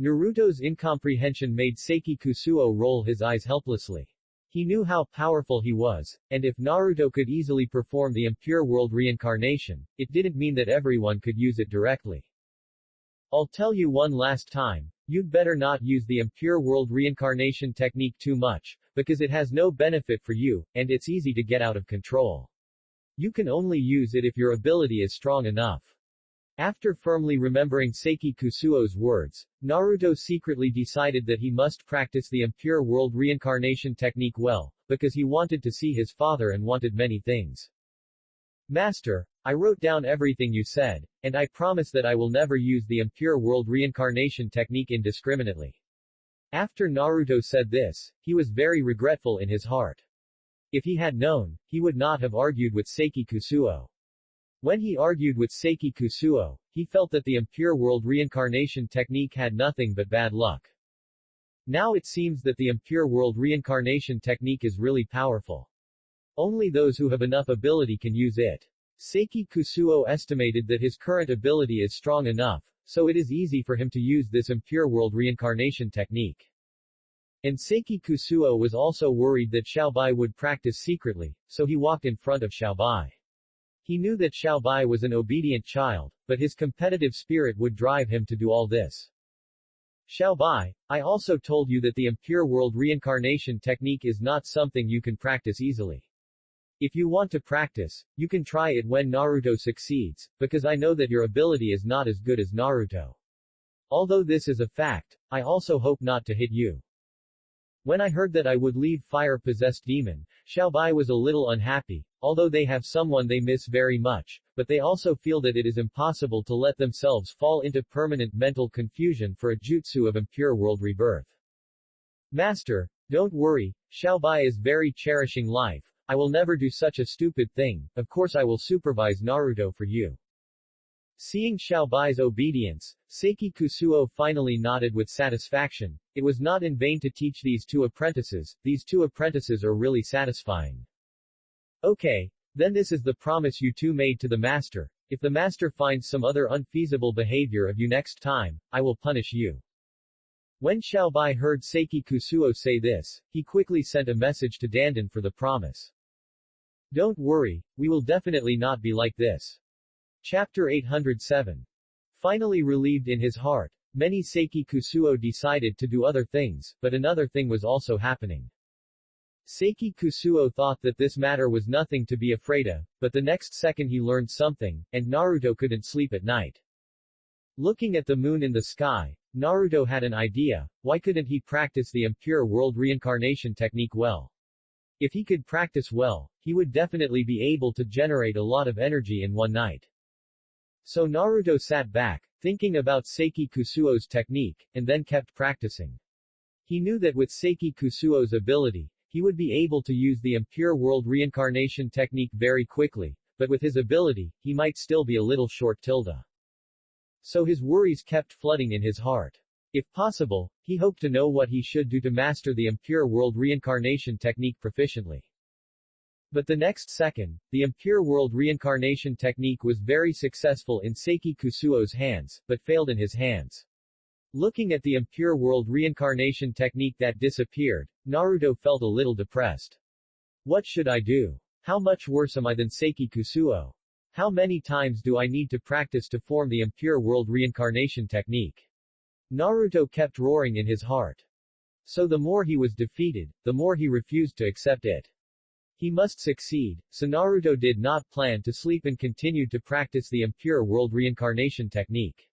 Naruto's incomprehension made Seiki Kusuo roll his eyes helplessly. He knew how powerful he was, and if Naruto could easily perform the impure world reincarnation, it didn't mean that everyone could use it directly. I'll tell you one last time, you'd better not use the impure world reincarnation technique too much, because it has no benefit for you, and it's easy to get out of control. You can only use it if your ability is strong enough. After firmly remembering Seiki Kusuo's words, Naruto secretly decided that he must practice the impure world reincarnation technique well, because he wanted to see his father and wanted many things. Master, I wrote down everything you said, and I promise that I will never use the impure world reincarnation technique indiscriminately. After Naruto said this, he was very regretful in his heart. If he had known, he would not have argued with Seiki Kusuo. When he argued with Seiki Kusuo, he felt that the impure world reincarnation technique had nothing but bad luck. Now it seems that the impure world reincarnation technique is really powerful. Only those who have enough ability can use it. Seiki Kusuo estimated that his current ability is strong enough, so it is easy for him to use this impure world reincarnation technique. And Seiki Kusuo was also worried that Xiaobai would practice secretly, so he walked in front of Xiaobai. He knew that Xiaobai was an obedient child, but his competitive spirit would drive him to do all this. Xiaobai, I also told you that the impure world reincarnation technique is not something you can practice easily. If you want to practice, you can try it when Naruto succeeds, because I know that your ability is not as good as Naruto. Although this is a fact, I also hope not to hit you. When I heard that I would leave fire-possessed demon, Xiaobai was a little unhappy, although they have someone they miss very much, but they also feel that it is impossible to let themselves fall into permanent mental confusion for a jutsu of impure world rebirth. Master, don't worry, Xiaobai is very cherishing life, I will never do such a stupid thing, of course I will supervise Naruto for you. Seeing Xiaobai's obedience, Seiki Kusuo finally nodded with satisfaction. It was not in vain to teach these two apprentices are really satisfying. Okay, then this is the promise you two made to the master. If the master finds some other unfeasible behavior of you next time, I will punish you. When Xiaobai heard Seiki Kusuo say this, he quickly sent a message to Dandan for the promise. Don't worry, we will definitely not be like this. Chapter 807. Finally relieved in his heart, many Seiki Kusuo decided to do other things, but another thing was also happening. Seiki Kusuo thought that this matter was nothing to be afraid of, but the next second he learned something, and Naruto couldn't sleep at night. Looking at the moon in the sky, Naruto had an idea, why couldn't he practice the impure world reincarnation technique well? If he could practice well, he would definitely be able to generate a lot of energy in one night. So Naruto sat back, thinking about Seiki Kusuo's technique, and then kept practicing. He knew that with Seiki Kusuo's ability, he would be able to use the impure world reincarnation technique very quickly, but with his ability, he might still be a little short. So his worries kept flooding in his heart. If possible, he hoped to know what he should do to master the impure world reincarnation technique proficiently. But the next second, the impure world reincarnation technique was very successful in Seiki Kusuo's hands, but failed in his hands. Looking at the impure world reincarnation technique that disappeared, Naruto felt a little depressed. What should I do? How much worse am I than Seiki Kusuo? How many times do I need to practice to form the impure world reincarnation technique? Naruto kept roaring in his heart. So the more he was defeated, the more he refused to accept it. He must succeed, so Naruto did not plan to sleep and continued to practice the impure world reincarnation technique.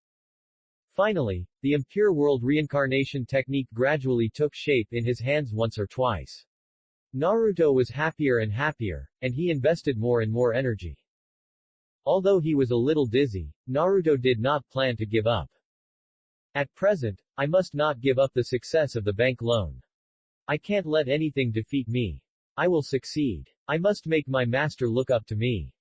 Finally, the impure world reincarnation technique gradually took shape in his hands once or twice. Naruto was happier and happier, and he invested more and more energy. Although he was a little dizzy, Naruto did not plan to give up. At present, I must not give up the success of the bank loan. I can't let anything defeat me. I will succeed. I must make my master look up to me.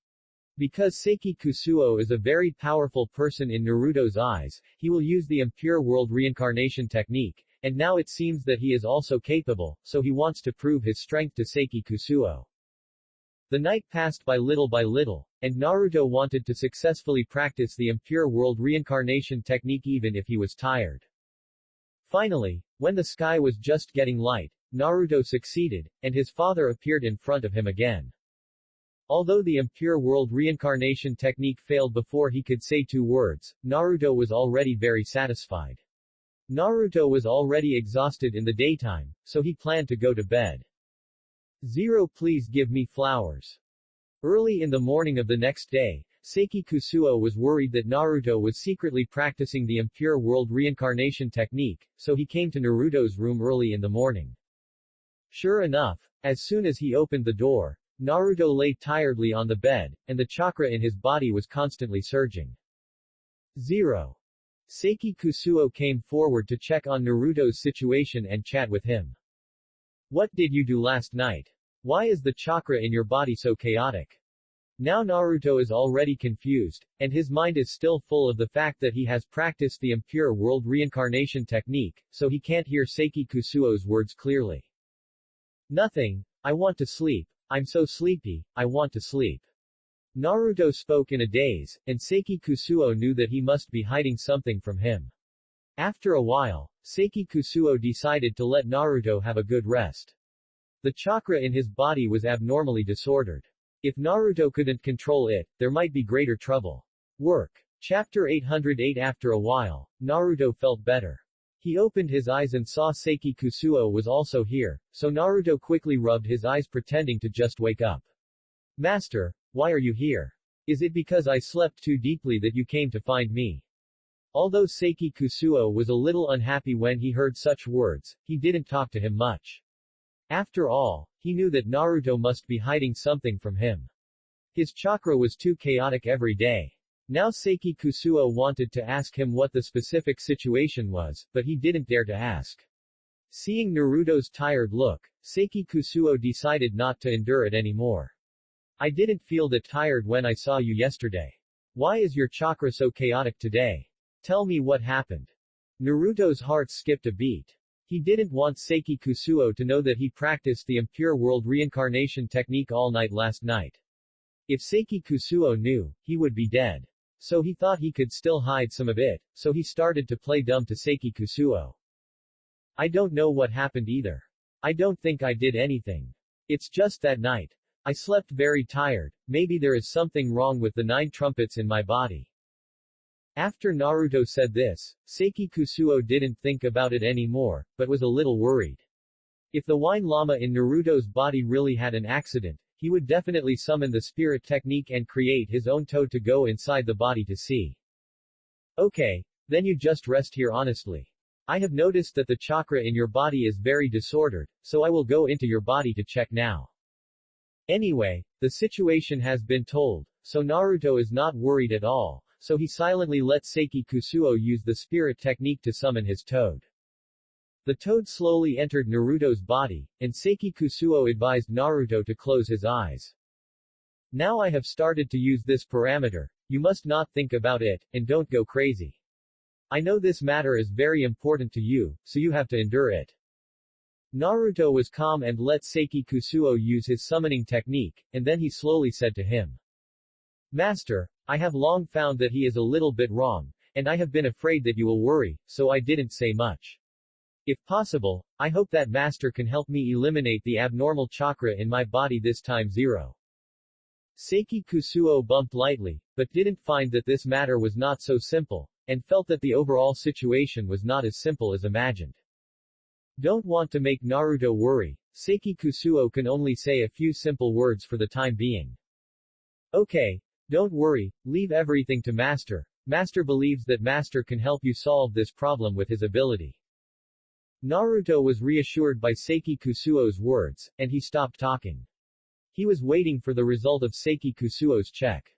Because Seiki Kusuo is a very powerful person in Naruto's eyes, he will use the impure world reincarnation technique, and now it seems that he is also capable, so he wants to prove his strength to Seiki Kusuo. The night passed by little, and Naruto wanted to successfully practice the impure world reincarnation technique even if he was tired. Finally, when the sky was just getting light, Naruto succeeded, and his father appeared in front of him again. Although the impure world reincarnation technique failed before he could say 2 words, Naruto was already very satisfied. Naruto was already exhausted in the daytime, so he planned to go to bed. 0 Please give me flowers. Early in the morning of the next day, Seiki Kusuo was worried that Naruto was secretly practicing the impure world reincarnation technique, so he came to Naruto's room early in the morning. Sure enough, as soon as he opened the door, Naruto lay tiredly on the bed, and the chakra in his body was constantly surging. 0. Seiki Kusuo came forward to check on Naruto's situation and chat with him. What did you do last night? Why is the chakra in your body so chaotic? Now Naruto is already confused, and his mind is still full of the fact that he has practiced the impure world reincarnation technique, so he can't hear Seiki Kusuo's words clearly. Nothing. I want to sleep. I'm so sleepy, I want to sleep. Naruto spoke in a daze, and Seiki Kusuo knew that he must be hiding something from him. After a while, Seiki Kusuo decided to let Naruto have a good rest. The chakra in his body was abnormally disordered. If Naruto couldn't control it, there might be greater trouble. Work. Chapter 808 After a while, Naruto felt better. He opened his eyes and saw Seiki Kusuo was also here, so Naruto quickly rubbed his eyes pretending to just wake up. Master, why are you here? Is it because I slept too deeply that you came to find me? Although Seiki Kusuo was a little unhappy when he heard such words, he didn't talk to him much. After all, he knew that Naruto must be hiding something from him. His chakra was too chaotic every day. Now Seiki Kusuo wanted to ask him what the specific situation was, but he didn't dare to ask. Seeing Naruto's tired look, Seiki Kusuo decided not to endure it anymore. I didn't feel that tired when I saw you yesterday. Why is your chakra so chaotic today? Tell me what happened. Naruto's heart skipped a beat. He didn't want Seiki Kusuo to know that he practiced the impure world reincarnation technique all night last night. If Seiki Kusuo knew, he would be dead. So he thought he could still hide some of it, so he started to play dumb to Seiki Kusuo. I don't know what happened either. I don't think I did anything. It's just that night. I slept very tired, maybe there is something wrong with the 9 trumpets in my body. After Naruto said this, Seiki Kusuo didn't think about it anymore, but was a little worried. If the wine llama in Naruto's body really had an accident, he would definitely summon the spirit technique and create his own toad to go inside the body to see. Okay, then you just rest here honestly. I have noticed that the chakra in your body is very disordered, so I will go into your body to check now. Anyway, the situation has been told, so Naruto is not worried at all, so he silently let Seiki Kusuo use the spirit technique to summon his toad. The toad slowly entered Naruto's body, and Seiki Kusuo advised Naruto to close his eyes. Now I have started to use this parameter, you must not think about it, and don't go crazy. I know this matter is very important to you, so you have to endure it. Naruto was calm and let Seiki Kusuo use his summoning technique, and then he slowly said to him. Master, I have long found that he is a little bit wrong, and I have been afraid that you will worry, so I didn't say much. If possible, I hope that Master can help me eliminate the abnormal chakra in my body this time 0. Seiki Kusuo bumped lightly, but didn't find that this matter was not so simple, and felt that the overall situation was not as simple as imagined. Don't want to make Naruto worry, Seiki Kusuo can only say a few simple words for the time being. Okay, don't worry, leave everything to Master. Master believes that Master can help you solve this problem with his ability. Naruto was reassured by Seiki Kusuo's words, and he stopped talking. He was waiting for the result of Seiki Kusuo's check.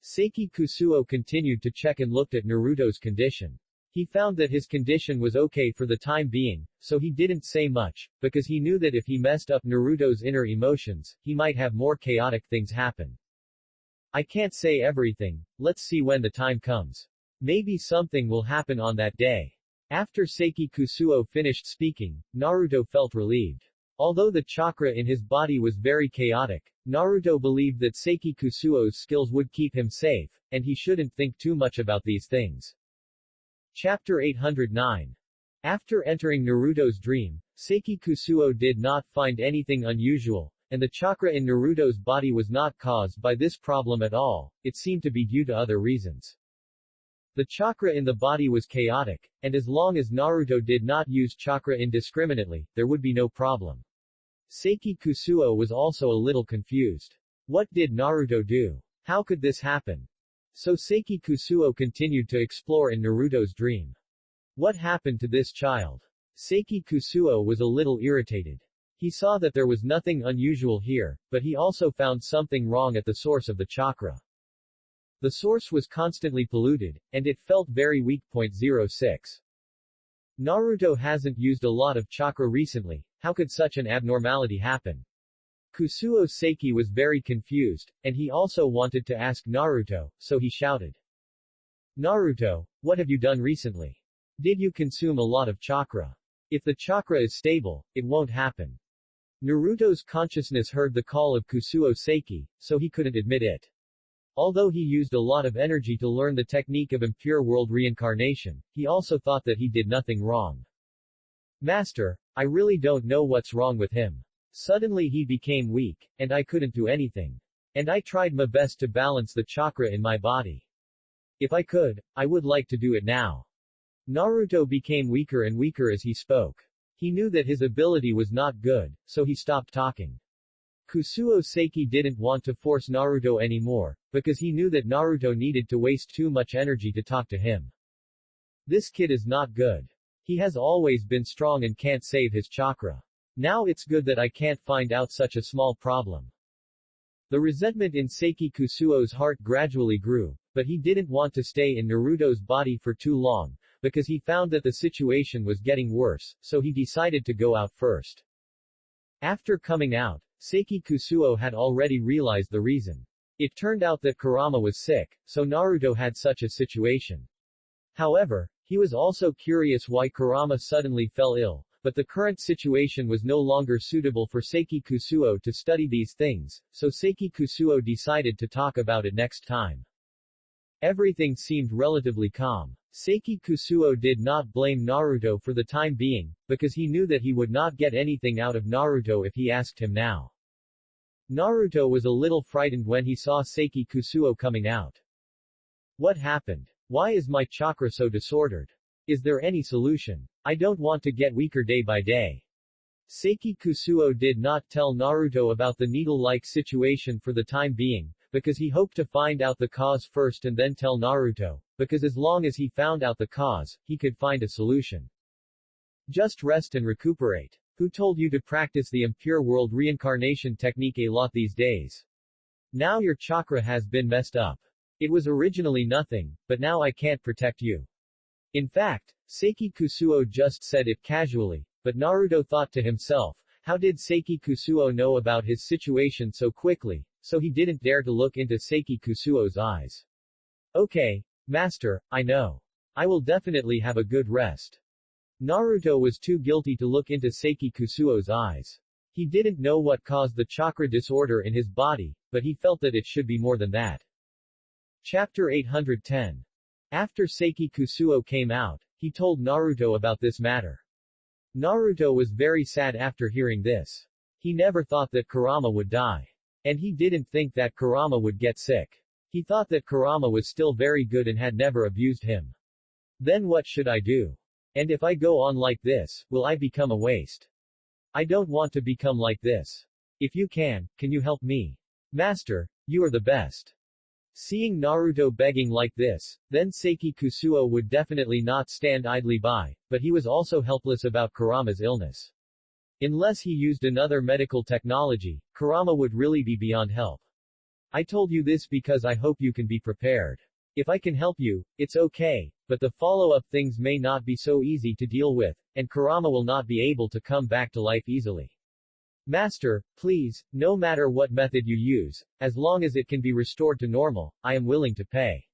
Seiki Kusuo continued to check and looked at Naruto's condition. He found that his condition was okay for the time being, so he didn't say much, because he knew that if he messed up Naruto's inner emotions, he might have more chaotic things happen. I can't say everything, let's see when the time comes. Maybe something will happen on that day. After Seiki Kusuo finished speaking, Naruto felt relieved. Although the chakra in his body was very chaotic, Naruto believed that Seiki Kusuo's skills would keep him safe, and he shouldn't think too much about these things. Chapter 809. After entering Naruto's dream, Seiki Kusuo did not find anything unusual, and the chakra in Naruto's body was not caused by this problem at all, it seemed to be due to other reasons. The chakra in the body was chaotic, and as long as Naruto did not use chakra indiscriminately, there would be no problem. Seiki Kusuo was also a little confused. What did Naruto do? How could this happen? So Seiki Kusuo continued to explore in Naruto's dream. What happened to this child? Seiki Kusuo was a little irritated. He saw that there was nothing unusual here, but he also found something wrong at the source of the chakra. The source was constantly polluted, and it felt very weak. 06. Naruto hasn't used a lot of chakra recently, how could such an abnormality happen? Kusuo Seiki was very confused, and he also wanted to ask Naruto, so he shouted. Naruto, what have you done recently? Did you consume a lot of chakra? If the chakra is stable, it won't happen. Naruto's consciousness heard the call of Kusuo Seiki, so he couldn't admit it. Although he used a lot of energy to learn the technique of impure world reincarnation, he also thought that he did nothing wrong. Master, I really don't know what's wrong with him. Suddenly he became weak, and I couldn't do anything. And I tried my best to balance the chakra in my body. If I could, I would like to do it now. Naruto became weaker and weaker as he spoke. He knew that his ability was not good, so he stopped talking. Kusuo Seiki didn't want to force Naruto anymore, because he knew that Naruto needed to waste too much energy to talk to him. This kid is not good. He has always been strong and can't save his chakra. Now it's good that I can't find out such a small problem. The resentment in Seiki Kusuo's heart gradually grew, but he didn't want to stay in Naruto's body for too long, because he found that the situation was getting worse, so he decided to go out first. After coming out, Seiki Kusuo had already realized the reason. It turned out that Kurama was sick, so Naruto had such a situation. However, he was also curious why Kurama suddenly fell ill, but the current situation was no longer suitable for Seiki Kusuo to study these things, so Seiki Kusuo decided to talk about it next time. Everything seemed relatively calm. Seiki Kusuo did not blame Naruto for the time being, because he knew that he would not get anything out of Naruto if he asked him now. Naruto was a little frightened when he saw Seiki Kusuo coming out. What happened? Why is my chakra so disordered? Is there any solution? I don't want to get weaker day by day. Seiki Kusuo did not tell Naruto about the needle-like situation for the time being, because he hoped to find out the cause first and then tell Naruto, because as long as he found out the cause, he could find a solution. Just rest and recuperate. Who told you to practice the impure world reincarnation technique a lot these days? Now your chakra has been messed up. It was originally nothing, but now I can't protect you. In fact, Seiki Kusuo just said it casually, but Naruto thought to himself, how did Seiki Kusuo know about his situation so quickly? So he didn't dare to look into Seiki Kusuo's eyes. Okay, master, I know. I will definitely have a good rest. Naruto was too guilty to look into Seiki Kusuo's eyes. He didn't know what caused the chakra disorder in his body, but he felt that it should be more than that. Chapter 810. After Seiki Kusuo came out, he told Naruto about this matter. Naruto was very sad after hearing this. He never thought that Kurama would die. And he didn't think that Kurama would get sick. He thought that Kurama was still very good and had never abused him. Then what should I do? And if I go on like this, will I become a waste? I don't want to become like this. If you can you help me? Master, you are the best. Seeing Naruto begging like this, then Seiki Kusuo would definitely not stand idly by, but he was also helpless about Kurama's illness. Unless he used another medical technology, Kurama would really be beyond help. I told you this because I hope you can be prepared. If I can help you, it's okay, but the follow-up things may not be so easy to deal with, and Kurama will not be able to come back to life easily. Master, please, no matter what method you use, as long as it can be restored to normal, I am willing to pay.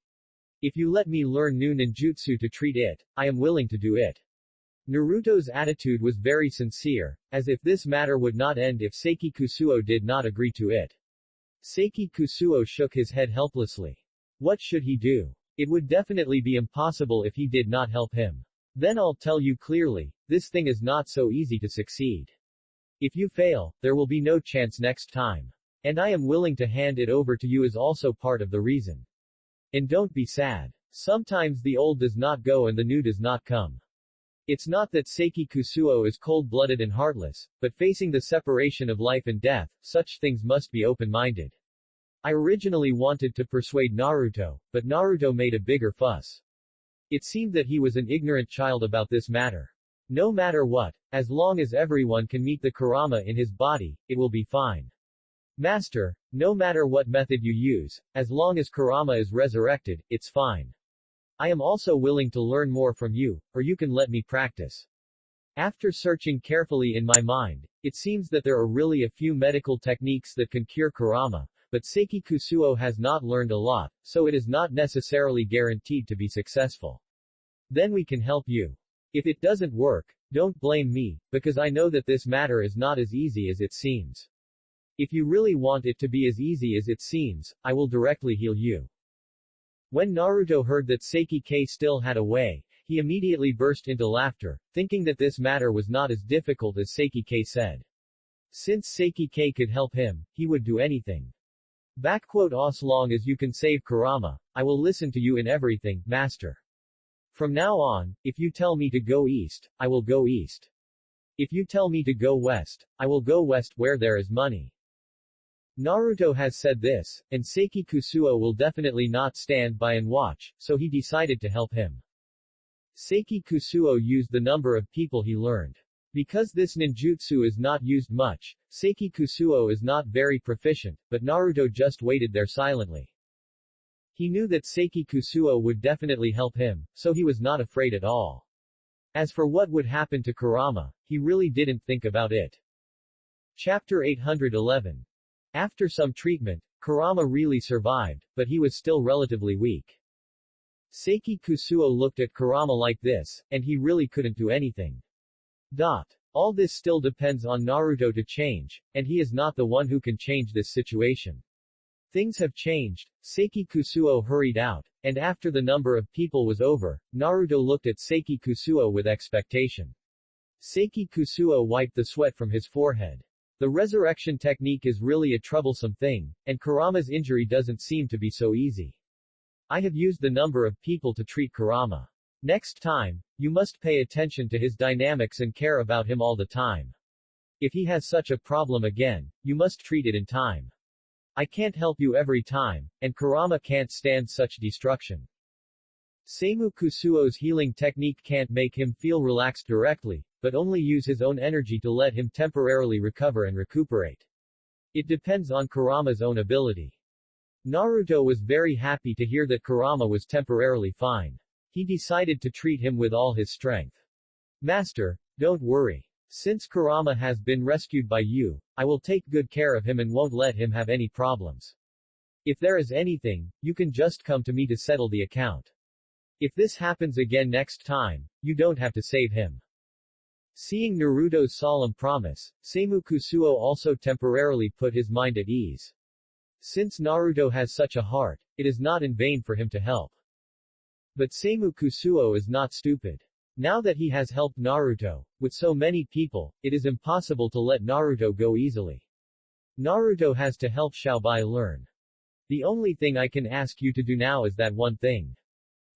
If you let me learn new ninjutsu to treat it, I am willing to do it. Naruto's attitude was very sincere, as if this matter would not end if Seiki Kusuo did not agree to it. Seiki Kusuo shook his head helplessly. What should he do? It would definitely be impossible if he did not help him. Then I'll tell you clearly, this thing is not so easy to succeed. If you fail, there will be no chance next time. And I am willing to hand it over to you is also part of the reason. And don't be sad. Sometimes the old does not go and the new does not come. It's not that Seiki Kusuo is cold-blooded and heartless, but facing the separation of life and death, such things must be open-minded. I originally wanted to persuade Naruto, but Naruto made a bigger fuss. It seemed that he was an ignorant child about this matter. No matter what, as long as everyone can meet the Kurama in his body, it will be fine. Master, no matter what method you use, as long as Kurama is resurrected, it's fine. I am also willing to learn more from you, or you can let me practice. After searching carefully in my mind, it seems that there are really a few medical techniques that can cure Kurama, but Seiki Kusuo has not learned a lot, so it is not necessarily guaranteed to be successful. Then we can help you. If it doesn't work, don't blame me, because I know that this matter is not as easy as it seems. If you really want it to be as easy as it seems, I will directly heal you. When Naruto heard that Seiki K still had a way, he immediately burst into laughter, thinking that this matter was not as difficult as Seiki K said. Since Seiki K could help him, he would do anything. As long as you can save Kurama, I will listen to you in everything, master. From now on, if you tell me to go east, I will go east. If you tell me to go west, I will go west where there is money. Naruto has said this, and Seiki Kusuo will definitely not stand by and watch, so he decided to help him. Seiki Kusuo used the number of people he learned. Because this ninjutsu is not used much, Seiki Kusuo is not very proficient, but Naruto just waited there silently. He knew that Seiki Kusuo would definitely help him, so he was not afraid at all. As for what would happen to Kurama, he really didn't think about it. Chapter 811. After some treatment, Kurama really survived, but he was still relatively weak. Seiki Kusuo looked at Kurama like this, and he really couldn't do anything. All this still depends on Naruto to change, and he is not the one who can change this situation. Things have changed. Seiki Kusuo hurried out, and after the number of people was over, Naruto looked at Seiki Kusuo with expectation. Seiki Kusuo wiped the sweat from his forehead. The resurrection technique is really a troublesome thing, and Kurama's injury doesn't seem to be so easy. I have used the number of people to treat Kurama. Next time, you must pay attention to his dynamics and care about him all the time. If he has such a problem again, you must treat it in time. I can't help you every time, and Kurama can't stand such destruction. Seimu Kusuo's healing technique can't make him feel relaxed directly, but only use his own energy to let him temporarily recover and recuperate. It depends on Kurama's own ability. Naruto was very happy to hear that Kurama was temporarily fine. He decided to treat him with all his strength. Master, don't worry. Since Kurama has been rescued by you, I will take good care of him and won't let him have any problems. If there is anything, you can just come to me to settle the account. If this happens again next time, you don't have to save him. Seeing Naruto's solemn promise, Seimu Kusuo also temporarily put his mind at ease. Since Naruto has such a heart, it is not in vain for him to help. But Seimu Kusuo is not stupid. Now that he has helped Naruto, with so many people, it is impossible to let Naruto go easily. Naruto has to help Xiaobai learn. The only thing I can ask you to do now is that one thing.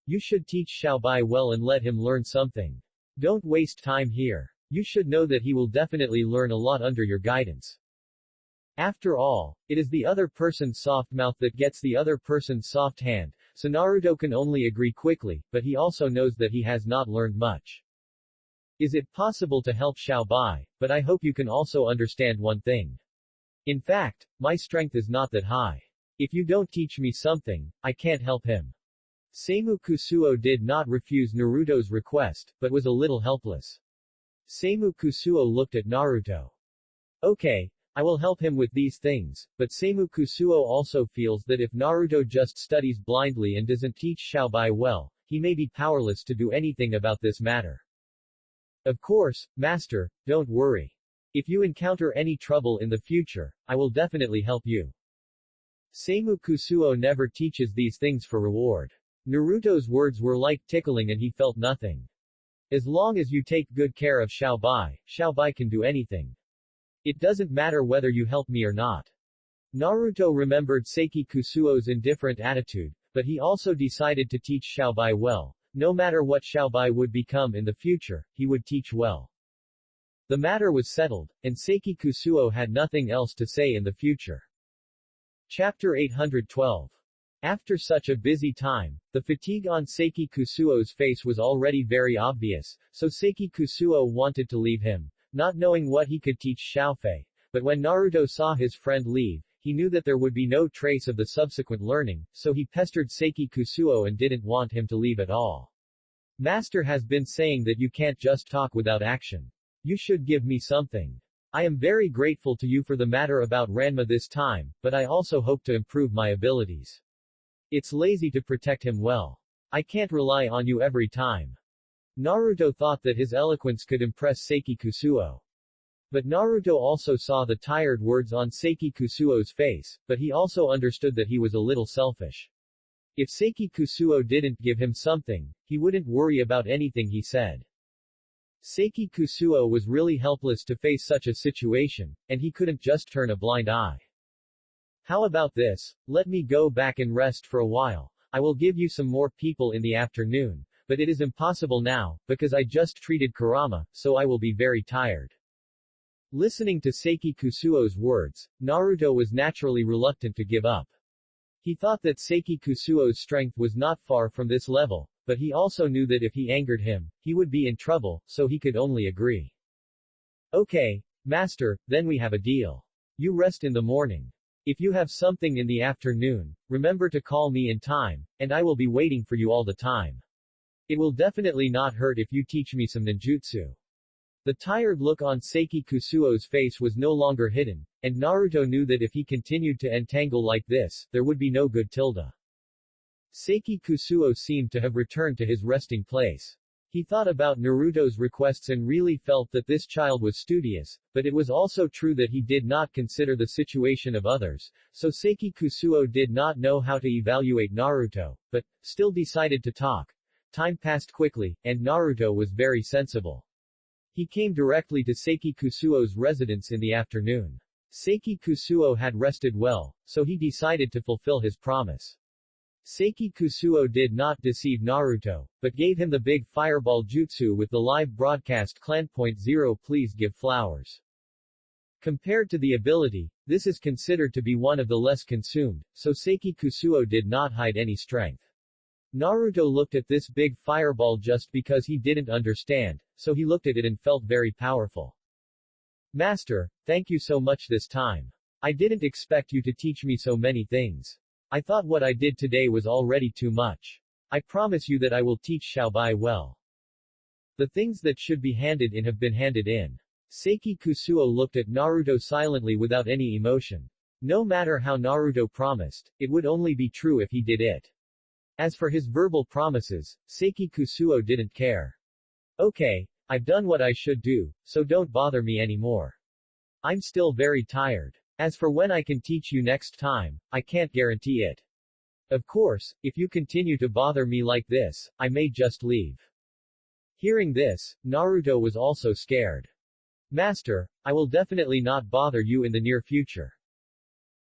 You should teach Xiaobai well and let him learn something. Don't waste time here. You should know that he will definitely learn a lot under your guidance. After all, it is the other person's soft mouth that gets the other person's soft hand, so Naruto can only agree quickly, but he also knows that he has not learned much. Is it possible to help Xiaobai, but I hope you can also understand one thing. In fact, my strength is not that high. If you don't teach me something, I can't help him. Seimu Kusuo did not refuse Naruto's request, but was a little helpless. Seimu Kusuo looked at Naruto. Okay, I will help him with these things, but Seimu Kusuo also feels that if Naruto just studies blindly and doesn't teach Xiaobai well, he may be powerless to do anything about this matter. Of course, Master, don't worry. If you encounter any trouble in the future, I will definitely help you. Seimu Kusuo never teaches these things for reward. Naruto's words were like tickling and he felt nothing. As long as you take good care of Xiaobai, Xiaobai can do anything. It doesn't matter whether you help me or not. Naruto remembered Seiki Kusuo's indifferent attitude, but he also decided to teach Xiaobai well. No matter what Xiaobai would become in the future, he would teach well. The matter was settled, and Seiki Kusuo had nothing else to say in the future. Chapter 812. After such a busy time, the fatigue on Seiki Kusuo's face was already very obvious, so Seiki Kusuo wanted to leave him, not knowing what he could teach Xiaofei, but when Naruto saw his friend leave, he knew that there would be no trace of the subsequent learning, so he pestered Seiki Kusuo and didn't want him to leave at all. Master has been saying that you can't just talk without action. You should give me something. I am very grateful to you for the matter about Ranma this time, but I also hope to improve my abilities. It's lazy to protect him well. I can't rely on you every time. Naruto thought that his eloquence could impress Seiki Kusuo. But Naruto also saw the tired words on Seiki Kusuo's face, but he also understood that he was a little selfish. If Seiki Kusuo didn't give him something, he wouldn't worry about anything he said. Seiki Kusuo was really helpless to face such a situation, and he couldn't just turn a blind eye. How about this? Let me go back and rest for a while. I will give you some more people in the afternoon, but it is impossible now, because I just treated Kurama, so I will be very tired. Listening to Seiki Kusuo's words, Naruto was naturally reluctant to give up. He thought that Seiki Kusuo's strength was not far from this level, but he also knew that if he angered him, he would be in trouble, so he could only agree. Okay, master, then we have a deal. You rest in the morning. If you have something in the afternoon, remember to call me in time, and I will be waiting for you all the time. It will definitely not hurt if you teach me some ninjutsu. The tired look on Seiki Kusuo's face was no longer hidden, and Naruto knew that if he continued to entangle like this, there would be no good tilde. Seiki Kusuo seemed to have returned to his resting place. He thought about Naruto's requests and really felt that this child was studious, but it was also true that he did not consider the situation of others, so Seiki Kusuo did not know how to evaluate Naruto, but still decided to talk. Time passed quickly, and Naruto was very sensible. He came directly to Seiki Kusuo's residence in the afternoon. Seiki Kusuo had rested well, so he decided to fulfill his promise. Seiki Kusuo did not deceive Naruto, but gave him the big fireball jutsu with the live broadcast clan.0 please give flowers. Compared to the ability, this is considered to be one of the less consumed, so Seiki Kusuo did not hide any strength. Naruto looked at this big fireball just because he didn't understand, so he looked at it and felt very powerful. Master, thank you so much this time. I didn't expect you to teach me so many things. I thought what I did today was already too much. I promise you that I will teach Xiaobai well. The things that should be handed in have been handed in. Seiki Kusuo looked at Naruto silently without any emotion. No matter how Naruto promised, it would only be true if he did it. As for his verbal promises, Seiki Kusuo didn't care. Okay, I've done what I should do, so don't bother me anymore. I'm still very tired. As for when I can teach you next time, I can't guarantee it. Of course, if you continue to bother me like this, I may just leave. Hearing this, Naruto was also scared. Master, I will definitely not bother you in the near future.